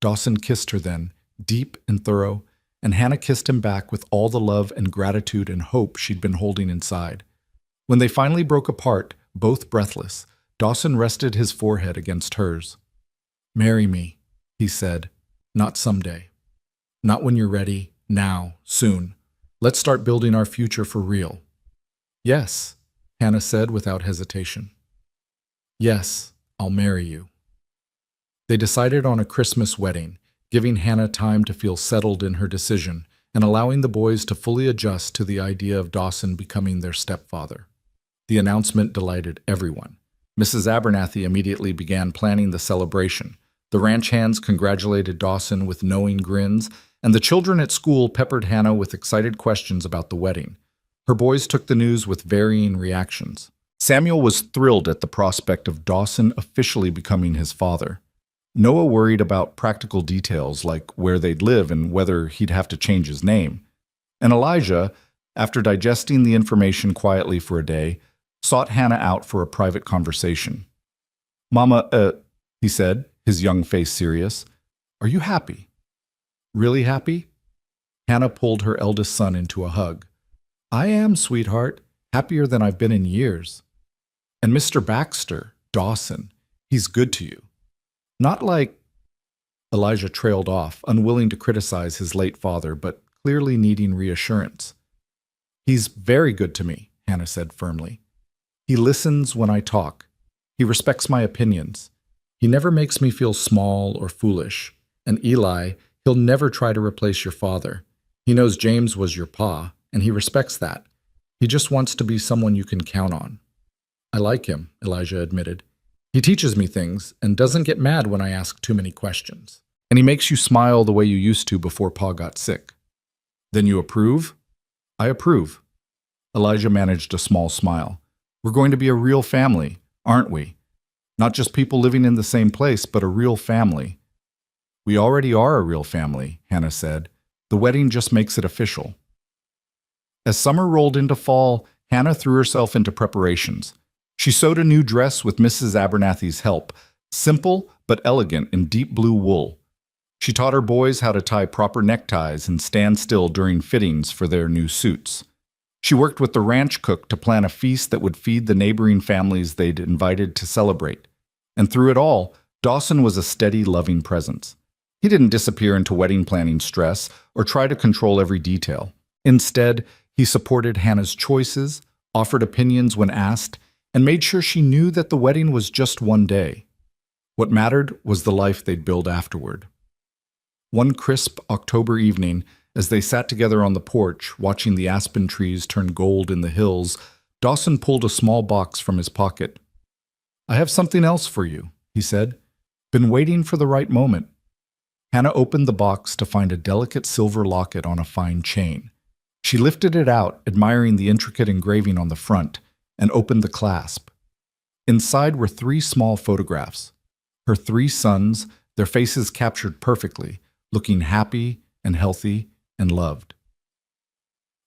Dawson kissed her then, deep and thorough, and Hannah kissed him back with all the love and gratitude and hope she'd been holding inside. When they finally broke apart, both breathless, Dawson rested his forehead against hers. "Marry me," he said, "not someday. Not when you're ready, now, soon. Let's start building our future for real." "Yes," Hannah said without hesitation. "Yes, I'll marry you." They decided on a Christmas wedding, giving Hannah time to feel settled in her decision and allowing the boys to fully adjust to the idea of Dawson becoming their stepfather. The announcement delighted everyone. Mrs. Abernathy immediately began planning the celebration. The ranch hands congratulated Dawson with knowing grins, and the children at school peppered Hannah with excited questions about the wedding. Her boys took the news with varying reactions. Samuel was thrilled at the prospect of Dawson officially becoming his father. Noah worried about practical details like where they'd live and whether he'd have to change his name. And Elijah, after digesting the information quietly for a day, sought Hannah out for a private conversation. "Mama, he said, his young face serious, "are you happy? Really happy?" Hannah pulled her eldest son into a hug. "I am, sweetheart, happier than I've been in years. And Mr. Baxter, Dawson, he's good to you. Not like—" Elijah trailed off, unwilling to criticize his late father, but clearly needing reassurance. "He's very good to me," Hannah said firmly. "He listens when I talk. He respects my opinions. He never makes me feel small or foolish. And Eli, he'll never try to replace your father. He knows James was your pa, and he respects that. He just wants to be someone you can count on." "I like him," Elijah admitted. "He teaches me things and doesn't get mad when I ask too many questions. And he makes you smile the way you used to before Pa got sick." "Then you approve?" "I approve." Elijah managed a small smile. "We're going to be a real family, aren't we? Not just people living in the same place, but a real family." "We already are a real family," Hannah said. "The wedding just makes it official." As summer rolled into fall, Hannah threw herself into preparations. She sewed a new dress with Mrs. Abernathy's help, simple but elegant in deep blue wool. She taught her boys how to tie proper neckties and stand still during fittings for their new suits. She worked with the ranch cook to plan a feast that would feed the neighboring families they'd invited to celebrate. And through it all, Dawson was a steady, loving presence. He didn't disappear into wedding planning stress or try to control every detail. Instead, he supported Hannah's choices, offered opinions when asked, and made sure she knew that the wedding was just one day. What mattered was the life they'd build afterward. One crisp October evening, as they sat together on the porch, watching the aspen trees turn gold in the hills, Dawson pulled a small box from his pocket. "I have something else for you," he said. "Been waiting for the right moment." Hannah opened the box to find a delicate silver locket on a fine chain. She lifted it out, admiring the intricate engraving on the front, and opened the clasp. Inside were 3 small photographs. Her 3 sons, their faces captured perfectly, looking happy and healthy and loved.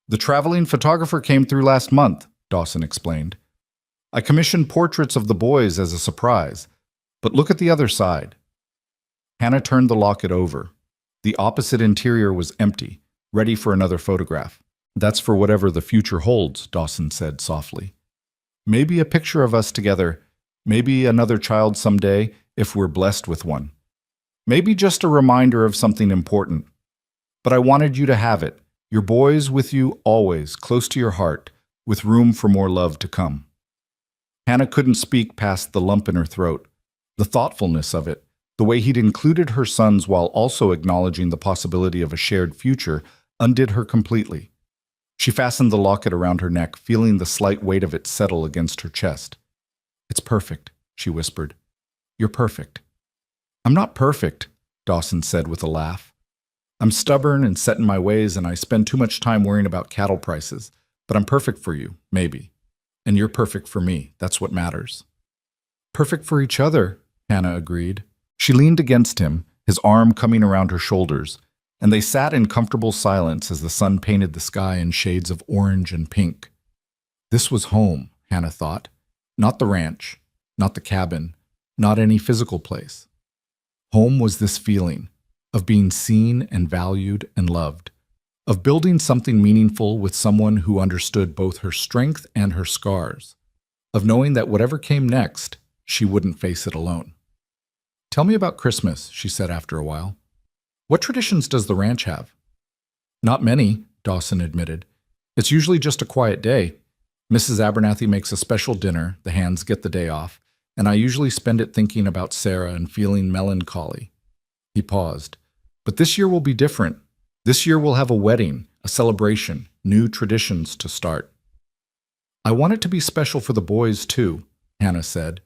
"The traveling photographer came through last month," Dawson explained. "I commissioned portraits of the boys as a surprise, but look at the other side." Hannah turned the locket over. The opposite interior was empty, ready for another photograph. "That's for whatever the future holds," Dawson said softly. "Maybe a picture of us together, maybe another child someday, if we're blessed with one. Maybe just a reminder of something important. But I wanted you to have it, your boys with you always, close to your heart, with room for more love to come." Hannah couldn't speak past the lump in her throat. The thoughtfulness of it, the way he'd included her sons while also acknowledging the possibility of a shared future, undid her completely. She fastened the locket around her neck, feeling the slight weight of it settle against her chest. "It's perfect," she whispered. "You're perfect." "I'm not perfect," Dawson said with a laugh. "I'm stubborn and set in my ways, and I spend too much time worrying about cattle prices. But I'm perfect for you, maybe. And you're perfect for me. That's what matters." "Perfect for each other," Hannah agreed. She leaned against him, his arm coming around her shoulders, and they sat in comfortable silence as the sun painted the sky in shades of orange and pink. This was home, Hannah thought. Not the ranch, not the cabin, not any physical place. Home was this feeling of being seen and valued and loved, of building something meaningful with someone who understood both her strength and her scars, of knowing that whatever came next, she wouldn't face it alone. "Tell me about Christmas," she said after a while. "What traditions does the ranch have?" "Not many," Dawson admitted. "It's usually just a quiet day. Mrs. Abernathy makes a special dinner, the hands get the day off, and I usually spend it thinking about Sarah and feeling melancholy." He paused. "But this year will be different. This year we'll have a wedding, a celebration, new traditions to start." "I want it to be special for the boys, too," Hannah said.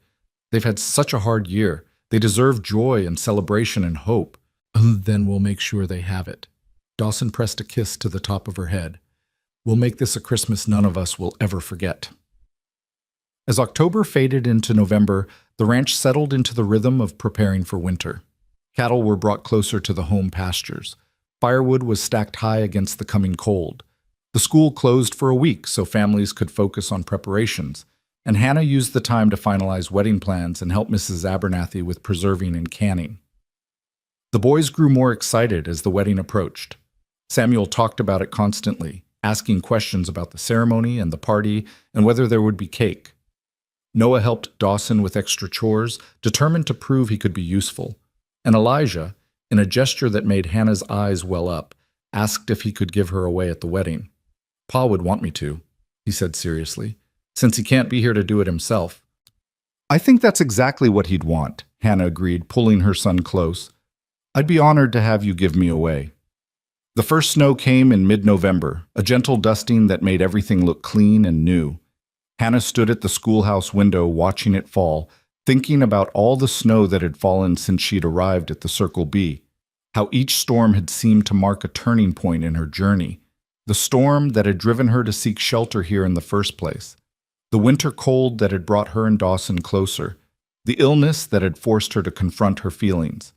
"They've had such a hard year. They deserve joy and celebration and hope. Then we'll make sure they have it." Dawson pressed a kiss to the top of her head. "We'll make this a Christmas none of us will ever forget." As October faded into November, the ranch settled into the rhythm of preparing for winter. Cattle were brought closer to the home pastures. Firewood was stacked high against the coming cold. The school closed for a week so families could focus on preparations, and Hannah used the time to finalize wedding plans and help Mrs. Abernathy with preserving and canning. The boys grew more excited as the wedding approached. Samuel talked about it constantly, asking questions about the ceremony and the party and whether there would be cake. Noah helped Dawson with extra chores, determined to prove he could be useful. And Elijah, in a gesture that made Hannah's eyes well up, asked if he could give her away at the wedding. "Pa would want me to," he said seriously, "since he can't be here to do it himself." "I think that's exactly what he'd want," Hannah agreed, pulling her son close. "I'd be honored to have you give me away." The first snow came in mid-November, a gentle dusting that made everything look clean and new. Hannah stood at the schoolhouse window watching it fall, thinking about all the snow that had fallen since she'd arrived at the Circle B, how each storm had seemed to mark a turning point in her journey, the storm that had driven her to seek shelter here in the first place, the winter cold that had brought her and Dawson closer, the illness that had forced her to confront her feelings,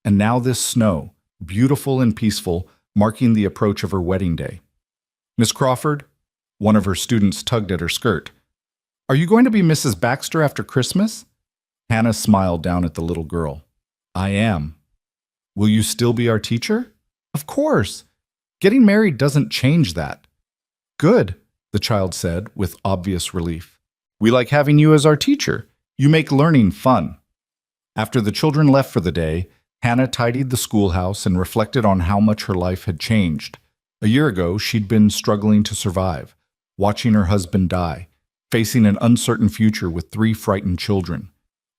and now this snow, beautiful and peaceful, marking the approach of her wedding day. "Miss Crawford," one of her students tugged at her skirt, "are you going to be Mrs. Baxter after Christmas?" Hannah smiled down at the little girl. "I am." Will you still be our teacher? Of course. Getting married doesn't change that. Good, the child said with obvious relief. We like having you as our teacher. You make learning fun. After the children left for the day, Hannah tidied the schoolhouse and reflected on how much her life had changed. A year ago, she'd been struggling to survive, watching her husband die, facing an uncertain future with 3 frightened children.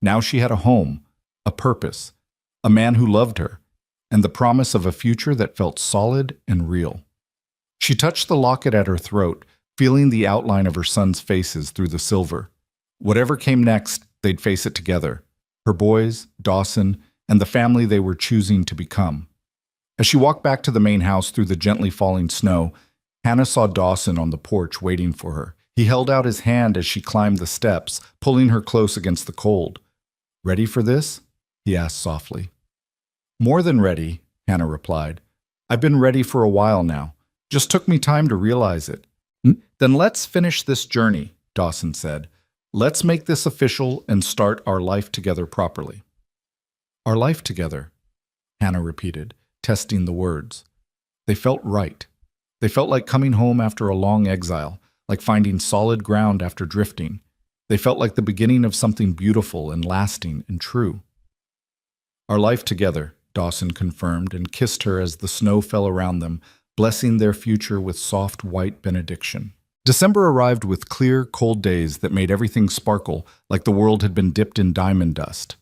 Now she had a home, a purpose, a man who loved her, and the promise of a future that felt solid and real. She touched the locket at her throat, feeling the outline of her son's faces through the silver. Whatever came next, they'd face it together. Her boys, Dawson, and the family they were choosing to become. As she walked back to the main house through the gently falling snow, Hannah saw Dawson on the porch waiting for her. He held out his hand as she climbed the steps, pulling her close against the cold. "Ready for this?" he asked softly. "More than ready," Hannah replied. "I've been ready for a while now. Just took me time to realize it." "Then let's finish this journey," Dawson said. "Let's make this official and start our life together properly." "Our life together," Hannah repeated, testing the words. They felt right. They felt like coming home after a long exile, like finding solid ground after drifting. They felt like the beginning of something beautiful and lasting and true. "Our life together," Dawson confirmed and kissed her as the snow fell around them, blessing their future with soft white benediction. December arrived with clear, cold days that made everything sparkle like the world had been dipped in diamond dust.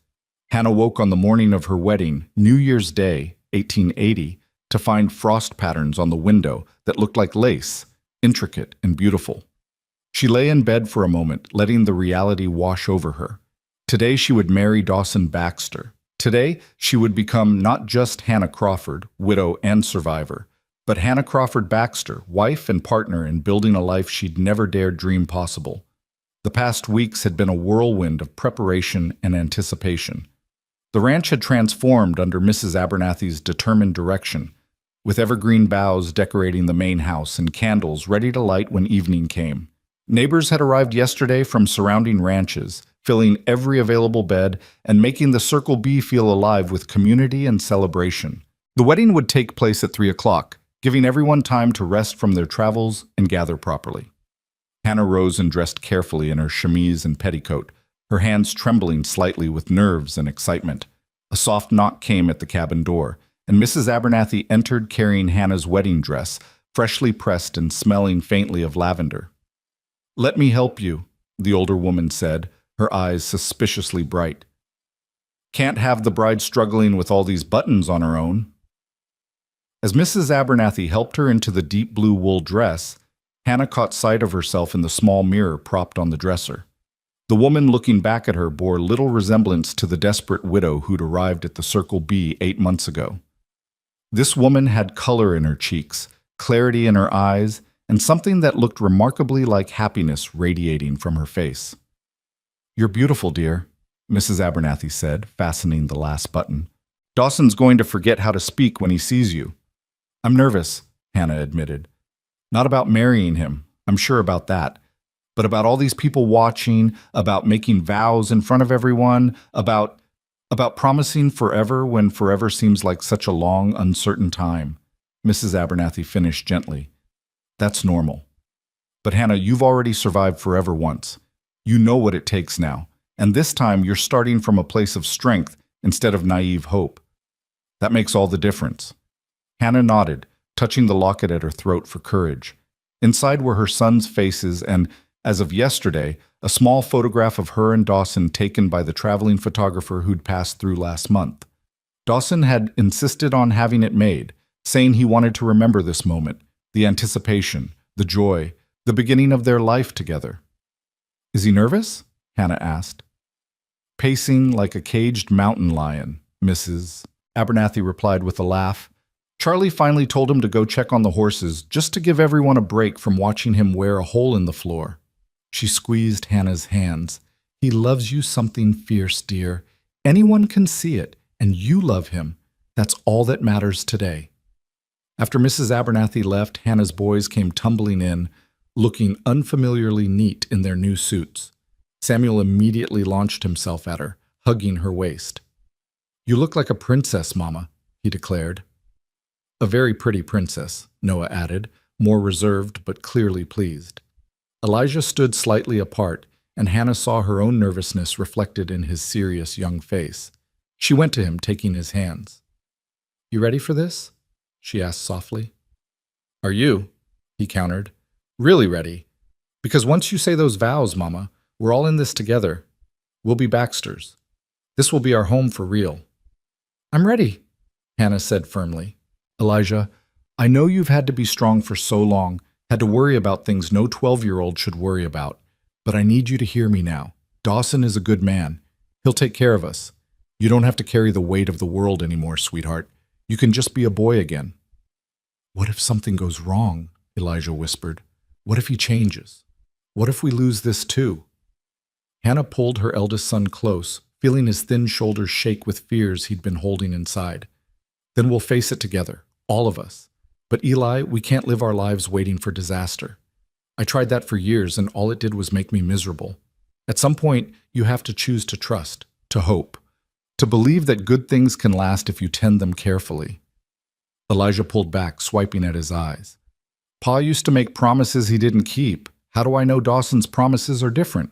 Hannah woke on the morning of her wedding, New Year's Day, 1880, to find frost patterns on the window that looked like lace, intricate and beautiful. She lay in bed for a moment, letting the reality wash over her. Today she would marry Dawson Baxter. Today she would become not just Hannah Crawford, widow and survivor, but Hannah Crawford Baxter, wife and partner in building a life she'd never dared dream possible. The past weeks had been a whirlwind of preparation and anticipation. The ranch had transformed under Mrs. Abernathy's determined direction, with evergreen boughs decorating the main house and candles ready to light when evening came. Neighbors had arrived yesterday from surrounding ranches, filling every available bed and making the Circle B feel alive with community and celebration. The wedding would take place at 3 o'clock, giving everyone time to rest from their travels and gather properly. Hannah rose and dressed carefully in her chemise and petticoat, her hands trembling slightly with nerves and excitement. A soft knock came at the cabin door, and Mrs. Abernathy entered carrying Hannah's wedding dress, freshly pressed and smelling faintly of lavender. "Let me help you," the older woman said, her eyes suspiciously bright. "Can't have the bride struggling with all these buttons on her own." As Mrs. Abernathy helped her into the deep blue wool dress, Hannah caught sight of herself in the small mirror propped on the dresser. The woman looking back at her bore little resemblance to the desperate widow who'd arrived at the Circle B 8 months ago. This woman had color in her cheeks, clarity in her eyes, and something that looked remarkably like happiness radiating from her face. "You're beautiful, dear," Mrs. Abernathy said, fastening the last button. "Dawson's going to forget how to speak when he sees you." "I'm nervous," Hannah admitted. "Not about marrying him, I'm sure about that, but about all these people watching, about making vows in front of everyone, about promising forever when forever seems like such a long, uncertain time," Mrs. Abernathy finished gently. "That's normal. But Hannah, you've already survived forever once. You know what it takes now, and this time you're starting from a place of strength instead of naive hope. That makes all the difference." Hannah nodded, touching the locket at her throat for courage. Inside were her sons' faces and, as of yesterday, a small photograph of her and Dawson taken by the traveling photographer who'd passed through last month. Dawson had insisted on having it made, saying he wanted to remember this moment, the anticipation, the joy, the beginning of their life together. "Is he nervous?" Hannah asked. "Pacing like a caged mountain lion," Mrs. Abernathy replied with a laugh. "Charlie finally told him to go check on the horses just to give everyone a break from watching him wear a hole in the floor." She squeezed Hannah's hands. "He loves you something fierce, dear. Anyone can see it, and you love him. That's all that matters today." After Mrs. Abernathy left, Hannah's boys came tumbling in, looking unfamiliarly neat in their new suits. Samuel immediately launched himself at her, hugging her waist. "You look like a princess, Mama," he declared. A very pretty princess, Noah added, more reserved but clearly pleased. Elijah stood slightly apart, and Hannah saw her own nervousness reflected in his serious young face. She went to him, taking his hands. "You ready for this?" she asked softly. "Are you?" he countered. "Really ready? Because once you say those vows, Mama, we're all in this together. We'll be Baxters. This will be our home for real." "I'm ready," Hannah said firmly. "Elijah, I know you've had to be strong for so long, had to worry about things no 12-year-old should worry about, but I need you to hear me now. Dawson is a good man. He'll take care of us. You don't have to carry the weight of the world anymore, sweetheart. You can just be a boy again." "What if something goes wrong?" Elijah whispered. "What if he changes? What if we lose this too?" Hannah pulled her eldest son close, feeling his thin shoulders shake with fears he'd been holding inside. "Then we'll face it together, all of us. But Eli, we can't live our lives waiting for disaster. I tried that for years, and all it did was make me miserable. At some point, you have to choose to trust, to hope, to believe that good things can last if you tend them carefully." Elijah pulled back, swiping at his eyes. "Pa used to make promises he didn't keep. How do I know Dawson's promises are different?"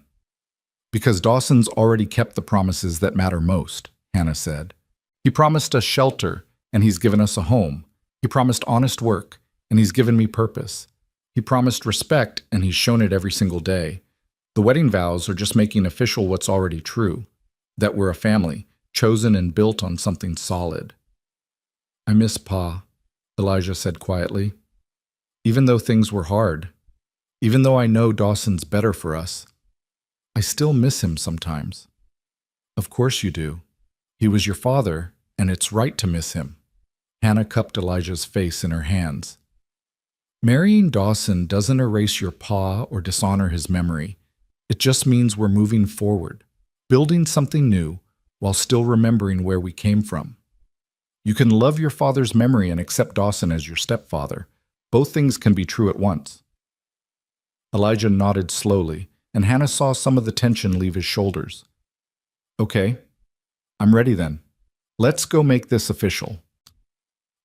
"Because Dawson's already kept the promises that matter most," Hannah said. "He promised us shelter, and he's given us a home. He promised honest work, and he's given me purpose. He promised respect, and he's shown it every single day. The wedding vows are just making official what's already true, that we're a family, chosen and built on something solid." "I miss Pa," Elijah said quietly. "Even though things were hard, even though I know Dawson's better for us, I still miss him sometimes." "Of course you do. He was your father, and it's right to miss him." Hannah cupped Elijah's face in her hands. "Marrying Dawson doesn't erase your pa or dishonor his memory. It just means we're moving forward, building something new, while still remembering where we came from. You can love your father's memory and accept Dawson as your stepfather. Both things can be true at once." Elijah nodded slowly, and Hannah saw some of the tension leave his shoulders. "Okay, I'm ready then. Let's go make this official."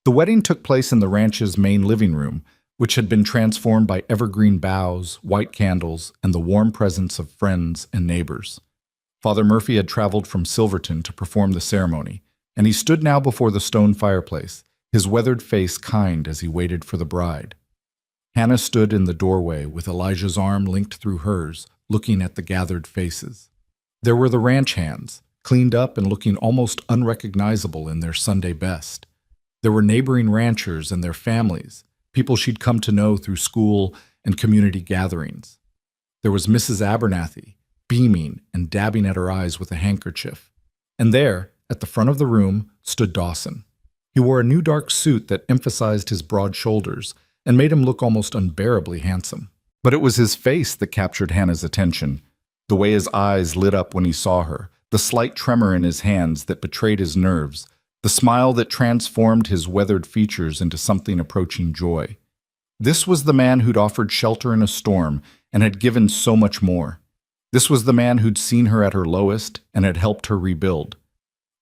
The wedding took place in the ranch's main living room, which had been transformed by evergreen boughs, white candles, and the warm presence of friends and neighbors. Father Murphy had traveled from Silverton to perform the ceremony, and he stood now before the stone fireplace, his weathered face kind as he waited for the bride. Hannah stood in the doorway with Elijah's arm linked through hers, looking at the gathered faces. There were the ranch hands, cleaned up and looking almost unrecognizable in their Sunday best. There were neighboring ranchers and their families, people she'd come to know through school and community gatherings. There was Mrs. Abernathy, beaming and dabbing at her eyes with a handkerchief. And there, at the front of the room, stood Dawson. He wore a new dark suit that emphasized his broad shoulders and made him look almost unbearably handsome. But it was his face that captured Hannah's attention, the way his eyes lit up when he saw her, the slight tremor in his hands that betrayed his nerves, the smile that transformed his weathered features into something approaching joy. This was the man who'd offered shelter in a storm and had given so much more. This was the man who'd seen her at her lowest and had helped her rebuild.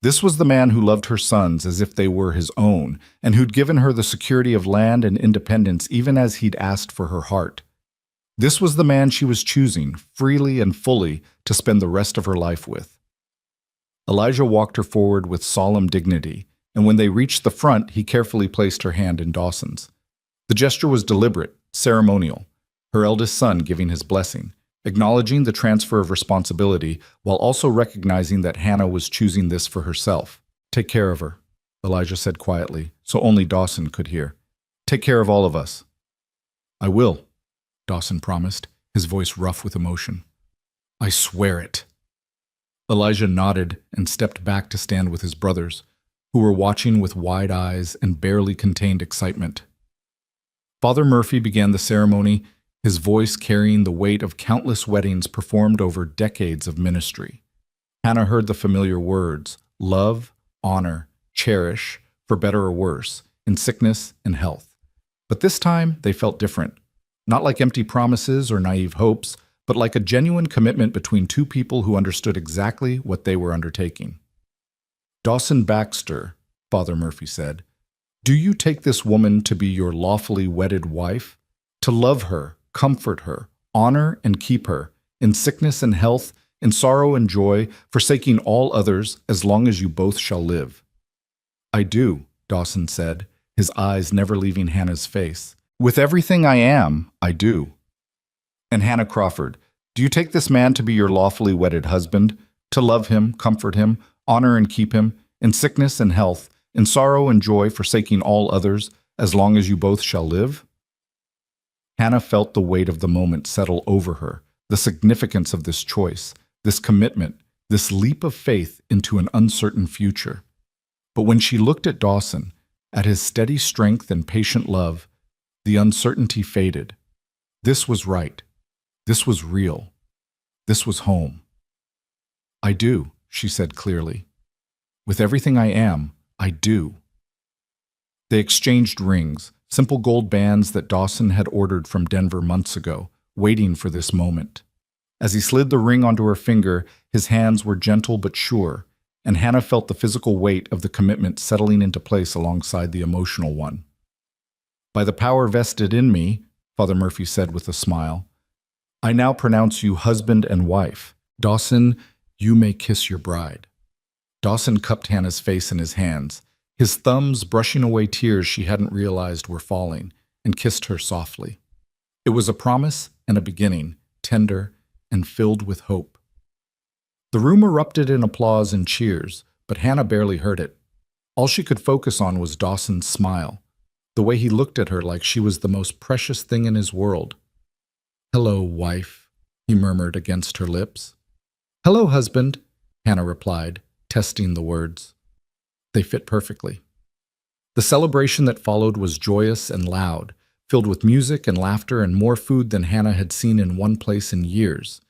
This was the man who loved her sons as if they were his own, and who'd given her the security of land and independence even as he'd asked for her heart. This was the man she was choosing, freely and fully, to spend the rest of her life with. Elijah walked her forward with solemn dignity, and when they reached the front, he carefully placed her hand in Dawson's. The gesture was deliberate, ceremonial, her eldest son giving his blessing, acknowledging the transfer of responsibility while also recognizing that Hannah was choosing this for herself. "Take care of her," Elijah said quietly, so only Dawson could hear. "Take care of all of us." "I will," Dawson promised, his voice rough with emotion. "I swear it." Elijah nodded and stepped back to stand with his brothers, who were watching with wide eyes and barely contained excitement. Father Murphy began the ceremony, his voice carrying the weight of countless weddings performed over decades of ministry. Hannah heard the familiar words: love, honor, cherish, for better or worse, in sickness and health. But this time, they felt different. Not like empty promises or naive hopes, but like a genuine commitment between two people who understood exactly what they were undertaking. Dawson Baxter, Father Murphy said. Do you take this woman to be your lawfully wedded wife? To love her, comfort her, honor and keep her, in sickness and health, in sorrow and joy, forsaking all others as long as you both shall live? I do, Dawson said, his eyes never leaving Hannah's face. With everything I am, I do. And Hannah Crawford, do you take this man to be your lawfully wedded husband, to love him, comfort him, honor and keep him, in sickness and health, in sorrow and joy, forsaking all others, as long as you both shall live? Hannah felt the weight of the moment settle over her, the significance of this choice, this commitment, this leap of faith into an uncertain future. But when she looked at Dawson, at his steady strength and patient love, the uncertainty faded. This was right. This was real. This was home. I do, she said clearly. With everything I am, I do. They exchanged rings, simple gold bands that Dawson had ordered from Denver months ago, waiting for this moment. As he slid the ring onto her finger, his hands were gentle but sure, and Hannah felt the physical weight of the commitment settling into place alongside the emotional one. By the power vested in me, Father Murphy said with a smile, I now pronounce you husband and wife. Dawson, you may kiss your bride. Dawson cupped Hannah's face in his hands, his thumbs brushing away tears she hadn't realized were falling, and kissed her softly. It was a promise and a beginning, tender and filled with hope. The room erupted in applause and cheers, but Hannah barely heard it. All she could focus on was Dawson's smile, the way he looked at her like she was the most precious thing in his world. Hello, wife, he murmured against her lips. Hello, husband, Hannah replied, testing the words. They fit perfectly. The celebration that followed was joyous and loud, filled with music and laughter and more food than Hannah had seen in one place in years.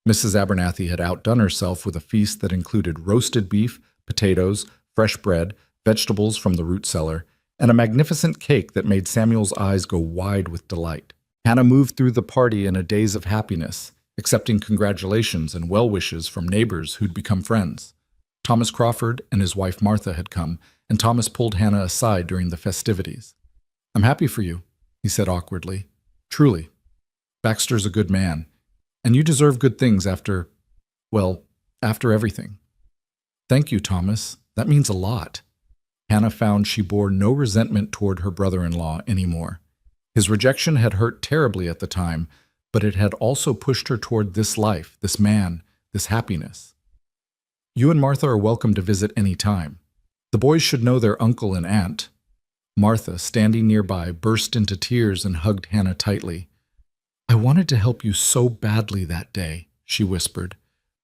Mrs. Abernathy had outdone herself with a feast that included roasted beef, potatoes, fresh bread, vegetables from the root cellar, and a magnificent cake that made Samuel's eyes go wide with delight. Hannah moved through the party in a daze of happiness, accepting congratulations and well wishes from neighbors who'd become friends. Thomas Crawford and his wife Martha had come, and Thomas pulled Hannah aside during the festivities. I'm happy for you, he said awkwardly. Truly. Baxter's a good man, and you deserve good things after everything. Thank you, Thomas. That means a lot. Hannah found she bore no resentment toward her brother-in-law anymore. His rejection had hurt terribly at the time, but it had also pushed her toward this life, this man, this happiness. You and Martha are welcome to visit any time. The boys should know their uncle and aunt. Martha, standing nearby, burst into tears and hugged Hannah tightly. I wanted to help you so badly that day, she whispered,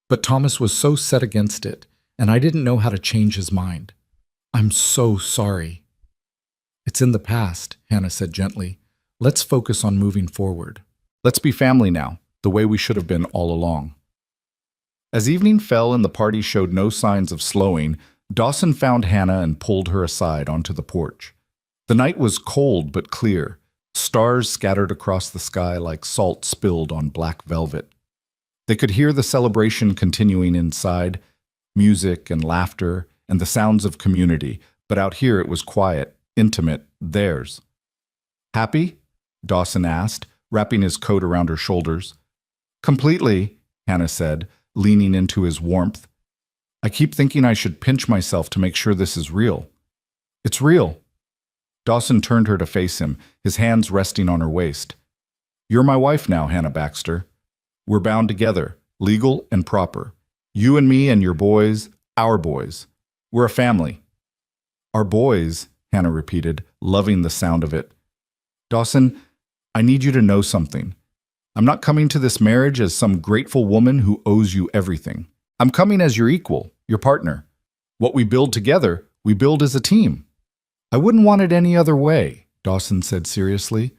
but Thomas was so set against it, and I didn't know how to change his mind. I'm so sorry. It's in the past, Hannah said gently. Let's focus on moving forward. Let's be family now, the way we should have been all along. As evening fell and the party showed no signs of slowing, Dawson found Hannah and pulled her aside onto the porch. The night was cold but clear, stars scattered across the sky like salt spilled on black velvet. They could hear the celebration continuing inside, music and laughter and the sounds of community, but out here it was quiet, intimate, theirs. Happy? Dawson asked, wrapping his coat around her shoulders. Completely, Hannah said, leaning into his warmth. I keep thinking I should pinch myself to make sure this is real. It's real. Dawson turned her to face him, his hands resting on her waist. You're my wife now, Hannah Baxter. We're bound together, legal and proper. You and me and your boys, our boys. We're a family. Our boys, Hannah repeated, loving the sound of it. Dawson, I need you to know something. I'm not coming to this marriage as some grateful woman who owes you everything. I'm coming as your equal, your partner. What we build together, we build as a team. I wouldn't want it any other way, Dawson said seriously.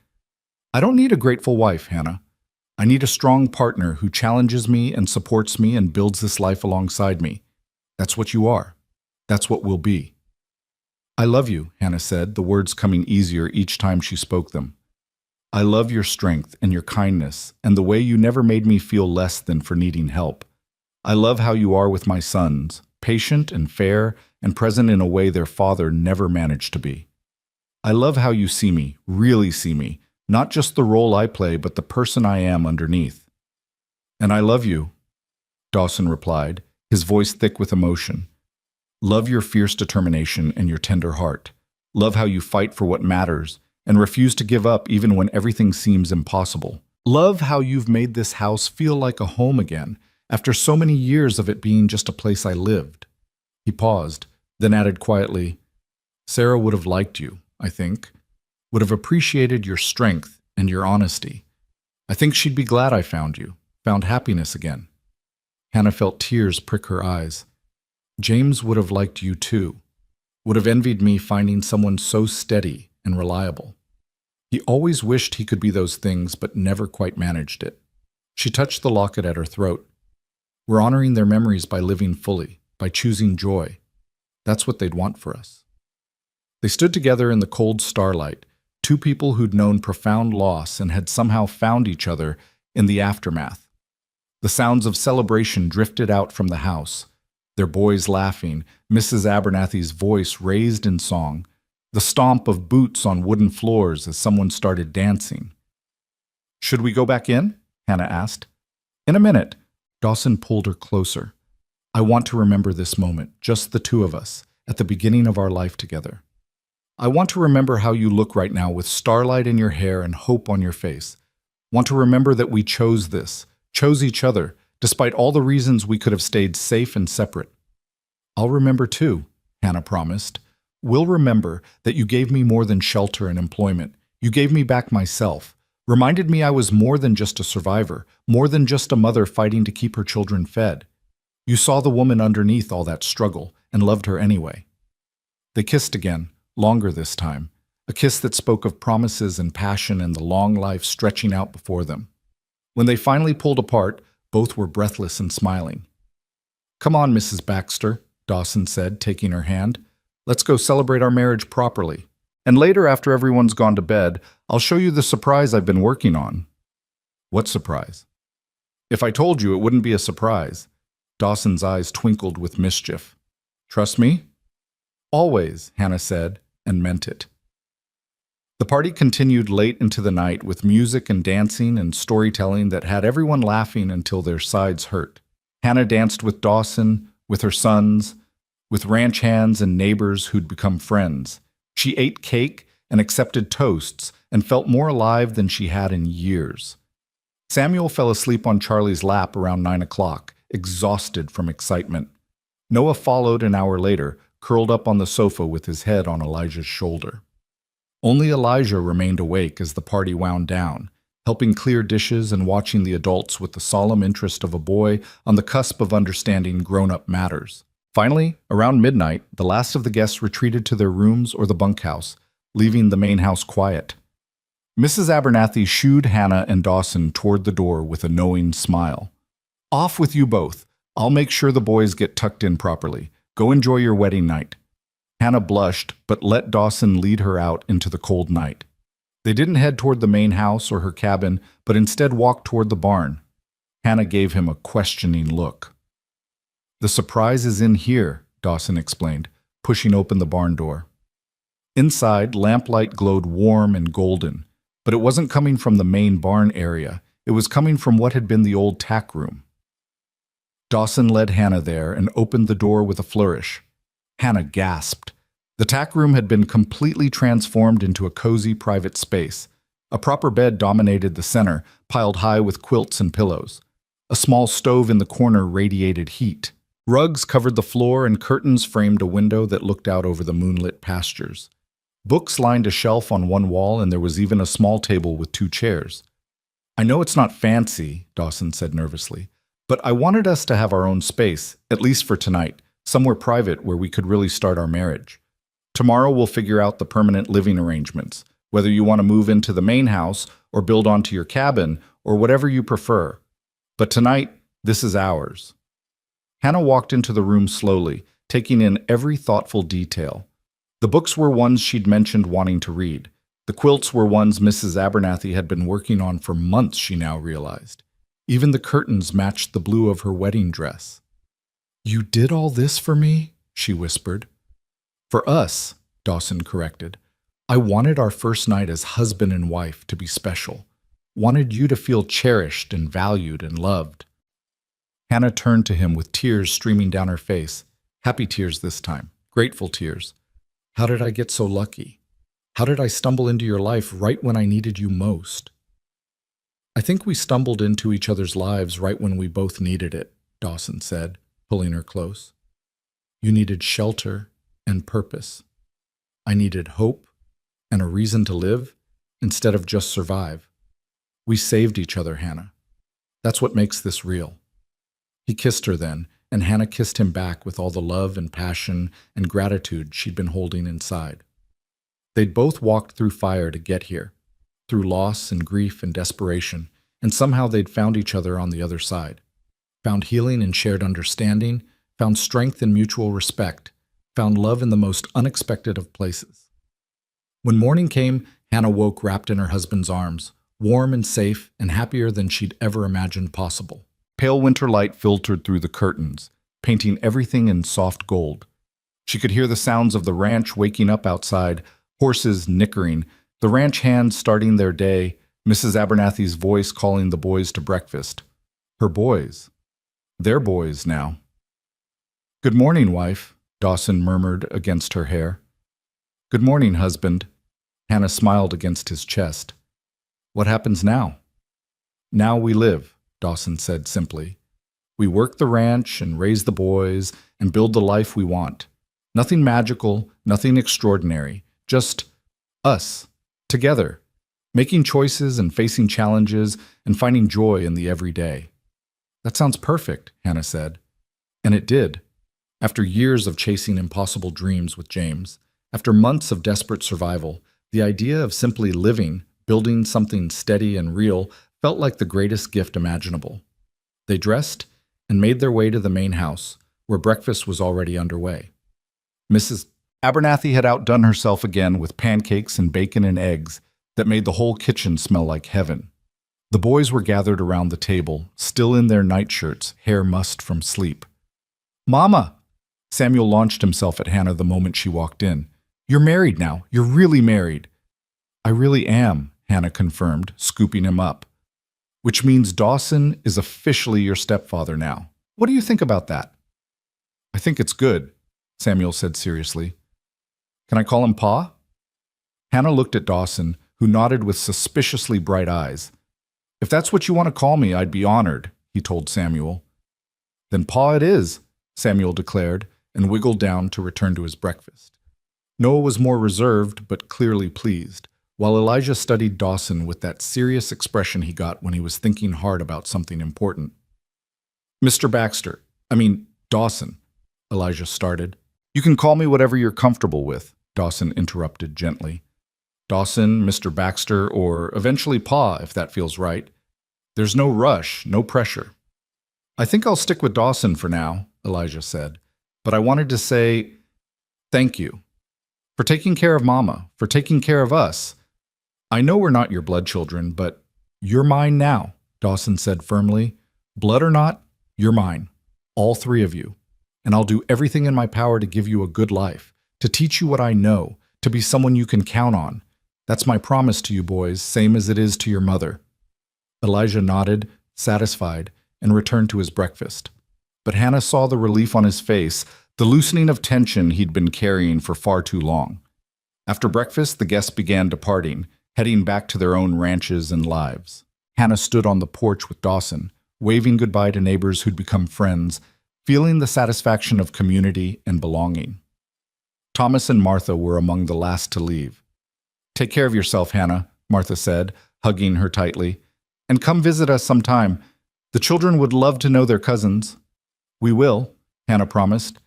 I don't need a grateful wife, Hannah. I need a strong partner who challenges me and supports me and builds this life alongside me. That's what you are. That's what we'll be. I love you, Hannah said, the words coming easier each time she spoke them. I love your strength and your kindness and the way you never made me feel less than for needing help. I love how you are with my sons, patient and fair and present in a way their father never managed to be. I love how you see me, really see me, not just the role I play, but the person I am underneath. And I love you, Dawson replied, his voice thick with emotion. Love your fierce determination and your tender heart. Love how you fight for what matters and refuse to give up even when everything seems impossible. Love how you've made this house feel like a home again, after so many years of it being just a place I lived. He paused, then added quietly, Sarah would have liked you, I think, would have appreciated your strength and your honesty. I think she'd be glad I found you, found happiness again. Hannah felt tears prick her eyes. James would have liked you too, would have envied me finding someone so steady and reliable. He always wished he could be those things, but never quite managed it. She touched the locket at her throat. We're honoring their memories by living fully, by choosing joy. That's what they'd want for us. They stood together in the cold starlight, two people who'd known profound loss and had somehow found each other in the aftermath. The sounds of celebration drifted out from the house, their boys laughing, Mrs. Abernathy's voice raised in song, the stomp of boots on wooden floors as someone started dancing. Should we go back in? Hannah asked. In a minute. Dawson pulled her closer. I want to remember this moment, just the two of us, at the beginning of our life together. I want to remember how you look right now with starlight in your hair and hope on your face. Want to remember that we chose this, chose each other, despite all the reasons we could have stayed safe and separate. I'll remember too, Hannah promised. We'll remember that you gave me more than shelter and employment. You gave me back myself, reminded me I was more than just a survivor, more than just a mother fighting to keep her children fed. You saw the woman underneath all that struggle and loved her anyway. They kissed again, longer this time, a kiss that spoke of promises and passion and the long life stretching out before them. When they finally pulled apart, both were breathless and smiling. Come on, Mrs. Baxter, Dawson said, taking her hand. Let's go celebrate our marriage properly. And later, after everyone's gone to bed, I'll show you the surprise I've been working on. What surprise? If I told you, it wouldn't be a surprise. Dawson's eyes twinkled with mischief. Trust me? Always, Hannah said, and meant it. The party continued late into the night with music and dancing and storytelling that had everyone laughing until their sides hurt. Hannah danced with Dawson, with her sons, with ranch hands and neighbors who'd become friends. She ate cake and accepted toasts and felt more alive than she had in years. Samuel fell asleep on Charlie's lap around 9 o'clock, exhausted from excitement. Noah followed an hour later, curled up on the sofa with his head on Elijah's shoulder. Only Elijah remained awake as the party wound down, helping clear dishes and watching the adults with the solemn interest of a boy on the cusp of understanding grown-up matters. Finally, around midnight, the last of the guests retreated to their rooms or the bunkhouse, leaving the main house quiet. Mrs. Abernathy shooed Hannah and Dawson toward the door with a knowing smile. Off with you both. I'll make sure the boys get tucked in properly. Go enjoy your wedding night. Hannah blushed, but let Dawson lead her out into the cold night. They didn't head toward the main house or her cabin, but instead walked toward the barn. Hannah gave him a questioning look. The surprise is in here, Dawson explained, pushing open the barn door. Inside, lamplight glowed warm and golden, but it wasn't coming from the main barn area. It was coming from what had been the old tack room. Dawson led Hannah there and opened the door with a flourish. Hannah gasped. The tack room had been completely transformed into a cozy private space. A proper bed dominated the center, piled high with quilts and pillows. A small stove in the corner radiated heat. Rugs covered the floor and curtains framed a window that looked out over the moonlit pastures. Books lined a shelf on one wall, and there was even a small table with 2 chairs. I know it's not fancy, Dawson said nervously, but I wanted us to have our own space, at least for tonight, somewhere private where we could really start our marriage. Tomorrow we'll figure out the permanent living arrangements, whether you want to move into the main house or build onto your cabin or whatever you prefer. But tonight, this is ours. Hannah walked into the room slowly, taking in every thoughtful detail. The books were ones she'd mentioned wanting to read. The quilts were ones Mrs. Abernathy had been working on for months, she now realized. Even the curtains matched the blue of her wedding dress. You did all this for me? She whispered. For us, Dawson corrected. I wanted our first night as husband and wife to be special. Wanted you to feel cherished and valued and loved. Hannah turned to him with tears streaming down her face. Happy tears this time. Grateful tears. How did I get so lucky? How did I stumble into your life right when I needed you most? I think we stumbled into each other's lives right when we both needed it, Dawson said, pulling her close. You needed shelter and purpose. I needed hope and a reason to live instead of just survive. We saved each other, Hannah. That's what makes this real. He kissed her then, and Hannah kissed him back with all the love and passion and gratitude she'd been holding inside. They'd both walked through fire to get here, through loss and grief and desperation, and somehow they'd found each other on the other side. Found healing in shared understanding, found strength in mutual respect, found love in the most unexpected of places. When morning came, Hannah woke wrapped in her husband's arms, warm and safe and happier than she'd ever imagined possible. Pale winter light filtered through the curtains, painting everything in soft gold. She could hear the sounds of the ranch waking up outside, horses nickering, the ranch hands starting their day, Mrs. Abernathy's voice calling the boys to breakfast. Her boys. Their boys now. Good morning, wife, Dawson murmured against her hair. Good morning, husband. Hannah smiled against his chest. What happens now? Now we live, Dawson said simply. We work the ranch and raise the boys and build the life we want. Nothing magical, nothing extraordinary, just us, together, making choices and facing challenges and finding joy in the everyday. That sounds perfect, Hannah said. And it did. After years of chasing impossible dreams with James, after months of desperate survival, the idea of simply living, building something steady and real, felt like the greatest gift imaginable. They dressed and made their way to the main house, where breakfast was already underway. Mrs. Abernathy had outdone herself again with pancakes and bacon and eggs that made the whole kitchen smell like heaven. The boys were gathered around the table, still in their nightshirts, hair mussed from sleep. Mama! Samuel launched himself at Hannah the moment she walked in. You're married now. You're really married. I really am, Hannah confirmed, scooping him up. Which means Dawson is officially your stepfather now. What do you think about that? I think it's good, Samuel said seriously. Can I call him Pa? Hannah looked at Dawson, who nodded with suspiciously bright eyes. If that's what you want to call me, I'd be honored, he told Samuel. Then Pa it is, Samuel declared, and wiggled down to return to his breakfast. Noah was more reserved, but clearly pleased, while Elijah studied Dawson with that serious expression he got when he was thinking hard about something important. Dawson, Elijah started. You can call me whatever you're comfortable with, Dawson interrupted gently. Dawson, Mr. Baxter, or eventually Pa, if that feels right. There's no rush, no pressure. I think I'll stick with Dawson for now, Elijah said, but I wanted to say thank you for taking care of Mama, for taking care of us. I know we're not your blood children, but you're mine now, Dawson said firmly. Blood or not, you're mine, all three of you, and I'll do everything in my power to give you a good life, to teach you what I know, to be someone you can count on. That's my promise to you boys, same as it is to your mother. Elijah nodded, satisfied, and returned to his breakfast. But Hannah saw the relief on his face, the loosening of tension he'd been carrying for far too long. After breakfast, the guests began departing, heading back to their own ranches and lives. Hannah stood on the porch with Dawson, waving goodbye to neighbors who'd become friends, feeling the satisfaction of community and belonging. Thomas and Martha were among the last to leave. Take care of yourself, Hannah, Martha said, hugging her tightly. And come visit us sometime. The children would love to know their cousins. We will, Hannah promised.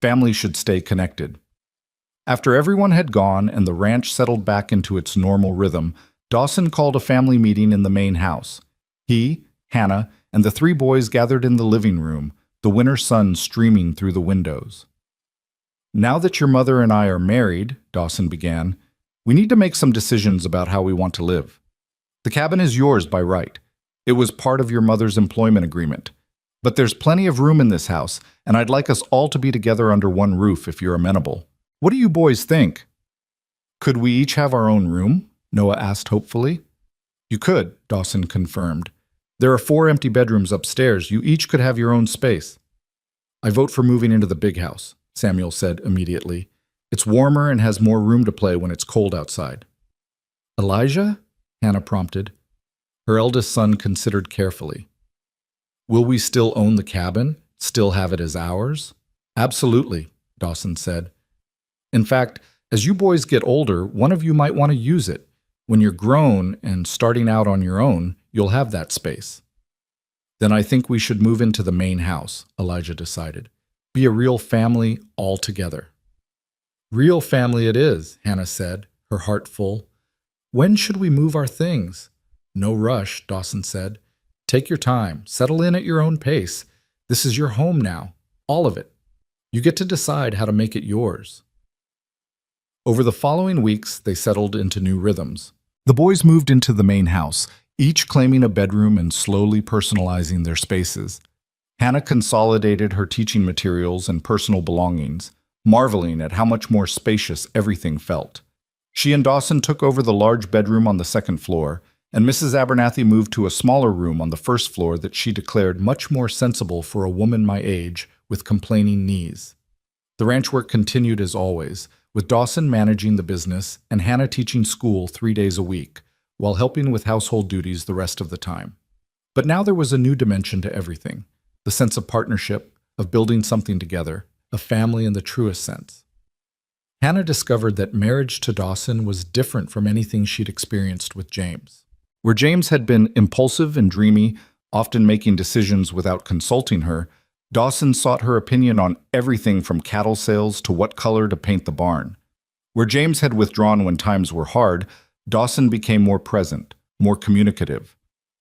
Families should stay connected. After everyone had gone and the ranch settled back into its normal rhythm, Dawson called a family meeting in the main house. He, Hannah, and the three boys gathered in the living room, the winter sun streaming through the windows. Now that your mother and I are married, Dawson began, we need to make some decisions about how we want to live. The cabin is yours by right. It was part of your mother's employment agreement. But there's plenty of room in this house, and I'd like us all to be together under one roof if you're amenable. What do you boys think? Could we each have our own room? Noah asked hopefully. You could, Dawson confirmed. There are 4 empty bedrooms upstairs. You each could have your own space. I vote for moving into the big house, Samuel said immediately. It's warmer and has more room to play when it's cold outside. Elijah? Hannah prompted. Her eldest son considered carefully. Will we still own the cabin? Still have it as ours? Absolutely, Dawson said. In fact, as you boys get older, one of you might want to use it. When you're grown and starting out on your own, you'll have that space. Then I think we should move into the main house, Elijah decided. Be a real family all together. Real family it is, Hannah said, her heart full. When should we move our things? No rush, Dawson said. Take your time, settle in at your own pace. This is your home now, all of it. You get to decide how to make it yours. Over the following weeks, they settled into new rhythms. The boys moved into the main house, each claiming a bedroom and slowly personalizing their spaces. Hannah consolidated her teaching materials and personal belongings, marveling at how much more spacious everything felt. She and Dawson took over the large bedroom on the second floor, and Mrs. Abernathy moved to a smaller room on the first floor that she declared much more sensible for a woman my age with complaining knees. The ranch work continued as always, with Dawson managing the business and Hannah teaching school 3 days a week, while helping with household duties the rest of the time. But now there was a new dimension to everything, the sense of partnership, of building something together, a family in the truest sense. Hannah discovered that marriage to Dawson was different from anything she'd experienced with James. Where James had been impulsive and dreamy, often making decisions without consulting her, Dawson sought her opinion on everything from cattle sales to what color to paint the barn. Where James had withdrawn when times were hard, Dawson became more present, more communicative.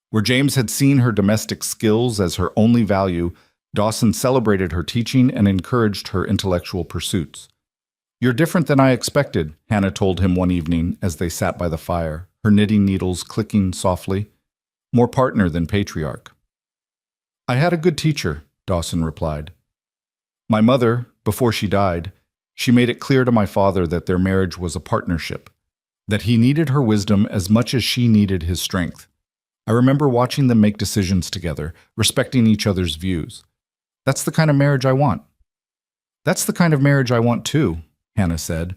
Where James had seen her domestic skills as her only value, Dawson celebrated her teaching and encouraged her intellectual pursuits. You're different than I expected, Hannah told him one evening as they sat by the fire, her knitting needles clicking softly. More partner than patriarch. I had a good teacher, Dawson replied. My mother, before she died, she made it clear to my father that their marriage was a partnership, that he needed her wisdom as much as she needed his strength. I remember watching them make decisions together, respecting each other's views. That's the kind of marriage I want. That's the kind of marriage I want too, Hannah said.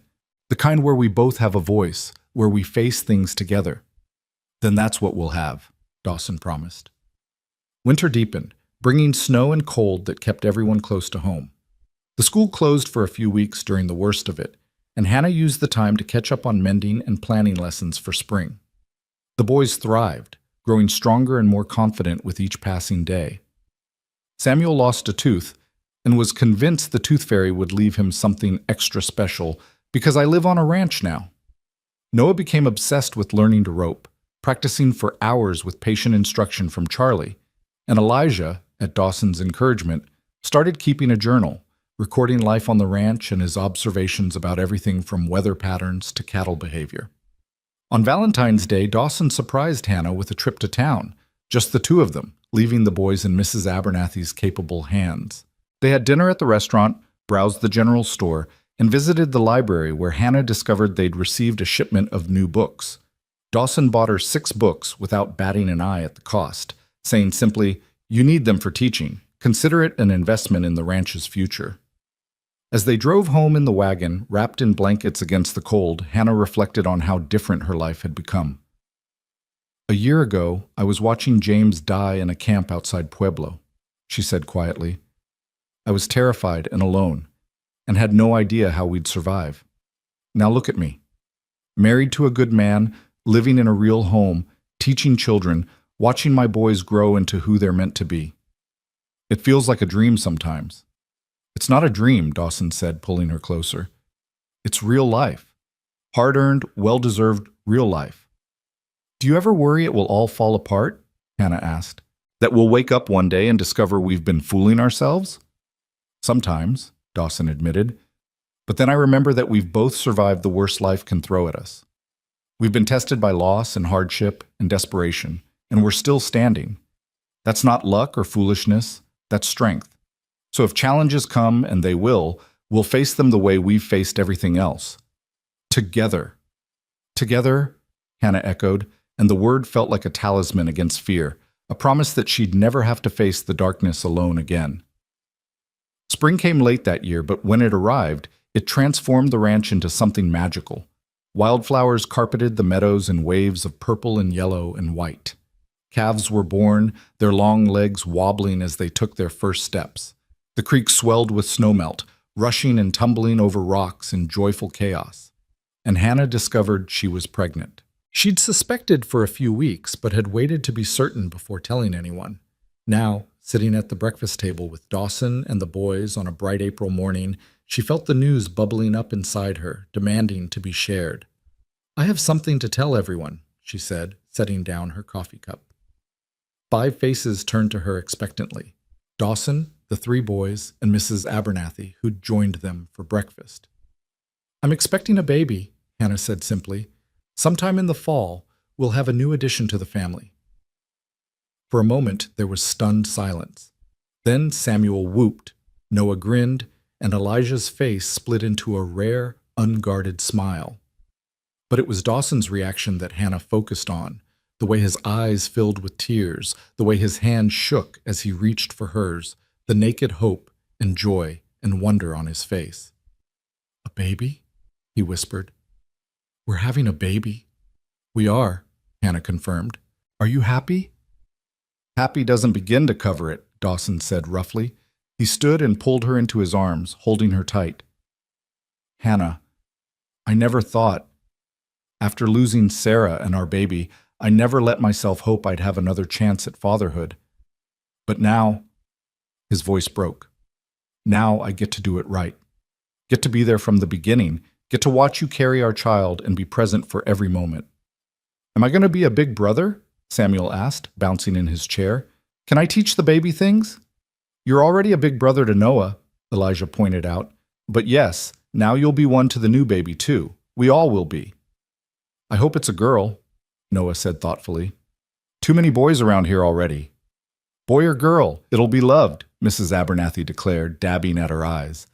The kind where we both have a voice, where we face things together. Then that's what we'll have, Dawson promised. Winter deepened, bringing snow and cold that kept everyone close to home. The school closed for a few weeks during the worst of it, and Hannah used the time to catch up on mending and planning lessons for spring. The boys thrived, growing stronger and more confident with each passing day. Samuel lost a tooth and was convinced the tooth fairy would leave him something extra special because I live on a ranch now. Noah became obsessed with learning to rope, practicing for hours with patient instruction from Charlie, and Elijah, at Dawson's encouragement, started keeping a journal, recording life on the ranch and his observations about everything from weather patterns to cattle behavior. On Valentine's Day, Dawson surprised Hannah with a trip to town, just the two of them, leaving the boys in Mrs. Abernathy's capable hands. They had dinner at the restaurant, browsed the general store, and visited the library where Hannah discovered they'd received a shipment of new books. Dawson bought her 6 books without batting an eye at the cost, saying simply, "You need them for teaching. Consider it an investment in the ranch's future." As they drove home in the wagon, wrapped in blankets against the cold, Hannah reflected on how different her life had become. A year ago, I was watching James die in a camp outside Pueblo, she said quietly. I was terrified and alone, and had no idea how we'd survive. Now look at me. Married to a good man, living in a real home, teaching children, watching my boys grow into who they're meant to be. It feels like a dream sometimes. It's not a dream, Dawson said, pulling her closer. It's real life. Hard-earned, well-deserved real life. Do you ever worry it will all fall apart? Hannah asked. That we'll wake up one day and discover we've been fooling ourselves? Sometimes, Dawson admitted. But then I remember that we've both survived the worst life can throw at us. We've been tested by loss and hardship and desperation, and we're still standing. That's not luck or foolishness, that's strength. So if challenges come, and they will, We'll face them the way we've faced everything else. Together. Together, Hannah echoed, and the word felt like a talisman against fear, a promise that she'd never have to face the darkness alone again. Spring came late that year, but when it arrived, it transformed the ranch into something magical. Wildflowers carpeted the meadows in waves of purple and yellow and white. Calves were born, their long legs wobbling as they took their first steps. The creek swelled with snowmelt, rushing and tumbling over rocks in joyful chaos. And Hannah discovered she was pregnant. She'd suspected for a few weeks, but had waited to be certain before telling anyone. Now, sitting at the breakfast table with Dawson and the boys on a bright April morning, she felt the news bubbling up inside her, demanding to be shared. "I have something to tell everyone," she said, setting down her coffee cup. 5 faces turned to her expectantly. Dawson, the 3 boys, and Mrs. Abernathy, who'd joined them for breakfast. "I'm expecting a baby," Hannah said simply. "Sometime in the fall, we'll have a new addition to the family." For a moment, there was stunned silence. Then Samuel whooped, Noah grinned, and Elijah's face split into a rare, unguarded smile. But it was Dawson's reaction that Hannah focused on, the way his eyes filled with tears, the way his hand shook as he reached for hers, the naked hope and joy and wonder on his face. "A baby?" he whispered. "We're having a baby." "We are," Hannah confirmed. "Are you happy?" "Happy doesn't begin to cover it," Dawson said roughly. He stood and pulled her into his arms, holding her tight. "Hannah, I never thought. After losing Sarah and our baby, I never let myself hope I'd have another chance at fatherhood. But now," his voice broke, "now I get to do it right. Get to be there from the beginning, get to watch you carry our child and be present for every moment." "Am I going to be a big brother?" Samuel asked, bouncing in his chair. "Can I teach the baby things?" "You're already a big brother to Noah," Elijah pointed out. "But yes, now you'll be one to the new baby too. We all will be." "I hope it's a girl," Noah said thoughtfully. "Too many boys around here already." "Boy or girl, it'll be loved," Mrs. Abernathy declared, dabbing at her eyes.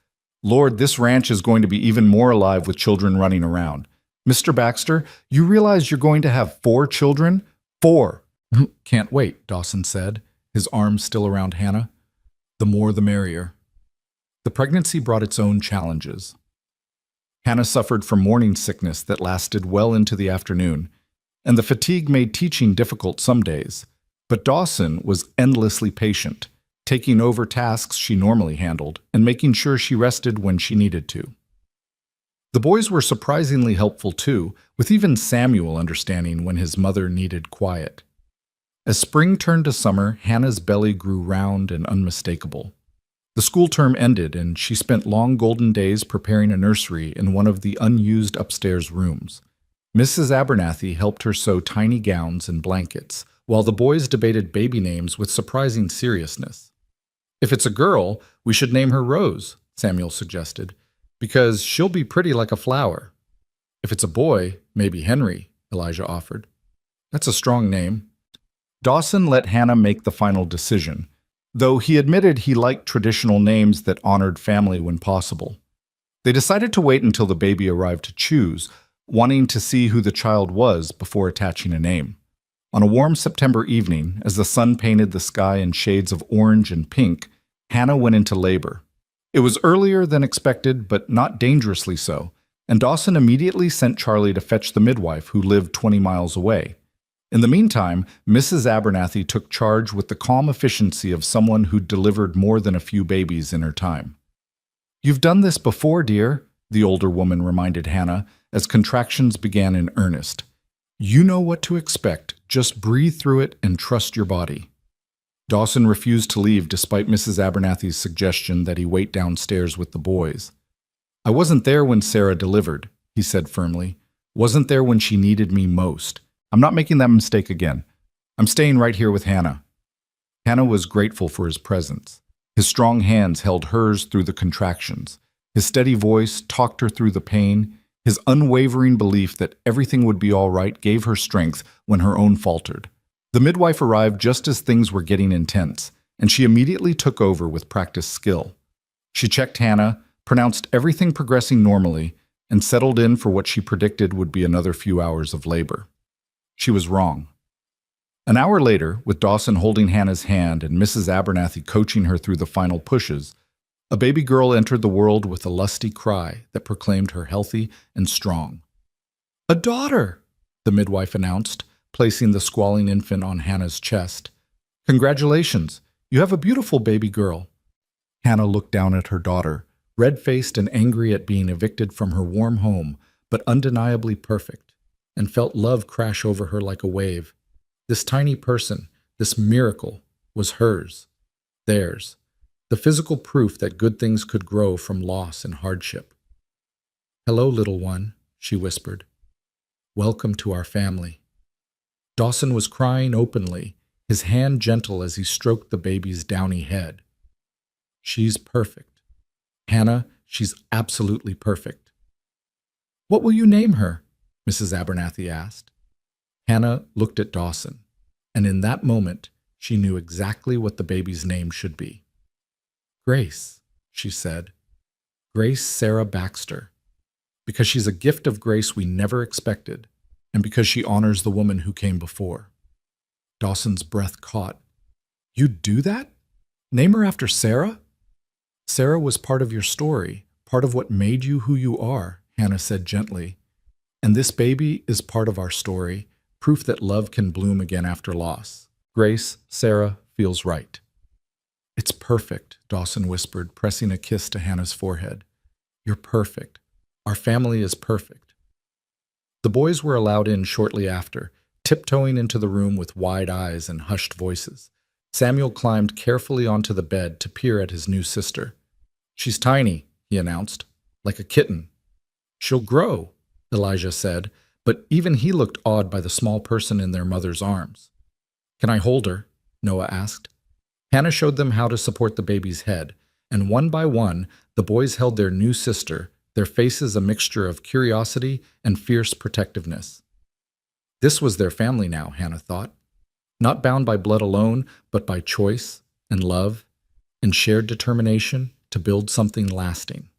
"Lord, this ranch is going to be even more alive with children running around. Mr. Baxter, you realize you're going to have 4 children? 4! "Can't wait," Dawson said, his arms still around Hannah. "The more the merrier." The pregnancy brought its own challenges. Hannah suffered from morning sickness that lasted well into the afternoon, and the fatigue made teaching difficult some days. But Dawson was endlessly patient, taking over tasks she normally handled and making sure she rested when she needed to. The boys were surprisingly helpful too, with even Samuel understanding when his mother needed quiet. As spring turned to summer, Hannah's belly grew round and unmistakable. The school term ended, and she spent long golden days preparing a nursery in one of the unused upstairs rooms. Mrs. Abernathy helped her sew tiny gowns and blankets, while the boys debated baby names with surprising seriousness. "If it's a girl, we should name her Rose," Samuel suggested, "because she'll be pretty like a flower." "If it's a boy, maybe Henry," Elijah offered. "That's a strong name." Dawson let Hannah make the final decision, though he admitted he liked traditional names that honored family when possible. They decided to wait until the baby arrived to choose, wanting to see who the child was before attaching a name. On a warm September evening, as the sun painted the sky in shades of orange and pink, Hannah went into labor. It was earlier than expected, but not dangerously so, and Dawson immediately sent Charlie to fetch the midwife, who lived 20 miles away. In the meantime, Mrs. Abernathy took charge with the calm efficiency of someone who'd delivered more than a few babies in her time. "You've done this before, dear," the older woman reminded Hannah as contractions began in earnest. "You know what to expect. Just breathe through it and trust your body." Dawson refused to leave despite Mrs. Abernathy's suggestion that he wait downstairs with the boys. "I wasn't there when Sarah delivered," he said firmly. "Wasn't there when she needed me most. I'm not making that mistake again. I'm staying right here with Hannah." Hannah was grateful for his presence. His strong hands held hers through the contractions. His steady voice talked her through the pain. His unwavering belief that everything would be all right gave her strength when her own faltered. The midwife arrived just as things were getting intense, and she immediately took over with practiced skill. She checked Hannah, pronounced everything progressing normally, and settled in for what she predicted would be another few hours of labor. She was wrong. An hour later, with Dawson holding Hannah's hand and Mrs. Abernathy coaching her through the final pushes, a baby girl entered the world with a lusty cry that proclaimed her healthy and strong. "A daughter!" the midwife announced, placing the squalling infant on Hannah's chest. "Congratulations! You have a beautiful baby girl." Hannah looked down at her daughter, red-faced and angry at being evicted from her warm home, but undeniably perfect, and felt love crash over her like a wave. This tiny person, this miracle, was hers, theirs, the physical proof that good things could grow from loss and hardship. "Hello, little one," she whispered. "Welcome to our family." Dawson was crying openly, his hand gentle as he stroked the baby's downy head. "She's perfect. Hannah, she's absolutely perfect." "What will you name her?" Mrs. Abernathy asked. Hannah looked at Dawson, and in that moment, she knew exactly what the baby's name should be. "Grace," she said. "Grace Sarah Baxter. Because she's a gift of grace we never expected, and because she honors the woman who came before." Dawson's breath caught. "You'd do that? Name her after Sarah?" "Sarah was part of your story, part of what made you who you are," Hannah said gently. "And this baby is part of our story, proof that love can bloom again after loss. Grace, Sarah, feels right." "It's perfect," Dawson whispered, pressing a kiss to Hannah's forehead. "You're perfect. Our family is perfect." The boys were allowed in shortly after, tiptoeing into the room with wide eyes and hushed voices. Samuel climbed carefully onto the bed to peer at his new sister. "She's tiny," he announced, "like a kitten." "She'll grow," Elijah said, but even he looked awed by the small person in their mother's arms. "Can I hold her?" Noah asked. Hannah showed them how to support the baby's head, and one by one, the boys held their new sister, their faces a mixture of curiosity and fierce protectiveness. This was their family now, Hannah thought. Not bound by blood alone, but by choice and love and shared determination to build something lasting.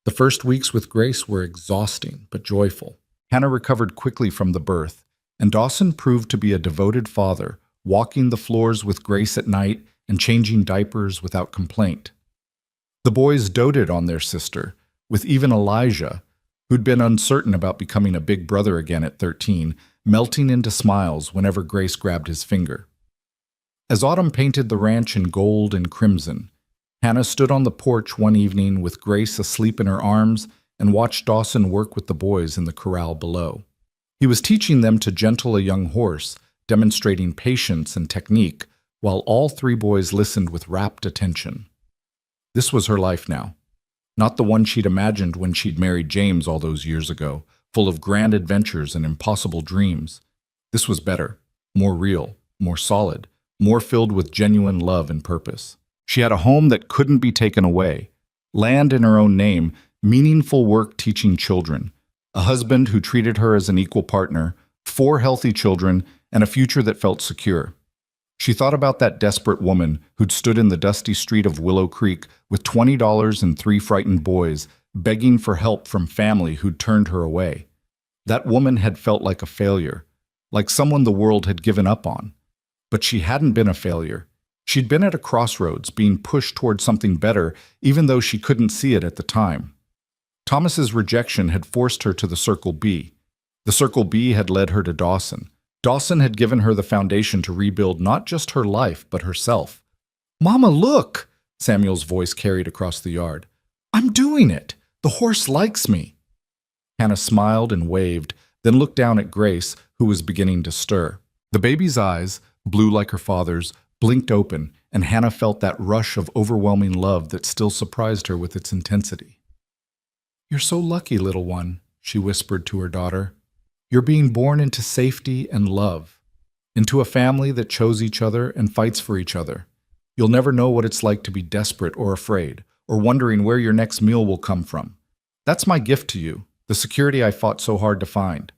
The first weeks with Grace were exhausting but joyful. Hannah recovered quickly from the birth, and Dawson proved to be a devoted father, walking the floors with Grace at night and changing diapers without complaint. The boys doted on their sister, with even Elijah, who'd been uncertain about becoming a big brother again at 13, melting into smiles whenever Grace grabbed his finger. As autumn painted the ranch in gold and crimson, Hannah stood on the porch one evening with Grace asleep in her arms and watched Dawson work with the boys in the corral below. He was teaching them to gentle a young horse, demonstrating patience and technique, while all three boys listened with rapt attention. This was her life now. Not the one she'd imagined when she'd married James all those years ago, full of grand adventures and impossible dreams. This was better, more real, more solid, more filled with genuine love and purpose. She had a home that couldn't be taken away, land in her own name, meaningful work teaching children, a husband who treated her as an equal partner, 4 healthy children, and a future that felt secure. She thought about that desperate woman who'd stood in the dusty street of Willow Creek with $20 and 3 frightened boys, begging for help from family who'd turned her away. That woman had felt like a failure, like someone the world had given up on. But she hadn't been a failure. She'd been at a crossroads, being pushed towards something better, even though she couldn't see it at the time. Thomas's rejection had forced her to the Circle B. The Circle B had led her to Dawson. Dawson had given her the foundation to rebuild not just her life, but herself. "Mama, look!" Samuel's voice carried across the yard. "I'm doing it! The horse likes me!" Hannah smiled and waved, then looked down at Grace, who was beginning to stir. The baby's eyes, blue like her father's, blinked open, and Hannah felt that rush of overwhelming love that still surprised her with its intensity. "You're so lucky, little one," she whispered to her daughter. "You're being born into safety and love, into a family that chose each other and fights for each other. You'll never know what it's like to be desperate or afraid, or wondering where your next meal will come from. That's my gift to you, the security I fought so hard to find."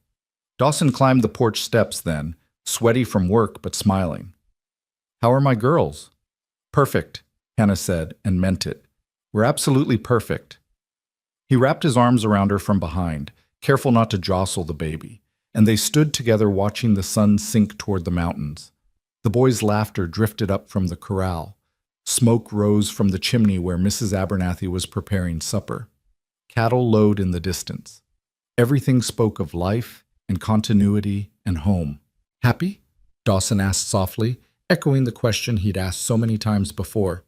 Dawson climbed the porch steps then, sweaty from work but smiling. "How are my girls?" "Perfect," Hannah said, and meant it. "We're absolutely perfect. He wrapped his arms around her from behind, careful not to jostle the baby, and they stood together watching the sun sink toward the mountains. The boys' laughter drifted up from the corral. Smoke rose from the chimney where Mrs. Abernathy was preparing supper. Cattle lowed in the distance. Everything spoke of life and continuity and home. "Happy?" Dawson asked softly, echoing the question he'd asked so many times before.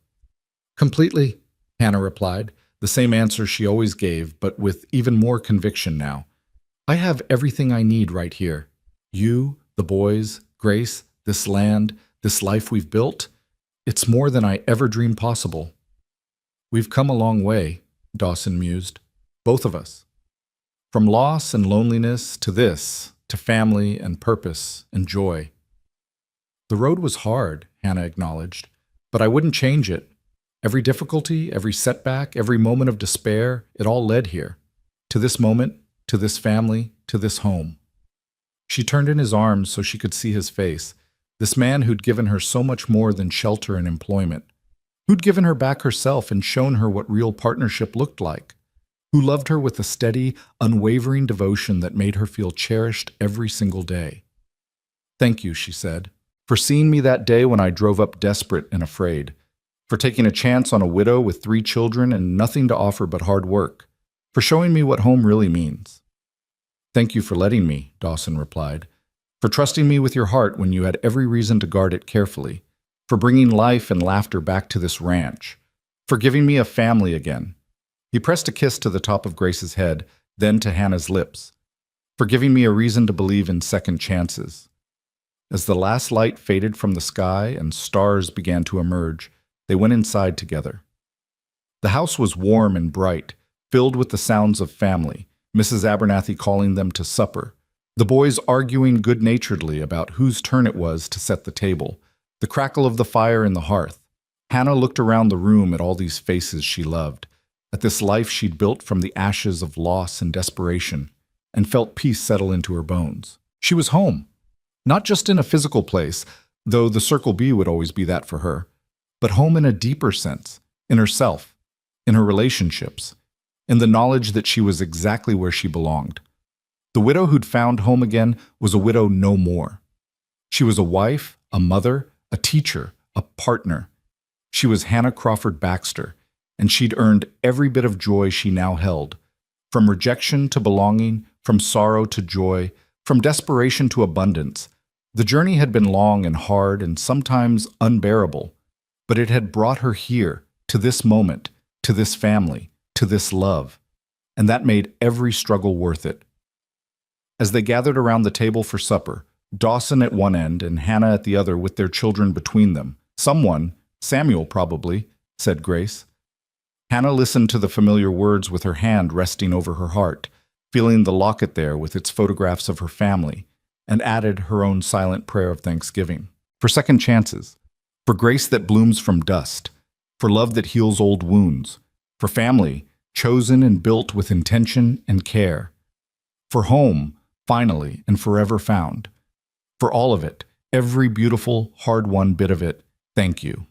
"Completely," Hannah replied, the same answer she always gave, but with even more conviction now. "I have everything I need right here. You, the boys, Grace, this land, this life we've built. It's more than I ever dreamed possible." "We've come a long way," Dawson mused. "Both of us. From loss and loneliness to this, to family and purpose and joy." "The road was hard," Hannah acknowledged, "but I wouldn't change it. Every difficulty, every setback, every moment of despair, it all led here. To this moment, to this family, to this home." She turned in his arms so she could see his face, this man who'd given her so much more than shelter and employment, who'd given her back herself and shown her what real partnership looked like, who loved her with a steady, unwavering devotion that made her feel cherished every single day. "Thank you," she said, "for seeing me that day when I drove up desperate and afraid, for taking a chance on a widow with 3 children and nothing to offer but hard work, for showing me what home really means." "Thank you for letting me," Dawson replied, "for trusting me with your heart when you had every reason to guard it carefully, for bringing life and laughter back to this ranch, for giving me a family again." He pressed a kiss to the top of Grace's head, then to Hannah's lips, "for giving me a reason to believe in second chances." As the last light faded from the sky and stars began to emerge, they went inside together. The house was warm and bright, filled with the sounds of family, Mrs. Abernathy calling them to supper, the boys arguing good-naturedly about whose turn it was to set the table, the crackle of the fire in the hearth. Hannah looked around the room at all these faces she loved, at this life she'd built from the ashes of loss and desperation, and felt peace settle into her bones. She was home, not just in a physical place, though the Circle B would always be that for her, but home in a deeper sense, in herself, in her relationships, in the knowledge that she was exactly where she belonged. The widow who'd found home again was a widow no more. She was a wife, a mother, a teacher, a partner. She was Hannah Crawford Baxter, and she'd earned every bit of joy she now held. From rejection to belonging, from sorrow to joy, from desperation to abundance, the journey had been long and hard and sometimes unbearable, but it had brought her here, to this moment, to this family, to this love, and that made every struggle worth it. As they gathered around the table for supper, Dawson at one end and Hannah at the other with their children between them, "Someone, Samuel probably," said Grace. Hannah listened to the familiar words with her hand resting over her heart, feeling the locket there with its photographs of her family, and added her own silent prayer of thanksgiving. For second chances, for grace that blooms from dust, for love that heals old wounds, for family chosen and built with intention and care, for home, finally and forever found. For all of it, every beautiful, hard-won bit of it, thank you.